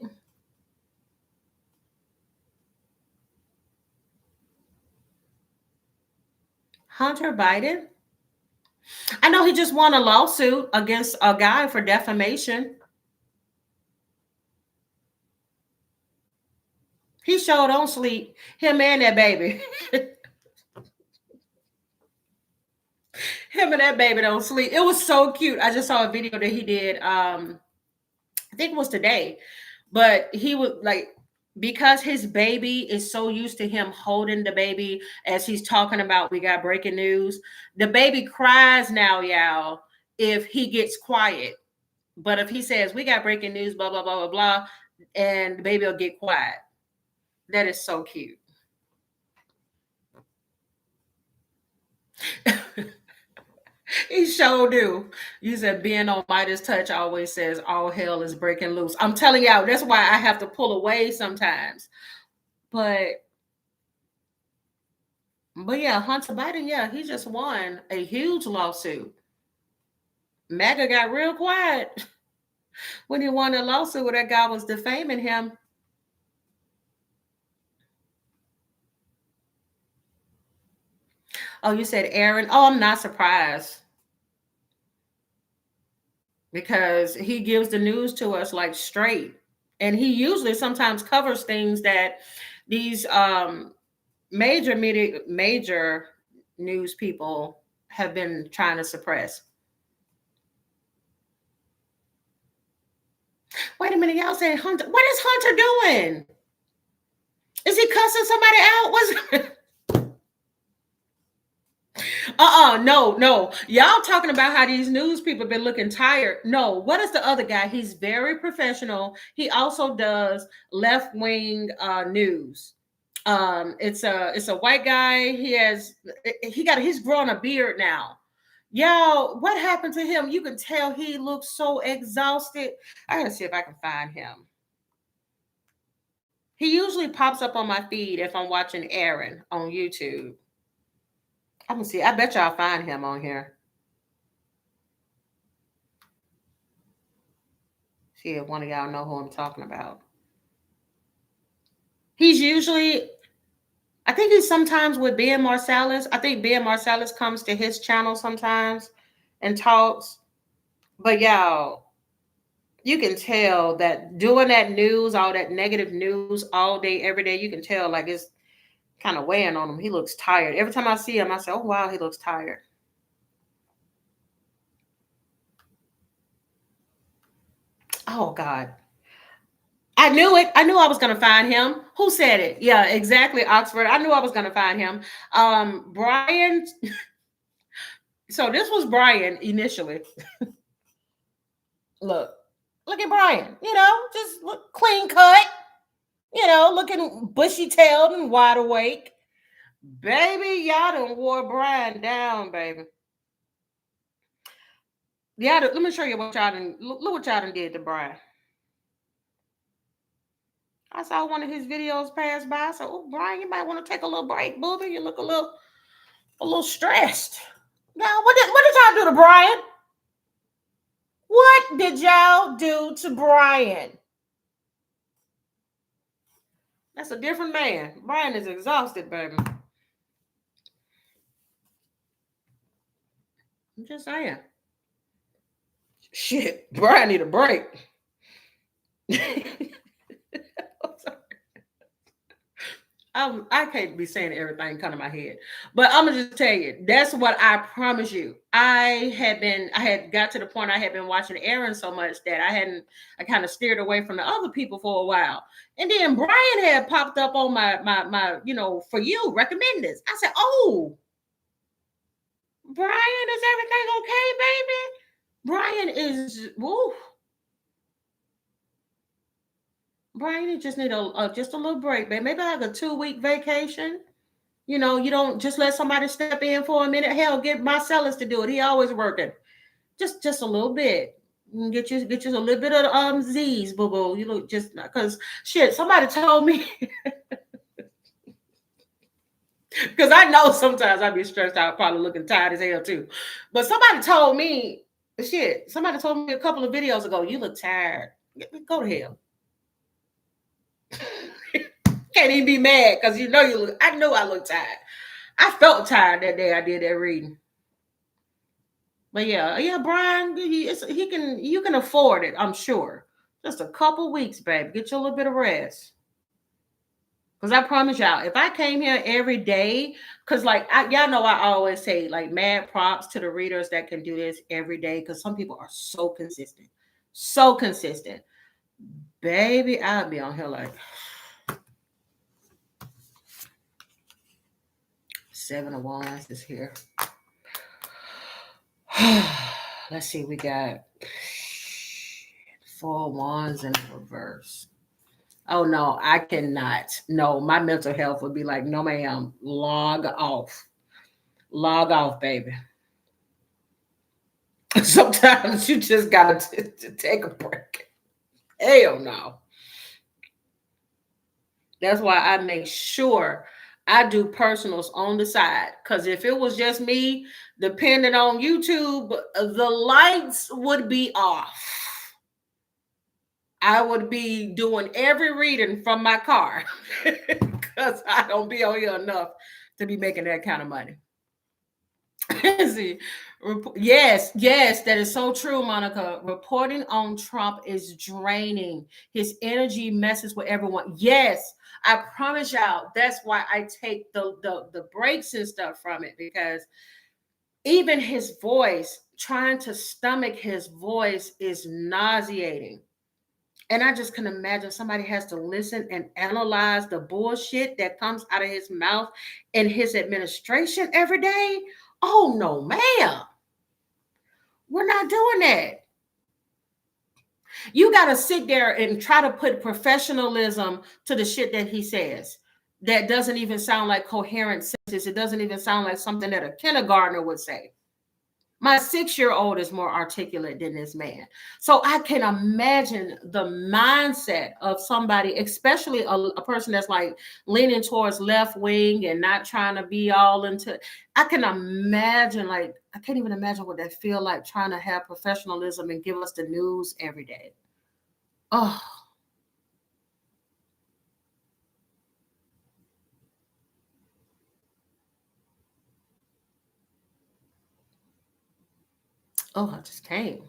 Hunter Biden? I know he just won a lawsuit against a guy for defamation. He sure don't sleep. Him and that baby. Him and that baby don't sleep. It was so cute. I just saw a video that he did. I think it was today, but he was like, because his baby is so used to him holding the baby as he's talking about, we got breaking news. The baby cries now, y'all, if he gets quiet. But if he says, we got breaking news, blah, blah, blah, blah, blah, and the baby will get quiet. That is so cute. He sure do. You said being on Midas touch always says all hell is breaking loose. I'm telling y'all, that's why I have to pull away sometimes. But yeah, Hunter Biden, yeah, he just won a huge lawsuit. MAGA got real quiet when he won a lawsuit where that guy was defaming him. Oh, you said Aaron. Oh, I'm not surprised. Because he gives the news to us like straight. And he usually sometimes covers things that these major news people have been trying to suppress. Wait a minute, y'all saying Hunter. What is Hunter doing? Is he cussing somebody out? What's no. Y'all talking about how these news people been looking tired. No, what is the other guy? He's very professional. He also does left-wing news. It's a white guy. He's growing a beard now. Y'all, what happened to him? You can tell he looks so exhausted. I gotta see if I can find him. He usually pops up on my feed if I'm watching Aaron on YouTube. I'm gonna see. I bet y'all find him on here. See if one of y'all know who I'm talking about. He's usually, I think he's sometimes with Ben Marsalis. I think Ben Marsalis comes to his channel sometimes and talks. But y'all, you can tell that doing that news, all that negative news all day, every day, you can tell like it's kind of weighing on him. He looks tired. Every time I see him, I say, oh, wow, he looks tired. Oh, God. I knew it. I knew I was going to find him. Who said it? Yeah, exactly, Oxford. I knew I was going to find him. Brian. So this was Brian initially. Look at Brian. Just look clean cut. Looking bushy-tailed and wide awake. Baby, y'all done wore Brian down, baby. Yeah, let me show you what y'all done. Look what y'all done did to Brian. I saw one of his videos pass by. So, oh, Brian, you might want to take a little break, booby. You look a little stressed. Now, what did y'all do to Brian? What did y'all do to Brian? That's a different man. Brian is exhausted, baby. I'm just saying. Shit, Brian need a break. I can't be saying everything come to my head, but I'm gonna just tell you, that's what I promise you. I had got to the point I had been watching Aaron so much that I kind of steered away from the other people for a while. And then Brian had popped up on my for you, recommend this. I said, oh, Brian, is everything okay, baby? Brian is, woo. Brian, you just need just a little break, baby. Maybe like a 2-week vacation. You don't just let somebody step in for a minute. Hell, get Marcellus to do it. He always working. Just a little bit. Get you a little bit of Z's, boo boo. Just because shit. Somebody told me because I know sometimes I be stressed out, probably looking tired as hell too. But somebody told me shit. Somebody told me a couple of videos ago, you look tired. Go to hell. Can't even be mad because you look. I know I look tired. I felt tired that day I did that reading. But yeah, Brian, you can afford it, I'm sure. Just a couple weeks, baby. Get you a little bit of rest. Because I promise y'all, if I came here every day, because y'all know I always say, like, mad props to the readers that can do this every day, because some people are so consistent. So consistent. Baby, I'll be on here like, Seven of Wands is here. Let's see, we got Four of Wands in reverse. Oh no, I cannot. No, my mental health would be like, no, ma'am, log off. Log off, baby. Sometimes you just gotta take a break. Hell no. That's why I make sure I do personals on the side. Because if it was just me, depending on YouTube, the lights would be off. I would be doing every reading from my car because I don't be on here enough to be making that kind of money. See, yes, that is so true, Monica. Reporting on Trump is draining. His energy messes with everyone. Yes, I promise y'all. That's why I take the breaks and stuff from it, because even his voice, trying to stomach his voice is nauseating. And I just can imagine somebody has to listen and analyze the bullshit that comes out of his mouth in his administration every day. Oh, no, ma'am. We're not doing that. You got to sit there and try to put professionalism to the shit that he says. That doesn't even sound like coherent sentences. It doesn't even sound like something that a kindergartner would say. My 6-year-old is more articulate than this man. So I can imagine the mindset of somebody, especially a person that's like leaning towards left wing and not trying to be all into. I can imagine, like, I can't even imagine what that feel like, trying to have professionalism and give us the news every day. Oh. Oh, I just came.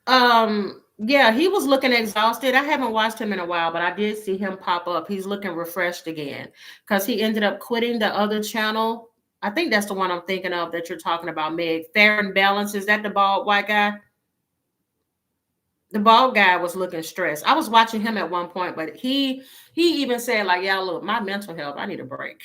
Yeah, he was looking exhausted. I haven't watched him in a while, but I did see him pop up. He's looking refreshed again because he ended up quitting the other channel. I think that's the one I'm thinking of that you're talking about, Meg. Fair and Balance. Is that the bald white guy? The bald guy was looking stressed. I was watching him at one point, but he even said, like, yeah, look, my mental health, I need a break.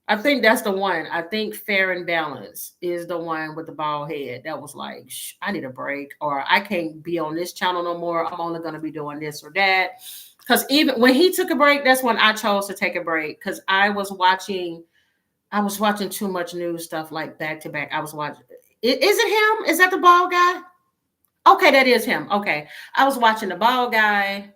I think that's the one. I think Fair and Balance is the one with the bald head that was like, I need a break, or I can't be on this channel no more. I'm only going to be doing this or that. Because even when he took a break, that's when I chose to take a break, because I was watching too much news stuff, like back to back. I was watching. Is it him? Is that the bald guy? Okay, that is him. Okay. I was watching the bald guy.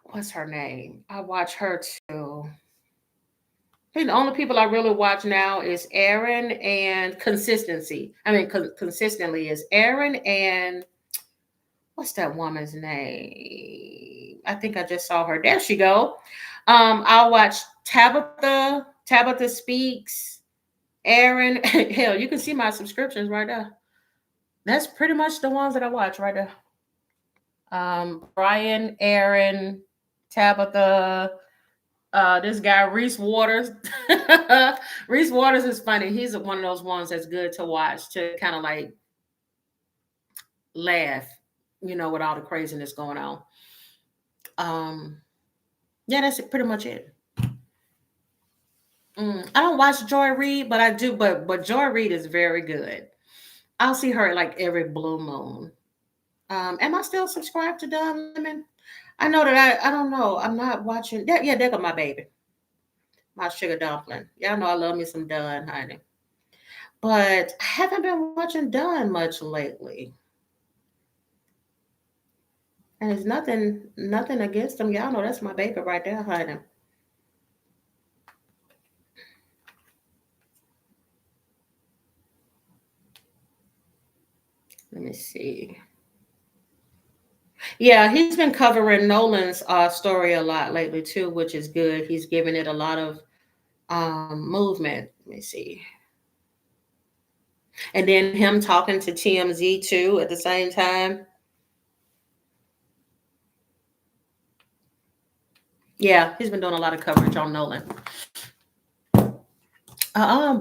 What's her name? I watch her too. I think the only people I really watch now is Aaron and Consistency. I mean, consistently is Aaron and what's that woman's name? I think I just saw her. There she go. I'll watch Tabitha. Tabitha Speaks. Aaron. Hell, you can see my subscriptions right there. That's pretty much the ones that I watch right there. Brian, Aaron, Tabitha. This guy Reese Waters. Reese Waters is funny. He's one of those ones that's good to watch, to kind of like laugh, with all the craziness going on. Yeah, that's pretty much it. I don't watch Joy Reid, but I do. But Joy Reid is very good. I'll see her like every blue moon. Am I still subscribed to Don Lemon? I know that I don't know. I'm not watching that. Yeah, there go my baby. My sugar dumpling. Y'all know I love me some Dunn, honey. But I haven't been watching Dunn much lately. And it's nothing against them. Y'all know that's my baby right there, honey. Let me see. Yeah, he's been covering Nolan's story a lot lately too, which is good. He's giving it a lot of movement. Let me see. And then him talking to TMZ too at the same time. Yeah, he's been doing a lot of coverage on Nolan.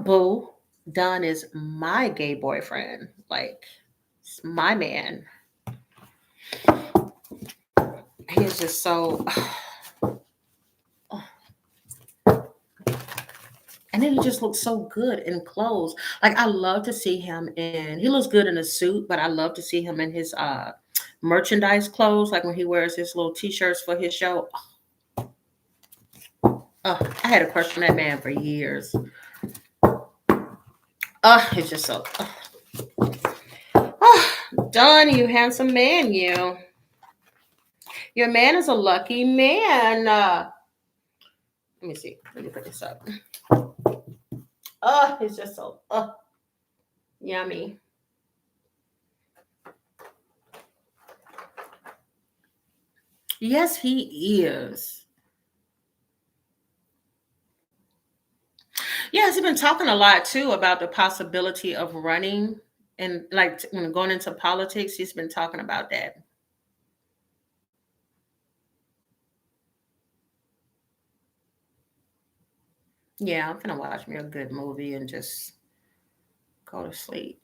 Boo. Don is my gay boyfriend. Like, it's my man. is just so. And then he just looks so good in clothes. Like I love to see him in. He looks good in a suit, but I love to see him in his merchandise clothes, like when he wears his little t-shirts for his show. I had a crush on that man for years. It's just so. Don, you handsome man, you. Your man is a lucky man. Let me see. Let me put this up. It's just so yummy. Yes, he is. Yes, he's been talking a lot too about the possibility of running and like when going into politics. He's been talking about that. Yeah, I'm gonna watch me a good movie and just go to sleep.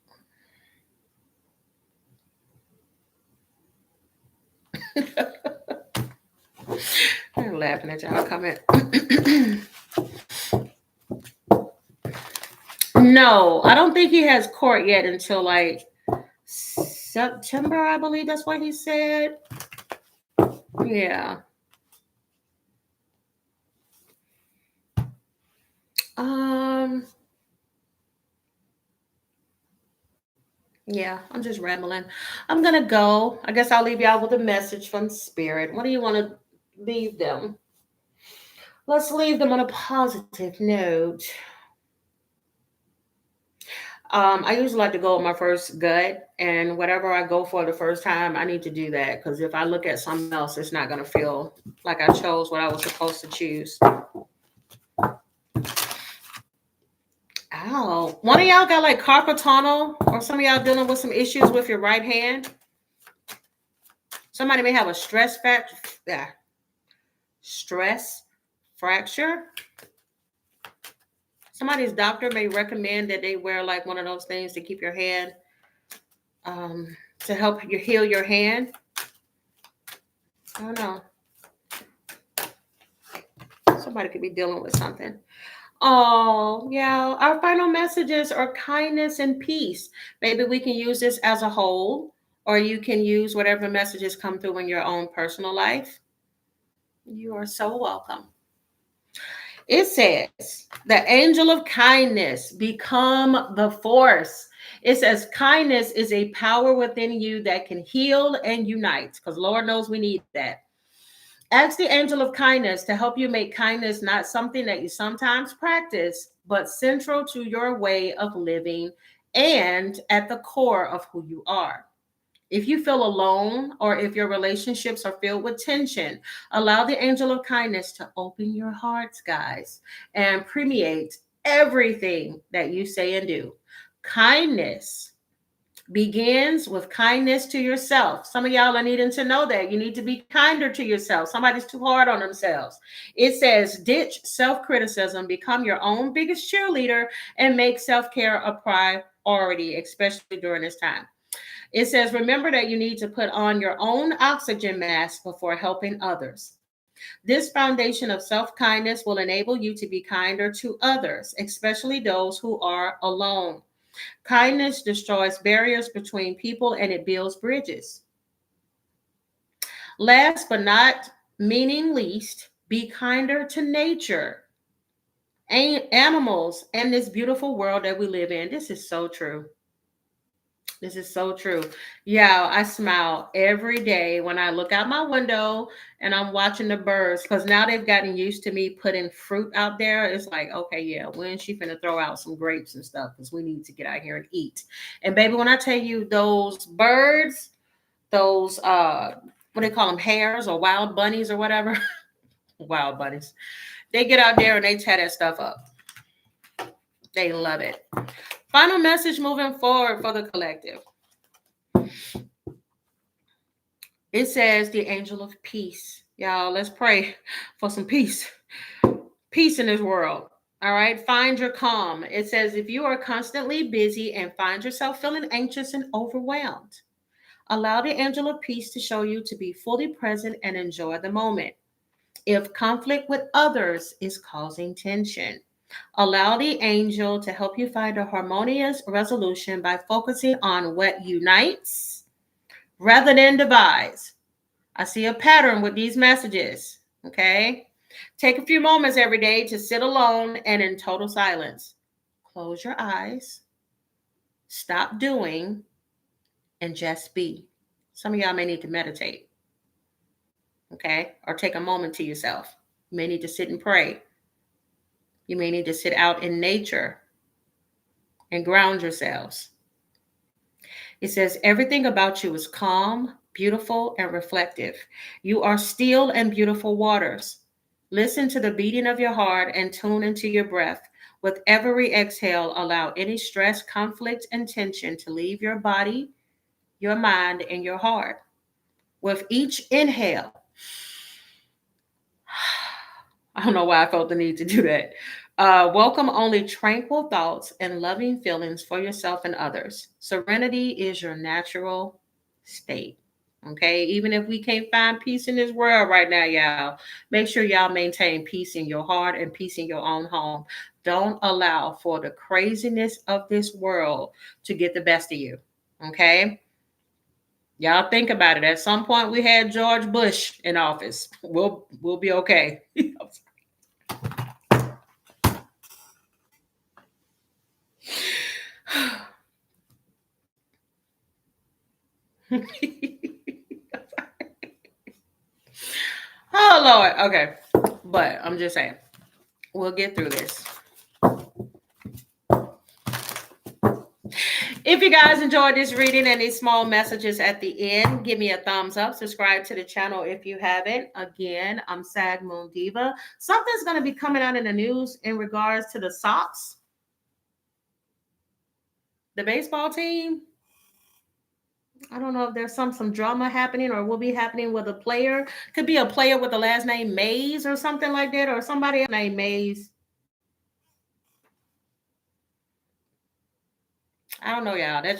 I'm laughing at y'all comment. No, I don't think he has court yet until like September, I believe that's what he said. Yeah. Um yeah, I'm just rambling. I'm gonna go. I guess I'll leave y'all with a message from spirit. What do you want to leave them? Let's leave them on a positive note. I usually like to go with my first gut, and whatever I go for the first time, I need to do that because if I look at something else, it's not going to feel like I chose what I was supposed to choose. Ow. One of y'all got like carpal tunnel, or some of y'all dealing with some issues with your right hand. Somebody may have a stress fracture. Somebody's doctor may recommend that they wear like one of those things to keep your hand, to help you heal your hand. I don't know. Somebody could be dealing with something. Oh, yeah. Our final messages are kindness and peace. Maybe we can use this as a whole, or you can use whatever messages come through in your own personal life. You are so welcome. It says, the angel of kindness, become the force. It says, kindness is a power within you that can heal and unite, because Lord knows we need that. Ask the angel of kindness to help you make kindness not something that you sometimes practice, but central to your way of living and at the core of who you are. If you feel alone or if your relationships are filled with tension, allow the angel of kindness to open your hearts, guys, and permeate everything that you say and do. Kindness begins with kindness to yourself. Some of y'all are needing to know that you need to be kinder to yourself. Somebody's too hard on themselves. It says, ditch self-criticism, become your own biggest cheerleader, and make self-care a priority, especially during this time. It says, remember that you need to put on your own oxygen mask before helping others. This foundation of self-kindness will enable you to be kinder to others, especially those who are alone. Kindness destroys barriers between people and it builds bridges. Last but not meaning least, be kinder to nature, animals, and this beautiful world that we live in. This is so true. This is so true. Yeah, I smile every day when I look out my window and I'm watching the birds because now they've gotten used to me putting fruit out there. It's like, okay, yeah, when she finna throw out some grapes and stuff because we need to get out here and eat. And baby, when I tell you those birds, those what do they call them, hares or wild bunnies or whatever, wild bunnies, they get out there and they tear that stuff up. They love it. Final message moving forward for the collective. It says the angel of peace. Y'all, let's pray for some peace. Peace in this world. All right. Find your calm. It says if you are constantly busy and find yourself feeling anxious and overwhelmed, Allow the angel of peace to show you to be fully present and enjoy the moment. If conflict with others is causing tension, allow the angel to help you find a harmonious resolution by focusing on what unites rather than divides. I see a pattern with these messages. Okay. Take a few moments every day to sit alone and in total silence. Close your eyes, stop doing, and just be. Some of y'all may need to meditate, okay? Or take a moment to yourself. You may need to sit and pray. You may need to sit out in nature and ground yourselves. It says, everything about you is calm, beautiful, and reflective. You are still and beautiful waters. Listen to the beating of your heart and tune into your breath. With every exhale, allow any stress, conflict, and tension to leave your body, your mind, and your heart. With each inhale, I don't know why I felt the need to do that. Welcome only tranquil thoughts and loving feelings for yourself and others. Serenity is your natural state. Okay, even if we can't find peace in this world right now, y'all, make sure y'all maintain peace in your heart and peace in your own home. Don't allow for the craziness of this world to get the best of you. Okay, y'all think about it. At some point, we had George Bush in office. We'll be okay. Oh Lord. Okay. But I'm just saying, we'll get through this. If you guys enjoyed this reading and these small messages at the end, give me a thumbs up. Subscribe to the channel if you haven't. Again, I'm Sag Moon Diva. Something's going to be coming out in the news in regards to the Sox, the baseball team. I don't know if there's some drama happening or will be happening with a player. Could be a player with the last name Mays or something like that, or somebody else named Mays. I don't know, y'all. That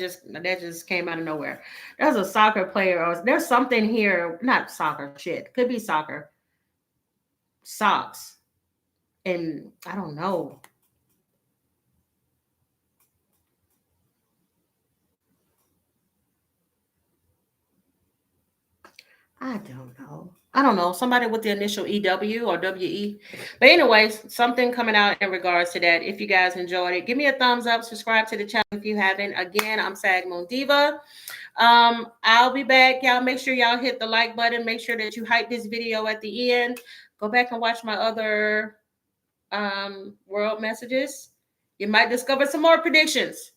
just came out of nowhere. There's a soccer player, or there's something here. Not soccer, shit. Could be soccer. Socks. And I don't know. I don't know. I don't know. Somebody with the initial EW or WE. But anyways, something coming out in regards to that. If you guys enjoyed it, give me a thumbs up. Subscribe to the channel if you haven't. Again, I'm Sag Moon Diva. I'll be back. Y'all make sure y'all hit the like button. Make sure that you hype this video at the end. Go back and watch my other world messages. You might discover some more predictions.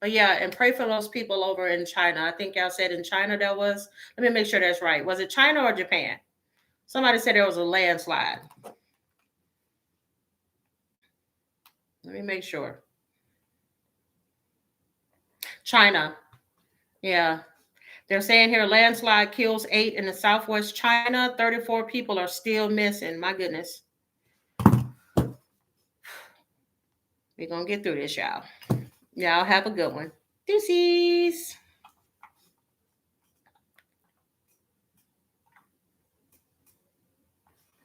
But yeah, and pray for those people over in China. I think y'all said in China there was, let me make sure that's right. Was it China or Japan? Somebody said there was a landslide. Let me make sure. China. Yeah. They're saying here landslide kills 8 in the southwest China. 34 people are still missing. My goodness. We're going to get through this, y'all. Y'all have a good one. Deuces.